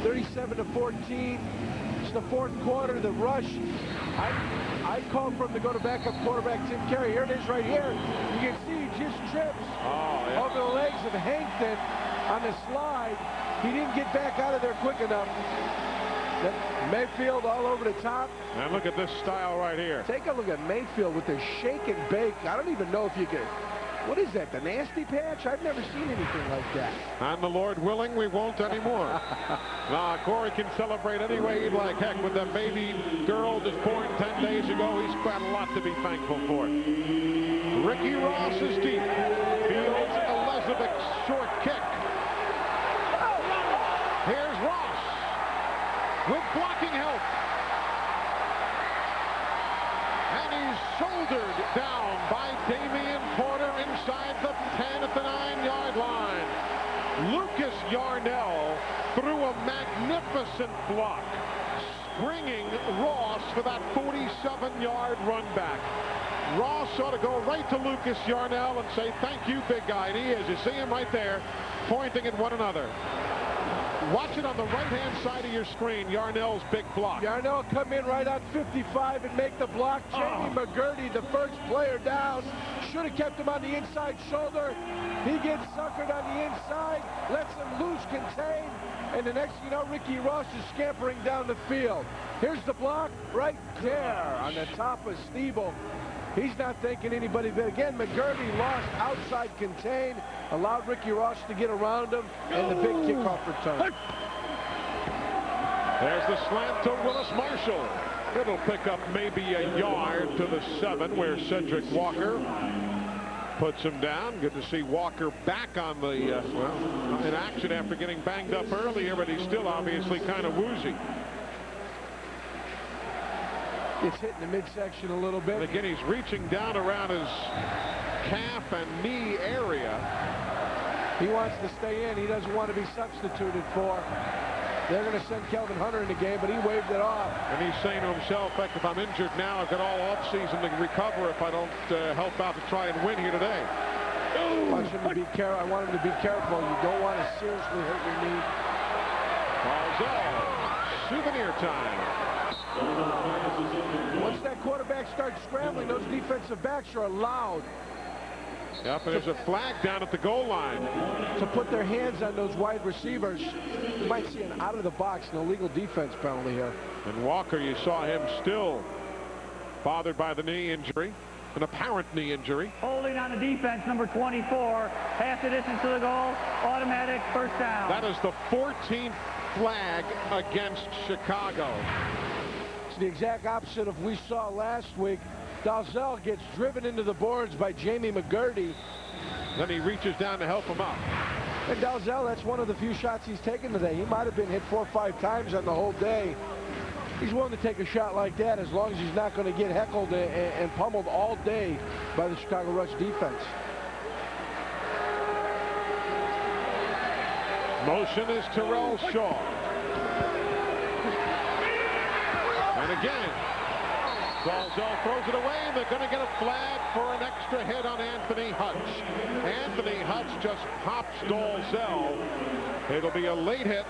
37-14. It's the 4th quarter. The Rush. I called for him to go to backup quarterback Tim Carey. Here it is right here. You can see he just trips over the legs of Hankton on the slide. He didn't get back out of there quick enough. Mayfield all over the top. And look at this style right here. Take a look at Mayfield with the shake and bake. I don't even know if you can. What is that, the nasty patch? I've never seen anything like that. And the Lord willing, we won't anymore. Corey can celebrate any way he'd like. Heck, with that baby girl just born 10 days ago, he's got a lot to be thankful for. Ricky Ross is deep. Fields Elizabeth's short kick. Here's Ross with blocking help. And he's shouldered down by Damian Porter inside the 10 at the 9-yard line. Lucas Yarnell threw a magnificent block, springing Ross for that 47-yard run back. Ross ought to go right to Lucas Yarnell and say, thank you, big guy. And he is. You see him right there, pointing at one another. Watch it on the right-hand side of your screen, Yarnell's big block. Yarnell come in right on 55 and make the block. Jamie McGurty, the first player down. Should have kept him on the inside shoulder. He gets suckered on the inside, lets him loose, contained, and the next you know, Ricky Ross is scampering down the field. Here's the block right there on the top of Stiebel. He's not thinking anybody but again, McGurty lost outside contained, allowed Ricky Ross to get around him, and the big kickoff return. There's the slant to Willis Marshall. It'll pick up maybe a yard to the 7 where Cedric Walker puts him down. Good to see Walker back on the, in action after getting banged up earlier, but he's still obviously kind of woozy. Gets hit in the midsection a little bit. And again, he's reaching down around his calf and knee area. He wants to stay in. He doesn't want to be substituted for. They're going to send Kelvin Hunter in the game, but he waved it off. And he's saying to himself, heck, if I'm injured now, I've got all offseason to recover if I don't help out to try and win here today. I want him to be careful. I want him to be careful. You don't want to seriously hurt your knee. Balzell, souvenir time. Once that quarterback starts scrambling, those defensive backs are allowed. Yep, and there's a flag down at the goal line. To put their hands on those wide receivers. You might see an out-of-the-box and illegal defense penalty here. And Walker, you saw him still bothered by the knee injury, an apparent knee injury. Holding on the defense, number 24. Half the distance to the goal, automatic first down. That is the 14th flag against Chicago. It's the exact opposite of we saw last week. Dalzell gets driven into the boards by Jamie McGurty. Then he reaches down to help him up. And Dalzell, that's one of the few shots he's taken today. He might have been hit 4 or 5 times on the whole day. He's willing to take a shot like that as long as he's not going to get heckled and pummeled all day by the Chicago Rush defense. Motion is Terrell Shaw. And again, Dalzell throws it away, and they're going to get a flag for an extra hit on Anthony Hutch. Anthony Hutch just pops Dalzell. It'll be a late hit.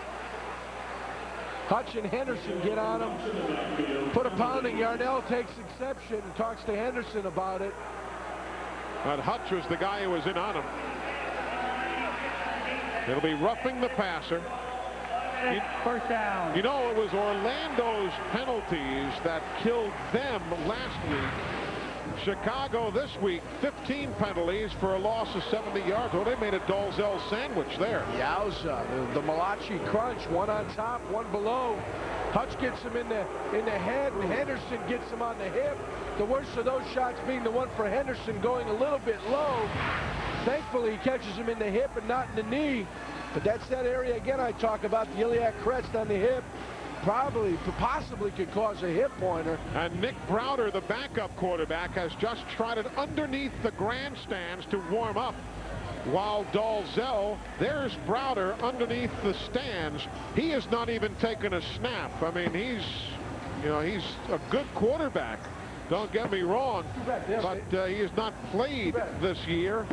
Hutch and Henderson get on him. Put a pounding. Yarnell takes exception and talks to Henderson about it. But Hutch was the guy who was in on him. It'll be roughing the passer. First down. You know, it was Orlando's penalties that killed them last week. Chicago this week, 15 penalties for a loss of 70 yards. Oh, they made a Dalzell sandwich there. Yowza, the Malachi crunch, one on top, one below. Hutch gets him in the head, and Henderson gets him on the hip. The worst of those shots being the one for Henderson going a little bit low. Thankfully, he catches him in the hip and not in the knee. But that's that area again I talk about, the iliac crest on the hip. Possibly could cause a hip pointer. And Nick Browder, the backup quarterback, has just trotted underneath the grandstands to warm up. While Dalzell, there's Browder underneath the stands. He has not even taken a snap. I mean, he's a good quarterback. Don't get me wrong, but he has not played this year.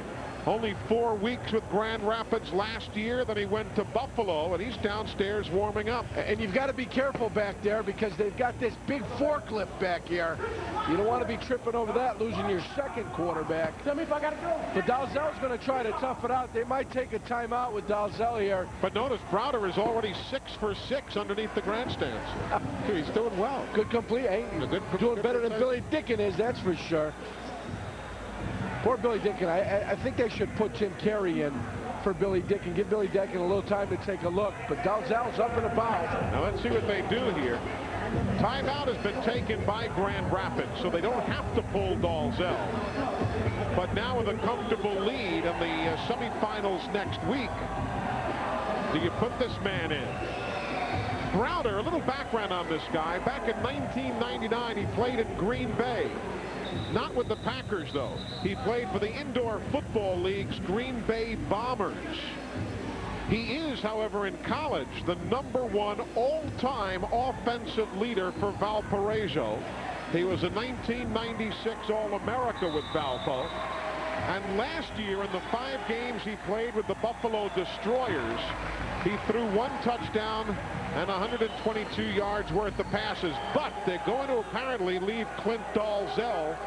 Only 4 weeks with Grand Rapids last year. Then he went to Buffalo, and he's downstairs warming up. And you've got to be careful back there because they've got this big forklift back here. You don't want to be tripping over that, losing your second quarterback. Tell me if I got to go. But Dalzell's going to try to tough it out. They might take a timeout with Dalzell here. But notice Browder is already 6 for 6 underneath the grandstands. He's doing well. Good complete. Hey, doing better than Billy Dickin is, that's for sure. Poor Billy Dickin. I think they should put Tim Carey in for Billy Dickin. Give Billy Dickin a little time to take a look. But Dalzell's up and about. Now let's see what they do here. Timeout has been taken by Grand Rapids, so they don't have to pull Dalzell. But now with a comfortable lead in the semifinals next week, do you put this man in? Browder, a little background on this guy. Back in 1999, he played in Green Bay. Not with the Packers, though. He played for the Indoor Football League's Green Bay Bombers. He is, however, in college, the #1 all-time offensive leader for Valparaiso. He was a 1996 All-America with Valpo. And last year, in the 5 games he played with the Buffalo Destroyers, he threw 1 touchdown and 122 yards worth of passes. But they're going to apparently leave Clint Dalzell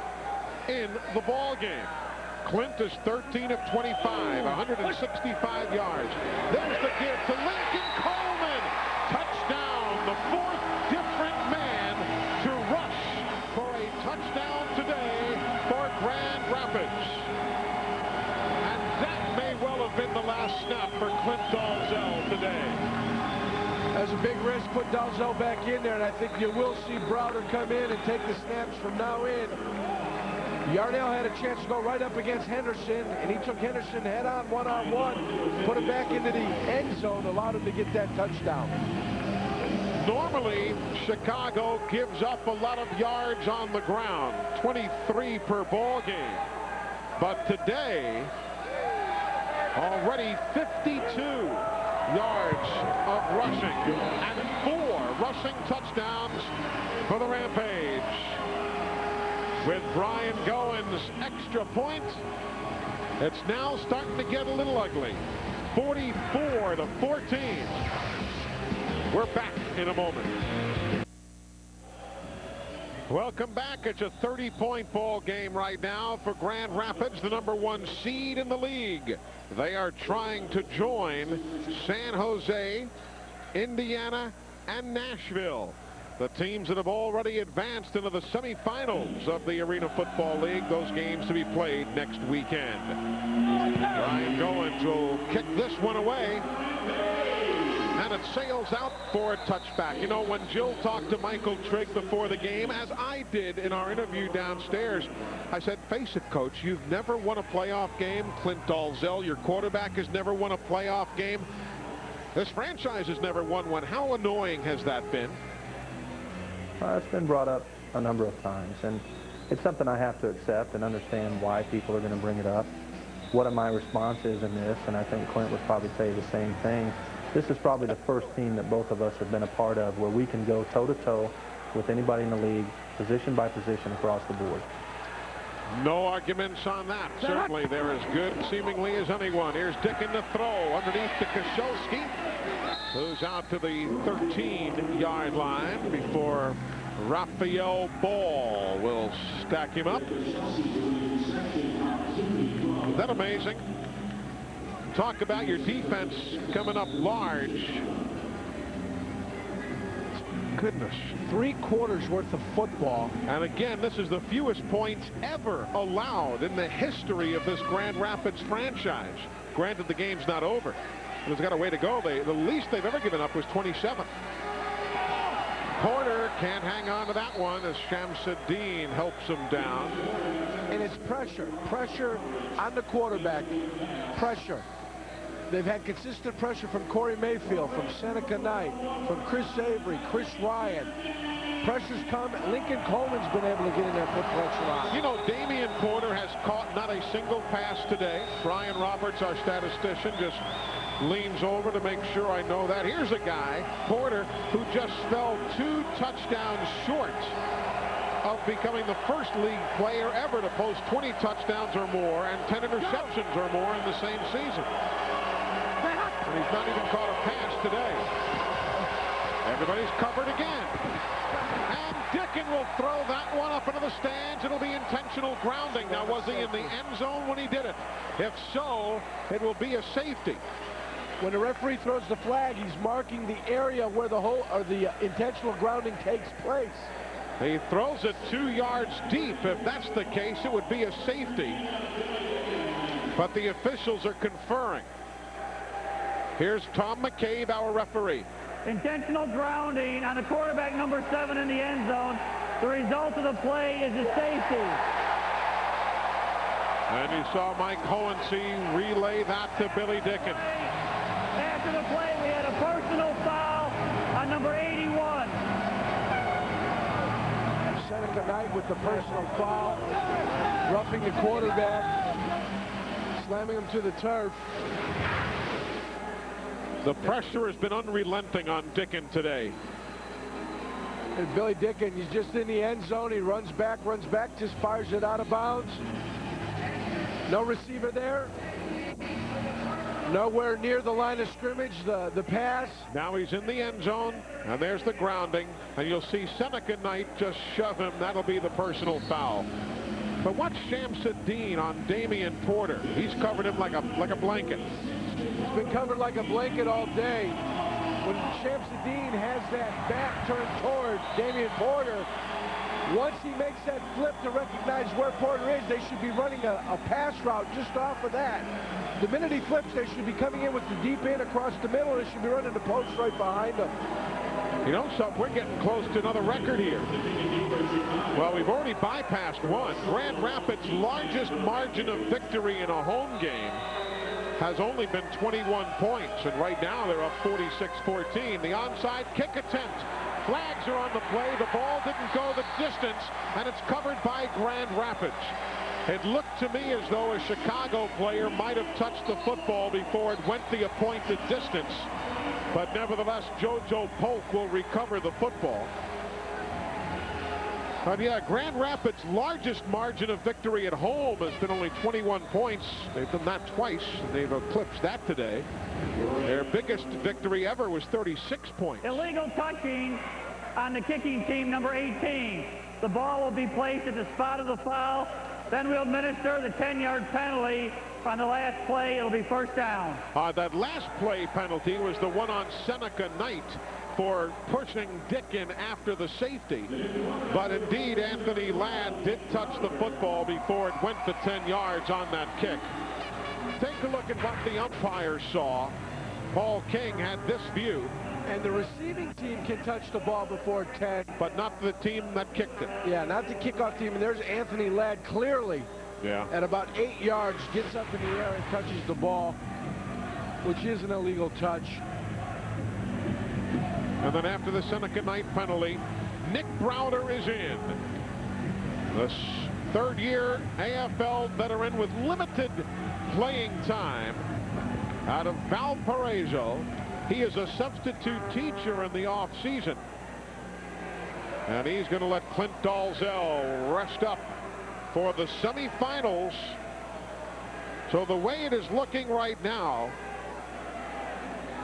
in the ball game. Clint is 13 of 25, 165 yards. There's the give to Lincoln Coleman. Touchdown, the 4th different man to rush for a touchdown today for Grand Rapids. And that may well have been the last snap for Clint Dalzell today. That's a big risk. Put Dalzell back in there, and I think you will see Browder come in and take the snaps from now in. Yarnell had a chance to go right up against Henderson, and he took Henderson head-on, one-on-one, put him back into the end zone, allowed him to get that touchdown. Normally, Chicago gives up a lot of yards on the ground, 23 per ball game. But today, already 52 yards of rushing and 4 rushing touchdowns for the Rampage. With Brian Goins' extra point, it's now starting to get a little ugly. 44-14. We're back in a moment. Welcome back. It's a 30-point ball game right now for Grand Rapids, the #1 seed in the league. They are trying to join San Jose, Indiana, and Nashville, the teams that have already advanced into the semifinals of the Arena Football League. Those games to be played next weekend. Brian Goins will kick this one away, and it sails out for a touchback. You know, when Jill talked to Michael Trigg before the game, as I did in our interview downstairs, I said, face it, Coach, you've never won a playoff game. Clint Dalzell, your quarterback, has never won a playoff game. This franchise has never won one. How annoying has that been? It's been brought up a number of times, and it's something I have to accept and understand why people are going to bring it up. What my response is in this, and I think Clint would probably say the same thing, this is probably the first team that both of us have been a part of where we can go toe-to-toe with anybody in the league, position by position across the board. No arguments on that. Certainly they're as good seemingly as anyone. Here's Dickin to throw underneath to Koszelski, who's out to the 13-yard line before Raphael Ball will stack him up. Isn't that amazing? Talk about your defense coming up large. Goodness. 3 quarters worth of football. And again, this is the fewest points ever allowed in the history of this Grand Rapids franchise. Granted, the game's not over. It's got a way to go. The least they've ever given up was 27. Porter can't hang on to that one as Shamsuddin helps him down. And it's pressure. Pressure on the quarterback. Pressure. They've had consistent pressure from Corey Mayfield, from Seneca Knight, from Chris Avery, Chris Ryan. Pressure's come. Lincoln Coleman's been able to get in there and put pressure on. You know, Damian Porter has caught not a single pass today. Brian Roberts, our statistician, just leans over to make sure I know that. Here's a guy, Porter, who just fell 2 touchdowns short of becoming the first league player ever to post 20 touchdowns or more and 10 interceptions or more in the same season. And he's not even caught a pass today. Everybody's covered again. And Dickin will throw that one up into the stands. It'll be intentional grounding. Now, was he in the end zone when he did it? If so, it will be a safety. When the referee throws the flag, he's marking the area where the intentional grounding takes place. He throws it 2 yards deep. If that's the case, it would be a safety. But the officials are conferring. Here's Tom McCabe, our referee. Intentional grounding on the quarterback number 7 in the end zone. The result of the play is a safety. And you saw Mike Hohensee relay that to Billy Dickin. After the play, we had a personal foul on number 81. Seneca Knight with the personal foul, roughing the quarterback, slamming him to the turf. The pressure has been unrelenting on Dickin today. And Billy Dickin, he's just in the end zone. He runs back, just fires it out of bounds. No receiver there. Nowhere near the line of scrimmage, the pass. Now he's in the end zone, and there's the grounding, and you'll see Seneca Knight just shove him. That'll be the personal foul. But watch Shamsuddin on Damian Porter. He's covered him like a blanket. He's been covered like a blanket all day. When Shamsuddin has that back turned toward Damian Porter, once he makes that flip to recognize where Porter is, they should be running a pass route just off of that. The minute he flips, they should be coming in with the deep end across the middle. They should be running the post right behind him. You know something, we're getting close to another record here. Well, we've already bypassed one. Grand Rapids' largest margin of victory in a home game has only been 21 points, and right now they're up 46-14. The onside kick attempt. Flags are on the play. The ball didn't go the distance, and it's covered by Grand Rapids. It looked to me as though a Chicago player might have touched the football before it went the appointed distance. But nevertheless, JoJo Polk will recover the football. But yeah, Grand Rapids' largest margin of victory at home has been only 21 points. They've done that twice, and they've eclipsed that today. Their biggest victory ever was 36 points. Illegal touching on the kicking team, number 18. The ball will be placed at the spot of the foul. Then we'll administer the 10-yard penalty. On the last play, it'll be first down. That last play penalty was the one on Seneca Knight for pushing Dick in after the safety. But indeed, Anthony Ladd did touch the football before it went the 10 yards on that kick. Take a look at what the umpires saw. Paul King had this view. And the receiving team can touch the ball before 10. But not the team that kicked it. Yeah, not the kickoff team. And there's Anthony Ladd clearly at about 8 yards, gets up in the air and touches the ball, which is an illegal touch. And then after the Seneca Knight penalty, Nick Browder is in. The third-year AFL veteran with limited playing time out of Valparaiso. He is a substitute teacher in the off-season. And he's going to let Clint Dalzell rest up for the semifinals. So the way it is looking right now,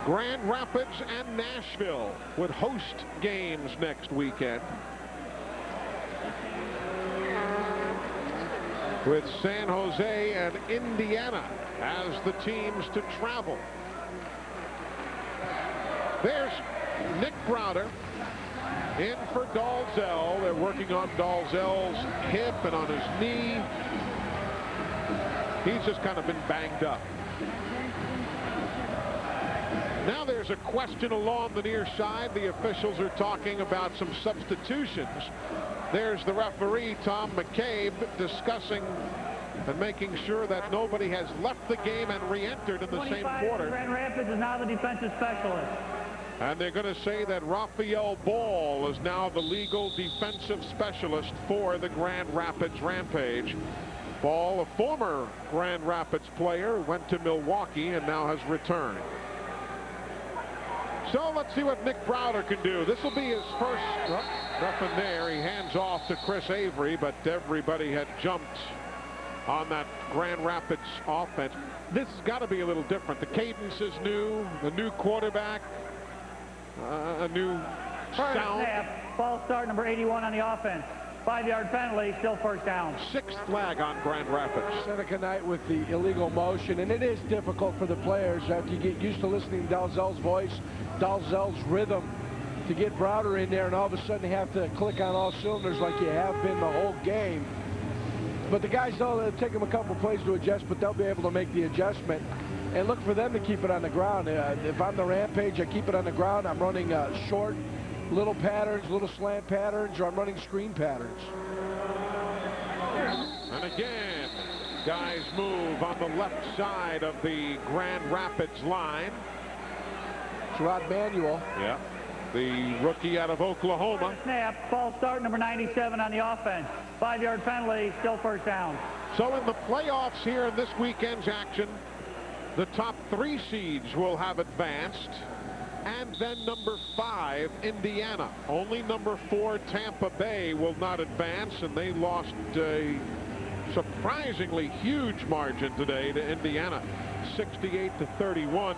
Grand Rapids and Nashville would host games next weekend, with San Jose and Indiana as the teams to travel. There's Nick Browder in for Dalzell. They're working on Dalzell's hip and on his knee. He's just kind of been banged up. Now there's a question along the near side. The officials are talking about some substitutions. There's the referee, Tom McCabe, discussing and making sure that nobody has left the game and re-entered in the same quarter. Grand Rapids is now the defensive specialist. And they're going to say that Raphael Ball is now the legal defensive specialist for the Grand Rapids Rampage. Ball, a former Grand Rapids player, went to Milwaukee and now has returned. So let's see what Nick Browder can do. This will be his first. Nothing there. He hands off to Chris Avery, but everybody had jumped on that Grand Rapids offense. This has got to be a little different. The cadence is new, the new quarterback, a new First sound. snap, ball start, number 81 on the offense. 5-yard penalty, still first down. Sixth flag on Grand Rapids. Seneca Knight with the illegal motion, and it is difficult for the players after you get used to listening to Dalzell's voice, Dalzell's rhythm, to get Browder in there and all of a sudden have to click on all cylinders like you have been the whole game. But the guys, it'll take them a couple plays to adjust, but they'll be able to make the adjustment. And look for them to keep it on the ground. If I'm the Rampage, I keep it on the ground. I'm running short, little patterns, little slant patterns, or I'm running screen patterns. And again, guys move on the left side of the Grand Rapids line. It's Rod Manuel. Yeah, the rookie out of Oklahoma. Snap, ball start, number 97 on the offense. 5-yard penalty, still first down. So in the playoffs here in this weekend's action, the top 3 seeds will have advanced, and then number 5, Indiana. Only number 4, Tampa Bay, will not advance, and they lost a surprisingly huge margin today to Indiana, 68-31.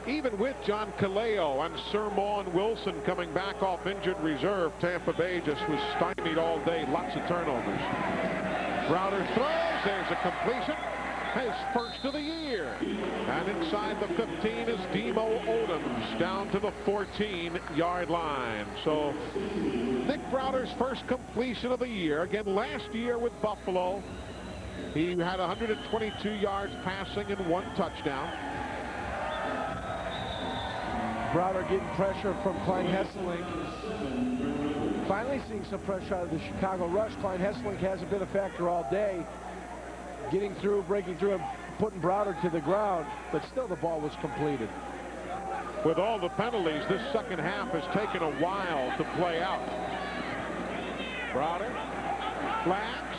Even with John Kaleo and Sermon Wilson coming back off injured reserve, Tampa Bay just was stymied all day. Lots of turnovers. Browder throws. There's a completion. His first of the year. And inside the 15 is Demo Odoms down to the 14-yard line. So Nick Browder's first completion of the year. Again, last year with Buffalo, he had 122 yards passing and 1 touchdown. Browder getting pressure from Klein Hesselink. Finally seeing some pressure out of the Chicago rush. Klein Hesselink hasn't been a factor all day. Getting through, breaking through, and putting Browder to the ground, but still the ball was completed. With all the penalties, this second half has taken a while to play out. Browder, flags.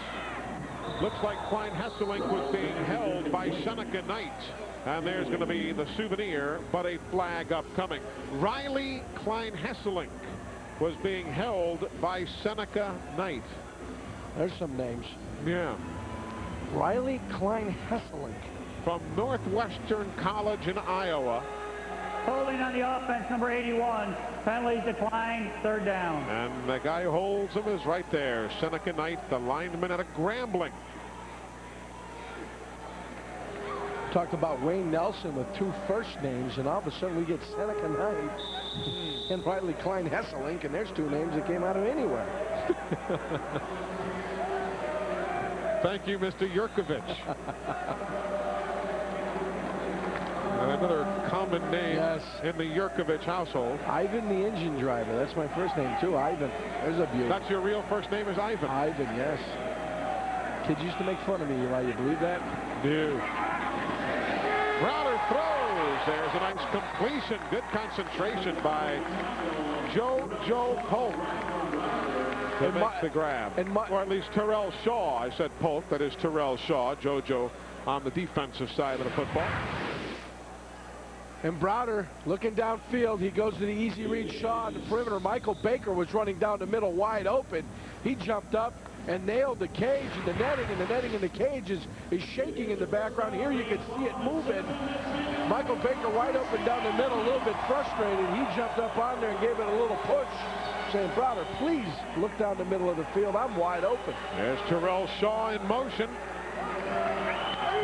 Looks like Klein Hesselink was being held by Seneca Knight. And there's going to be the souvenir, but a flag upcoming. Riley Klein Hesselink was being held by Seneca Knight. There's some names. Yeah. Riley Klein Hesselink. From Northwestern College in Iowa. Holding on the offense, number 81. Penalties decline, 3rd down. And the guy who holds him is right there. Seneca Knight, the lineman out of Grambling. Talked about Wayne Nelson with 2 first names, and all of a sudden we get Seneca Knight and Riley Klein Hesselink, and there's 2 names that came out of anywhere. Thank you, Mr. Yurkovich. Another common name in the Yurkovich household. Ivan, the engine driver. That's my first name, too. Ivan. There's a beauty. That's your real first name is Ivan? Ivan, yes. Kids used to make fun of me, Eli. You believe that? Do. Browder throws. There's a nice completion. Good concentration by Joe Polk to make the grab. Or at least Terrell Shaw. I said Polk. That is Terrell Shaw. JoJo on the defensive side of the football. And Browder looking downfield. He goes to the easy read Shaw on the perimeter. Michael Baker was running down the middle wide open. He jumped up and nailed the cage and the netting, and the netting in the cage is shaking in the background. Here you can see it moving. Michael Baker wide open down the middle, a little bit frustrated. He jumped up on there and gave it a little push, saying, Browder, please look down the middle of the field. I'm wide open. There's Terrell Shaw in motion.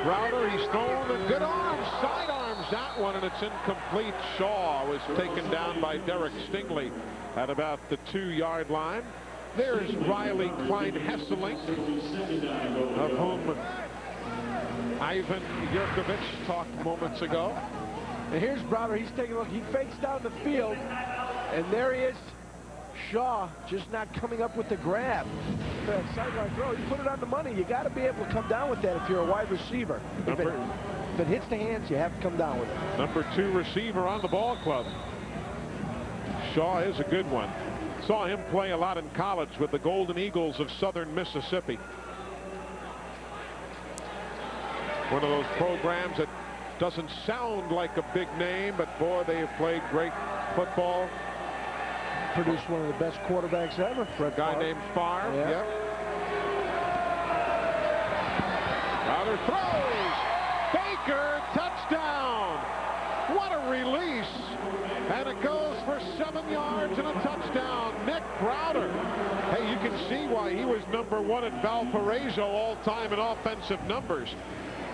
Browder, he's throwing a good arm, sidearms that one, and it's incomplete. Shaw was taken down by Derek Stingley at about the 2-yard line. There's Riley Klein Hesselink, of whom Ivan Yurkovich talked moments ago. And here's Browder. He's taking a look. He fakes down the field, and there he is. Shaw just not coming up with the grab. That sideline throw, you put it on the money. You got to be able to come down with that if you're a wide receiver. If it hits the hands, you have to come down with it. Number 2 receiver on the ball club. Shaw is a good one. Saw him play a lot in college with the Golden Eagles of Southern Mississippi. One of those programs that doesn't sound like a big name, but boy, they have played great football. Produced one of the best quarterbacks ever. A guy named Favre. Yeah. Yep. Browder throws. Baker, touchdown. What a release. And it goes for 7 yards and a touchdown. Nick Browder. Hey, you can see why he was number 1 at Valparaiso all time in offensive numbers.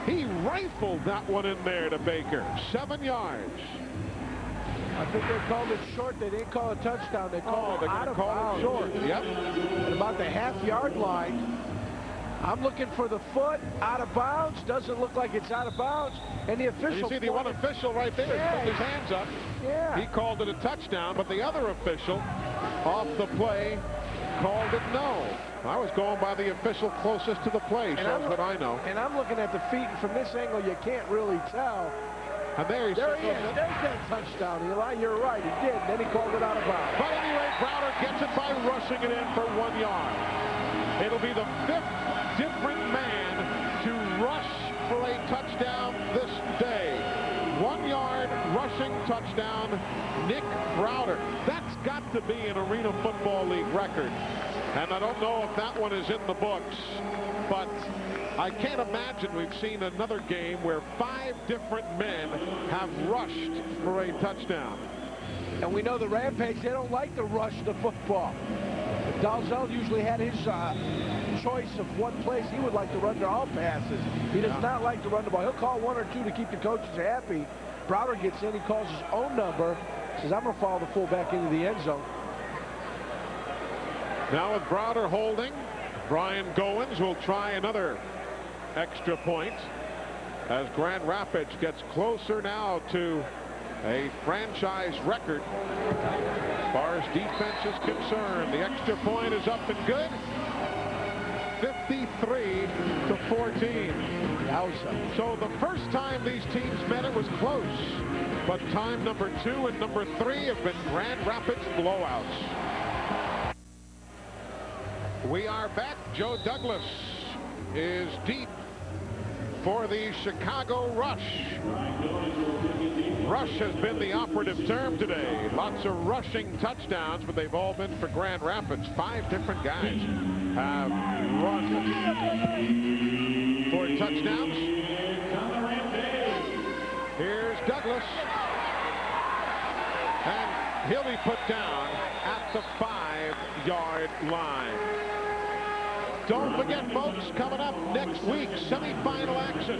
He rifled that one in there to Baker. 7 yards. I think they called it short. They didn't call it touchdown. They called it out of bounds. Short. Yep. At about the half-yard line. I'm looking for the foot out of bounds. Doesn't look like it's out of bounds. And the official. You see the one official right there. Yeah. He put his hands up. Yeah. He called it a touchdown, but the other official off the play called it no. I was going by the official closest to the play, so that's what I know. And I'm looking at the feet, and from this angle, you can't really tell. And there he is. There's that touchdown, Eli. You're right. He did. Then he called it out of bounds. But anyway, Browder gets it by rushing it in for 1 yard. It'll be the 5th different man to rush for a touchdown this day. 1 yard rushing touchdown, Nick Browder. That's got to be an Arena Football League record. And I don't know if that one is in the books, but I can't imagine we've seen another game where 5 different men have rushed for a touchdown. And we know the Rampage, they don't like to rush the football. Dalzell usually had his choice of what place he would like to run their all passes. He does not like to run the ball. He'll call 1 or 2 to keep the coaches happy. Browder gets in, he calls his own number, says, I'm going to follow the fullback into the end zone. Now with Browder holding, Brian Goins will try another extra point as Grand Rapids gets closer now to a franchise record as far as defense is concerned. The extra point is up and good. 53-14. So the first time these teams met, it was close. But time number 2 and number 3 have been Grand Rapids blowouts. We are back. Joe Douglas is deep for the Chicago Rush. Rush has been the operative term today. Lots of rushing touchdowns, but they've all been for Grand Rapids. 5 different guys have run for touchdowns. Here's Douglas. And he'll be put down at the 5-yard line. Don't forget, folks, coming up next week, semifinal action,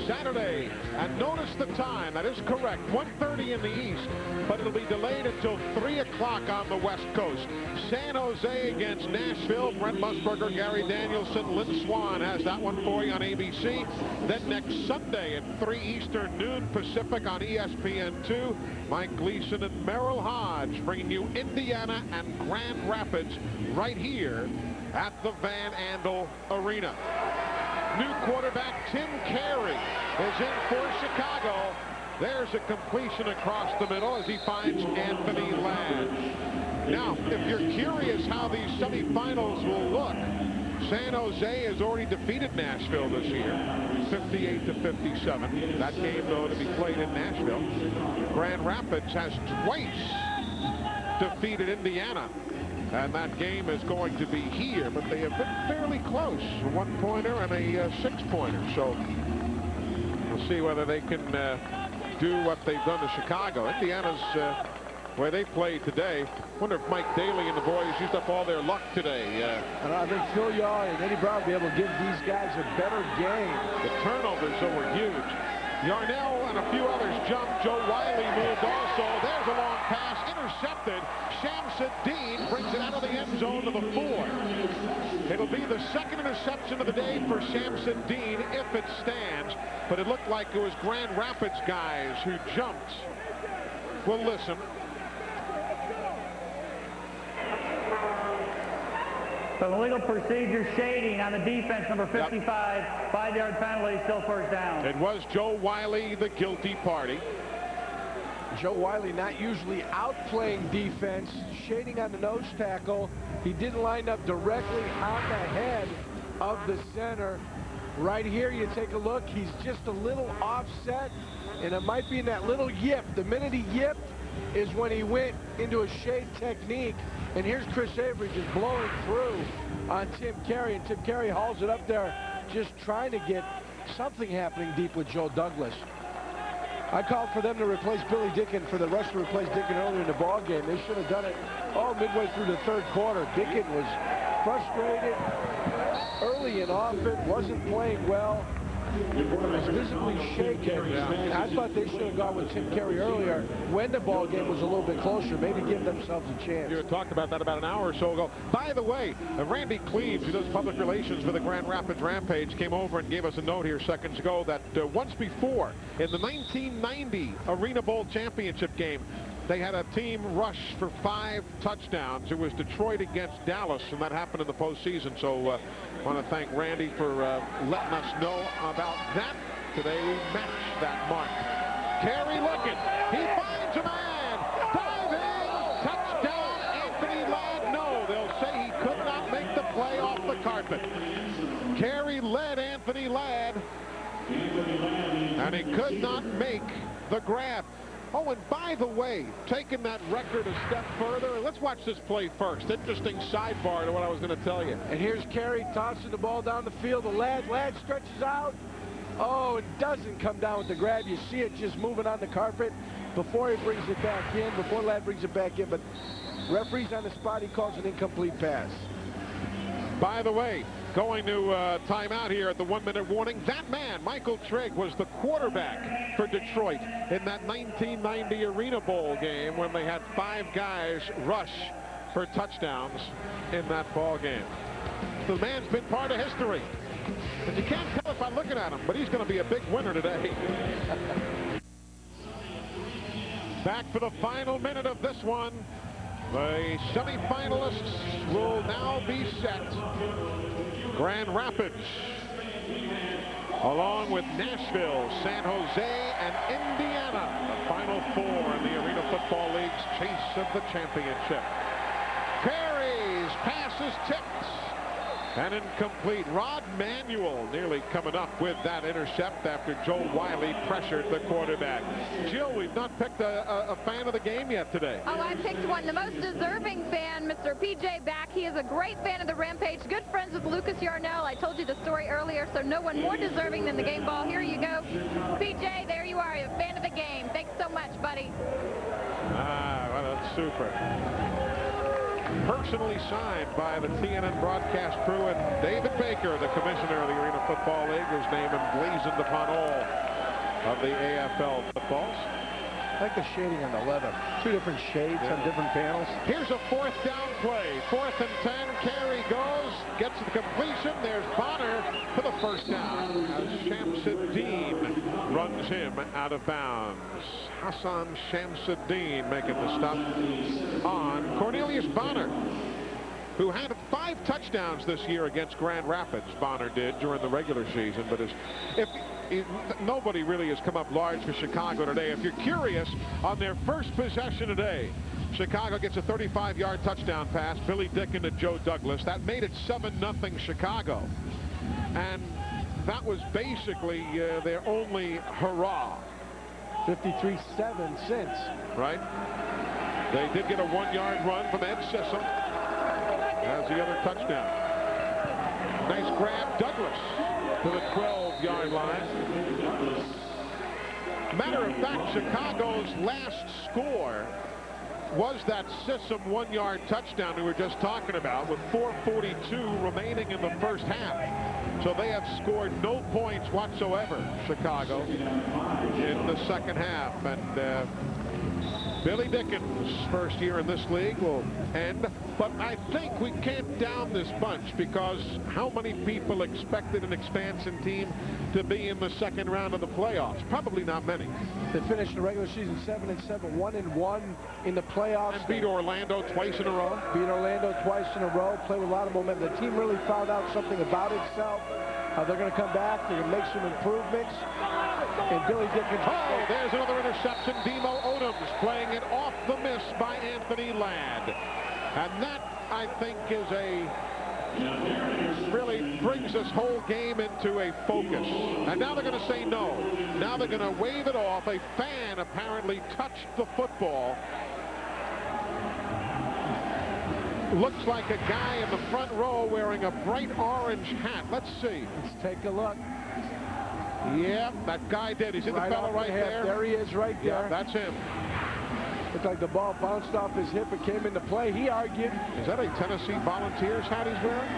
Saturday. And notice the time. That is correct, 1:30 in the east, but it'll be delayed until 3 o'clock on the West Coast. San Jose against Nashville. Brent Musburger, Gary Danielson, Lynn Swan has that one for you on ABC. Then next Sunday at 3 Eastern, noon Pacific on ESPN2, Mike Gleason and Merrill Hodge bringing you Indiana and Grand Rapids right here at the Van Andel Arena. New quarterback Tim Carey is in for Chicago. There's a completion across the middle as he finds Anthony Ladd. Now, if you're curious how these semifinals will look, San Jose has already defeated Nashville this year, 58-57. That game, though, to be played in Nashville. Grand Rapids has twice defeated Indiana. And that game is going to be here, but they have been fairly close. A 1-pointer and a 6-pointer. So we'll see whether they can do what they've done to Chicago. Indiana's where they played today. Wonder if Mike Daly and the boys used up all their luck today. And I think Phil Yaw and Eddie Brown will be able to give these guys a better game. The turnovers, though, were huge. Yarnell and a few others jumped. Joe Wiley moved also. There's a long pass intercepted. Shamsuddin brings it out of the end zone to the 4. It'll be the second interception of the day for Shamsuddin if it stands. But it looked like it was Grand Rapids guys who jumped. We'll listen. So illegal procedure shading on the defense, number 55, 5-yard penalty, still first down. It was Joe Wiley, the guilty party. Joe Wiley not usually outplaying defense, shading on the nose tackle. He didn't line up directly on the head of the center. Right here, you take a look, he's just a little offset, and it might be in that little yip. The minute he yipped is when he went into a shade technique. And here's Chris Avery just blowing through on Tim Carey, and Tim Carey hauls it up there just trying to get something happening deep with Joe Douglas. I called for them to replace Billy Dicken, for the rush to replace Dicken earlier in the ball game. They should have done it all midway through the 3rd quarter. Dicken was frustrated early and often, wasn't playing well. Was visibly shaken. I thought they should have gone with Tim Carey earlier when the ball game was a little bit closer, maybe give themselves a chance. You had talked about that about an hour or so ago. By the way, Randy Cleves, who does public relations for the Grand Rapids Rampage, came over and gave us a note here seconds ago that once before, in the 1990 Arena Bowl championship game, they had a team rush for 5 touchdowns. It was Detroit against Dallas, and that happened in the postseason. So I want to thank Randy for letting us know about that. Today we match that mark. Carey looking. He finds a man. Diving. Touchdown, Anthony Ladd. No, they'll say he could not make the play off the carpet. Carey led Anthony Ladd, and he could not make the grab. Oh, and by the way, taking that record a step further, let's watch this play first. Interesting sidebar to what I was going to tell you. And here's Carey tossing the ball down the field. The lad stretches out. Oh, it doesn't come down with the grab. You see it just moving on the carpet before he brings it back in, before Ladd brings it back in. But referee's on the spot. He calls an incomplete pass. By the way, going to timeout here at the 1-minute warning. That man, Michael Trigg, was the quarterback for Detroit in that 1990 Arena Bowl game when they had 5 guys rush for touchdowns in that ball game. The man's been part of history. And you can't tell it by looking at him, but he's going to be a big winner today. Back for the final minute of this one. The semifinalists will now be set. Grand Rapids, along with Nashville, San Jose, and Indiana, the final 4 in the Arena Football League's chase of the championship. Carey's pass is tipped and incomplete. Rod Manuel nearly coming up with that intercept after Joe Wiley pressured the quarterback. Jill, we've not picked a fan of the game yet today. Oh, I picked one. The most deserving fan, Mr. PJ Back. He is a great fan of the Rampage. Good friends with Lucas Yarnell. I told you the story earlier, so no one more deserving than the game ball. Here you go. PJ, there you are. You're a fan of the game. Thanks so much, buddy. Well, that's super. Personally signed by the TNN broadcast crew and David Baker, the commissioner of the Arena Football League, whose name emblazoned upon all of the AFL footballs. I like the shading on the leather. 2 different shades on different panels. Here's a 4th down play. 4th and 10. Carey goes, gets the completion. There's Bonner for the first down as Shamsuddin runs him out of bounds. Hassan Shamsuddin making the stop on Cornelius Bonner, who had 5 touchdowns this year against Grand Rapids. Bonner did during the regular season, but nobody really has come up large for Chicago today. If you're curious, on their first possession today, Chicago gets a 35-yard touchdown pass, Billy Dicken to Joe Douglas. That made it 7-0 Chicago. And that was basically their only hurrah. 53-7 since. Right? They did get a 1-yard run from Ed Sissom as the other touchdown. Nice grab, Douglas to the 12-yard line. Matter of fact, Chicago's last score was that Sissom 1-yard touchdown we were just talking about with 4:42 remaining in the first half. So they have scored no points whatsoever, Chicago, in the second half. And Billy Dicken's first year in this league will end, but I think we can't down this bunch because how many people expected an expansion team to be in the second round of the playoffs? Probably not many. They finished the regular season 7-7, 1-1 in the playoffs. And beat Orlando twice in a row. Beat Orlando twice in a row, played with a lot of momentum. The team really found out something about itself. They're going to come back, they're going to make some improvements. And Billy Dickens. Oh, there's another interception. Demo Odoms playing it off the miss by Anthony Ladd. And that, I think, is really brings this whole game into a focus. And now they're going to say no. Now they're going to wave it off. A fan apparently touched the football. Looks like a guy in the front row wearing a bright orange hat. Let's see. Let's take a look. Yeah, that guy did. He's in the fellow right there. There he is right there. Yeah, that's him. Looked like the ball bounced off his hip and came into play. He argued. Is that a Tennessee Volunteers hat he's wearing?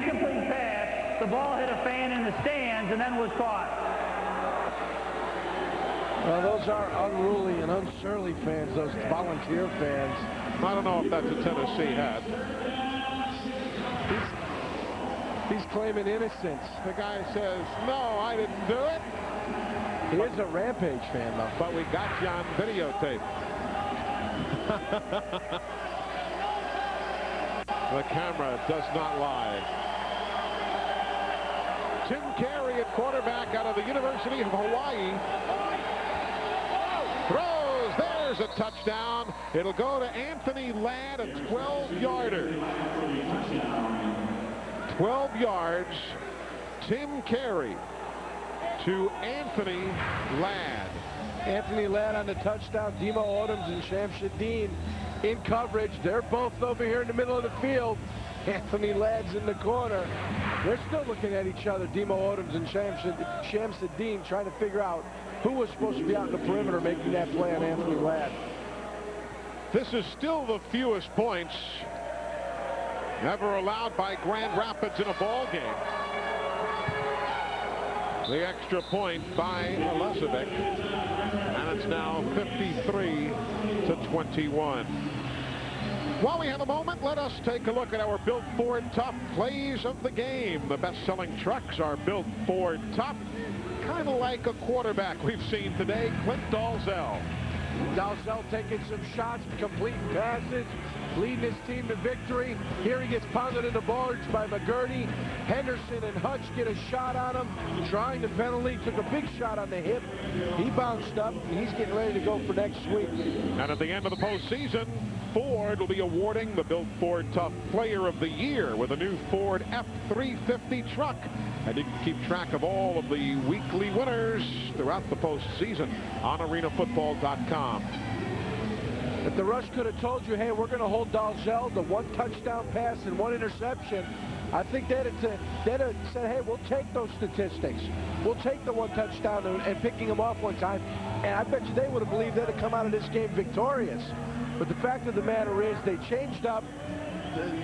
Incomplete pass. The ball hit a fan in the stands and then was caught. Well, those are unruly and unsurly fans, those Volunteer fans. I don't know if that's a Tennessee hat. He's claiming innocence. The guy says, no, I didn't do it. He is a Rampage fan, though. But we got you on videotape. The camera does not lie. Tim Carey at quarterback out of the University of Hawaii. Throws. There's a touchdown. It'll go to Anthony Ladd, a 12-yarder. 12 yards. Tim Carey to Anthony Ladd. Anthony Ladd on the touchdown. Demo Odoms and Shamsuddin in coverage. They're both over here in the middle of the field. Anthony Ladd's in the corner. They're still looking at each other, Demo Odoms and Shamsuddin, trying to figure out who was supposed to be out in the perimeter making that play on Anthony Ladd. This is still the fewest points ever allowed by Grand Rapids in a ball game. The extra point by Lezovic, and it's now 53-21. While we have a moment, let us take a look at our Built Ford top plays of the game. The best-selling trucks are Built Ford top, kind of like a quarterback we've seen today, Clint Dalzell. Dalzell taking some shots, completing passes, leading his team to victory. Here he gets pounded in the boards by McGurdy. Henderson and Hutch get a shot on him, trying the penalty, took a big shot on the hip. He bounced up, and he's getting ready to go for next week. And at the end of the postseason, Ford will be awarding the Built Ford Tough Player of the Year with a new Ford F-350 truck. And you can keep track of all of the weekly winners throughout the postseason on arenafootball.com. If the Rush could have told you, hey, we're going to hold Dalzell to 1 touchdown pass and 1 interception, I think they'd have said, hey, we'll take those statistics. We'll take the 1 touchdown and picking him off 1 time. And I bet you they would have believed they'd have come out of this game victorious. But the fact of the matter is they changed up.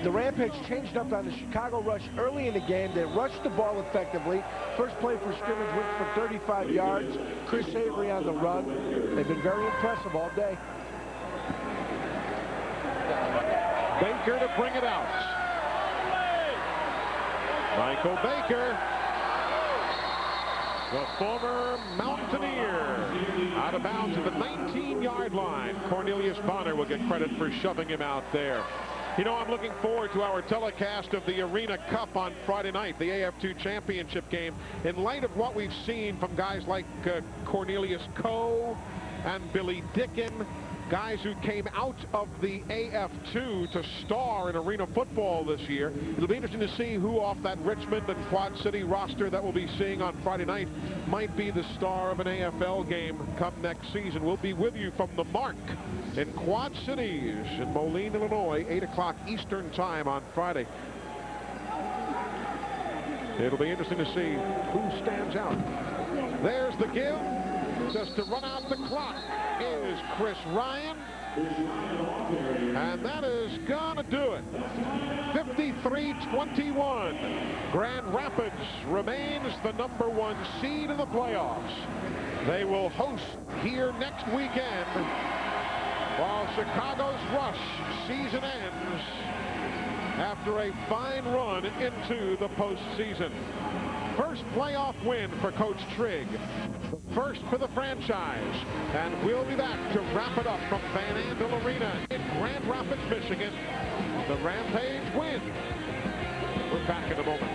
The Rampage changed up on the Chicago Rush early in the game. They rushed the ball effectively. First play for scrimmage went for 35 yards. Chris Avery on the run. They've been very impressive all day. Baker to bring it out. Michael Baker, the former Mountaineer, out of bounds at the 19-yard line. Cornelius Bonner will get credit for shoving him out there. You know, I'm looking forward to our telecast of the Arena Cup on Friday night, the AF2 championship game. In light of what we've seen from guys like Cornelius Coe and Billy Dicken, guys who came out of the AF2 to star in arena football this year. It'll be interesting to see who off that Richmond and Quad City roster that we'll be seeing on Friday night might be the star of an AFL game come next season. We'll be with you from the Mark in Quad Cities in Moline, Illinois, 8 o'clock Eastern time on Friday. It'll be interesting to see who stands out. There's the give. Just to run out the clock is Chris Ryan. And that is gonna do it. 53-21. Grand Rapids remains the #1 seed in the playoffs. They will host here next weekend while Chicago's Rush season ends after a fine run into the postseason. First playoff win for Coach Trigg. The first for the franchise. And we'll be back to wrap it up from Van Andel Arena in Grand Rapids, Michigan. The Rampage win. We're back in a moment.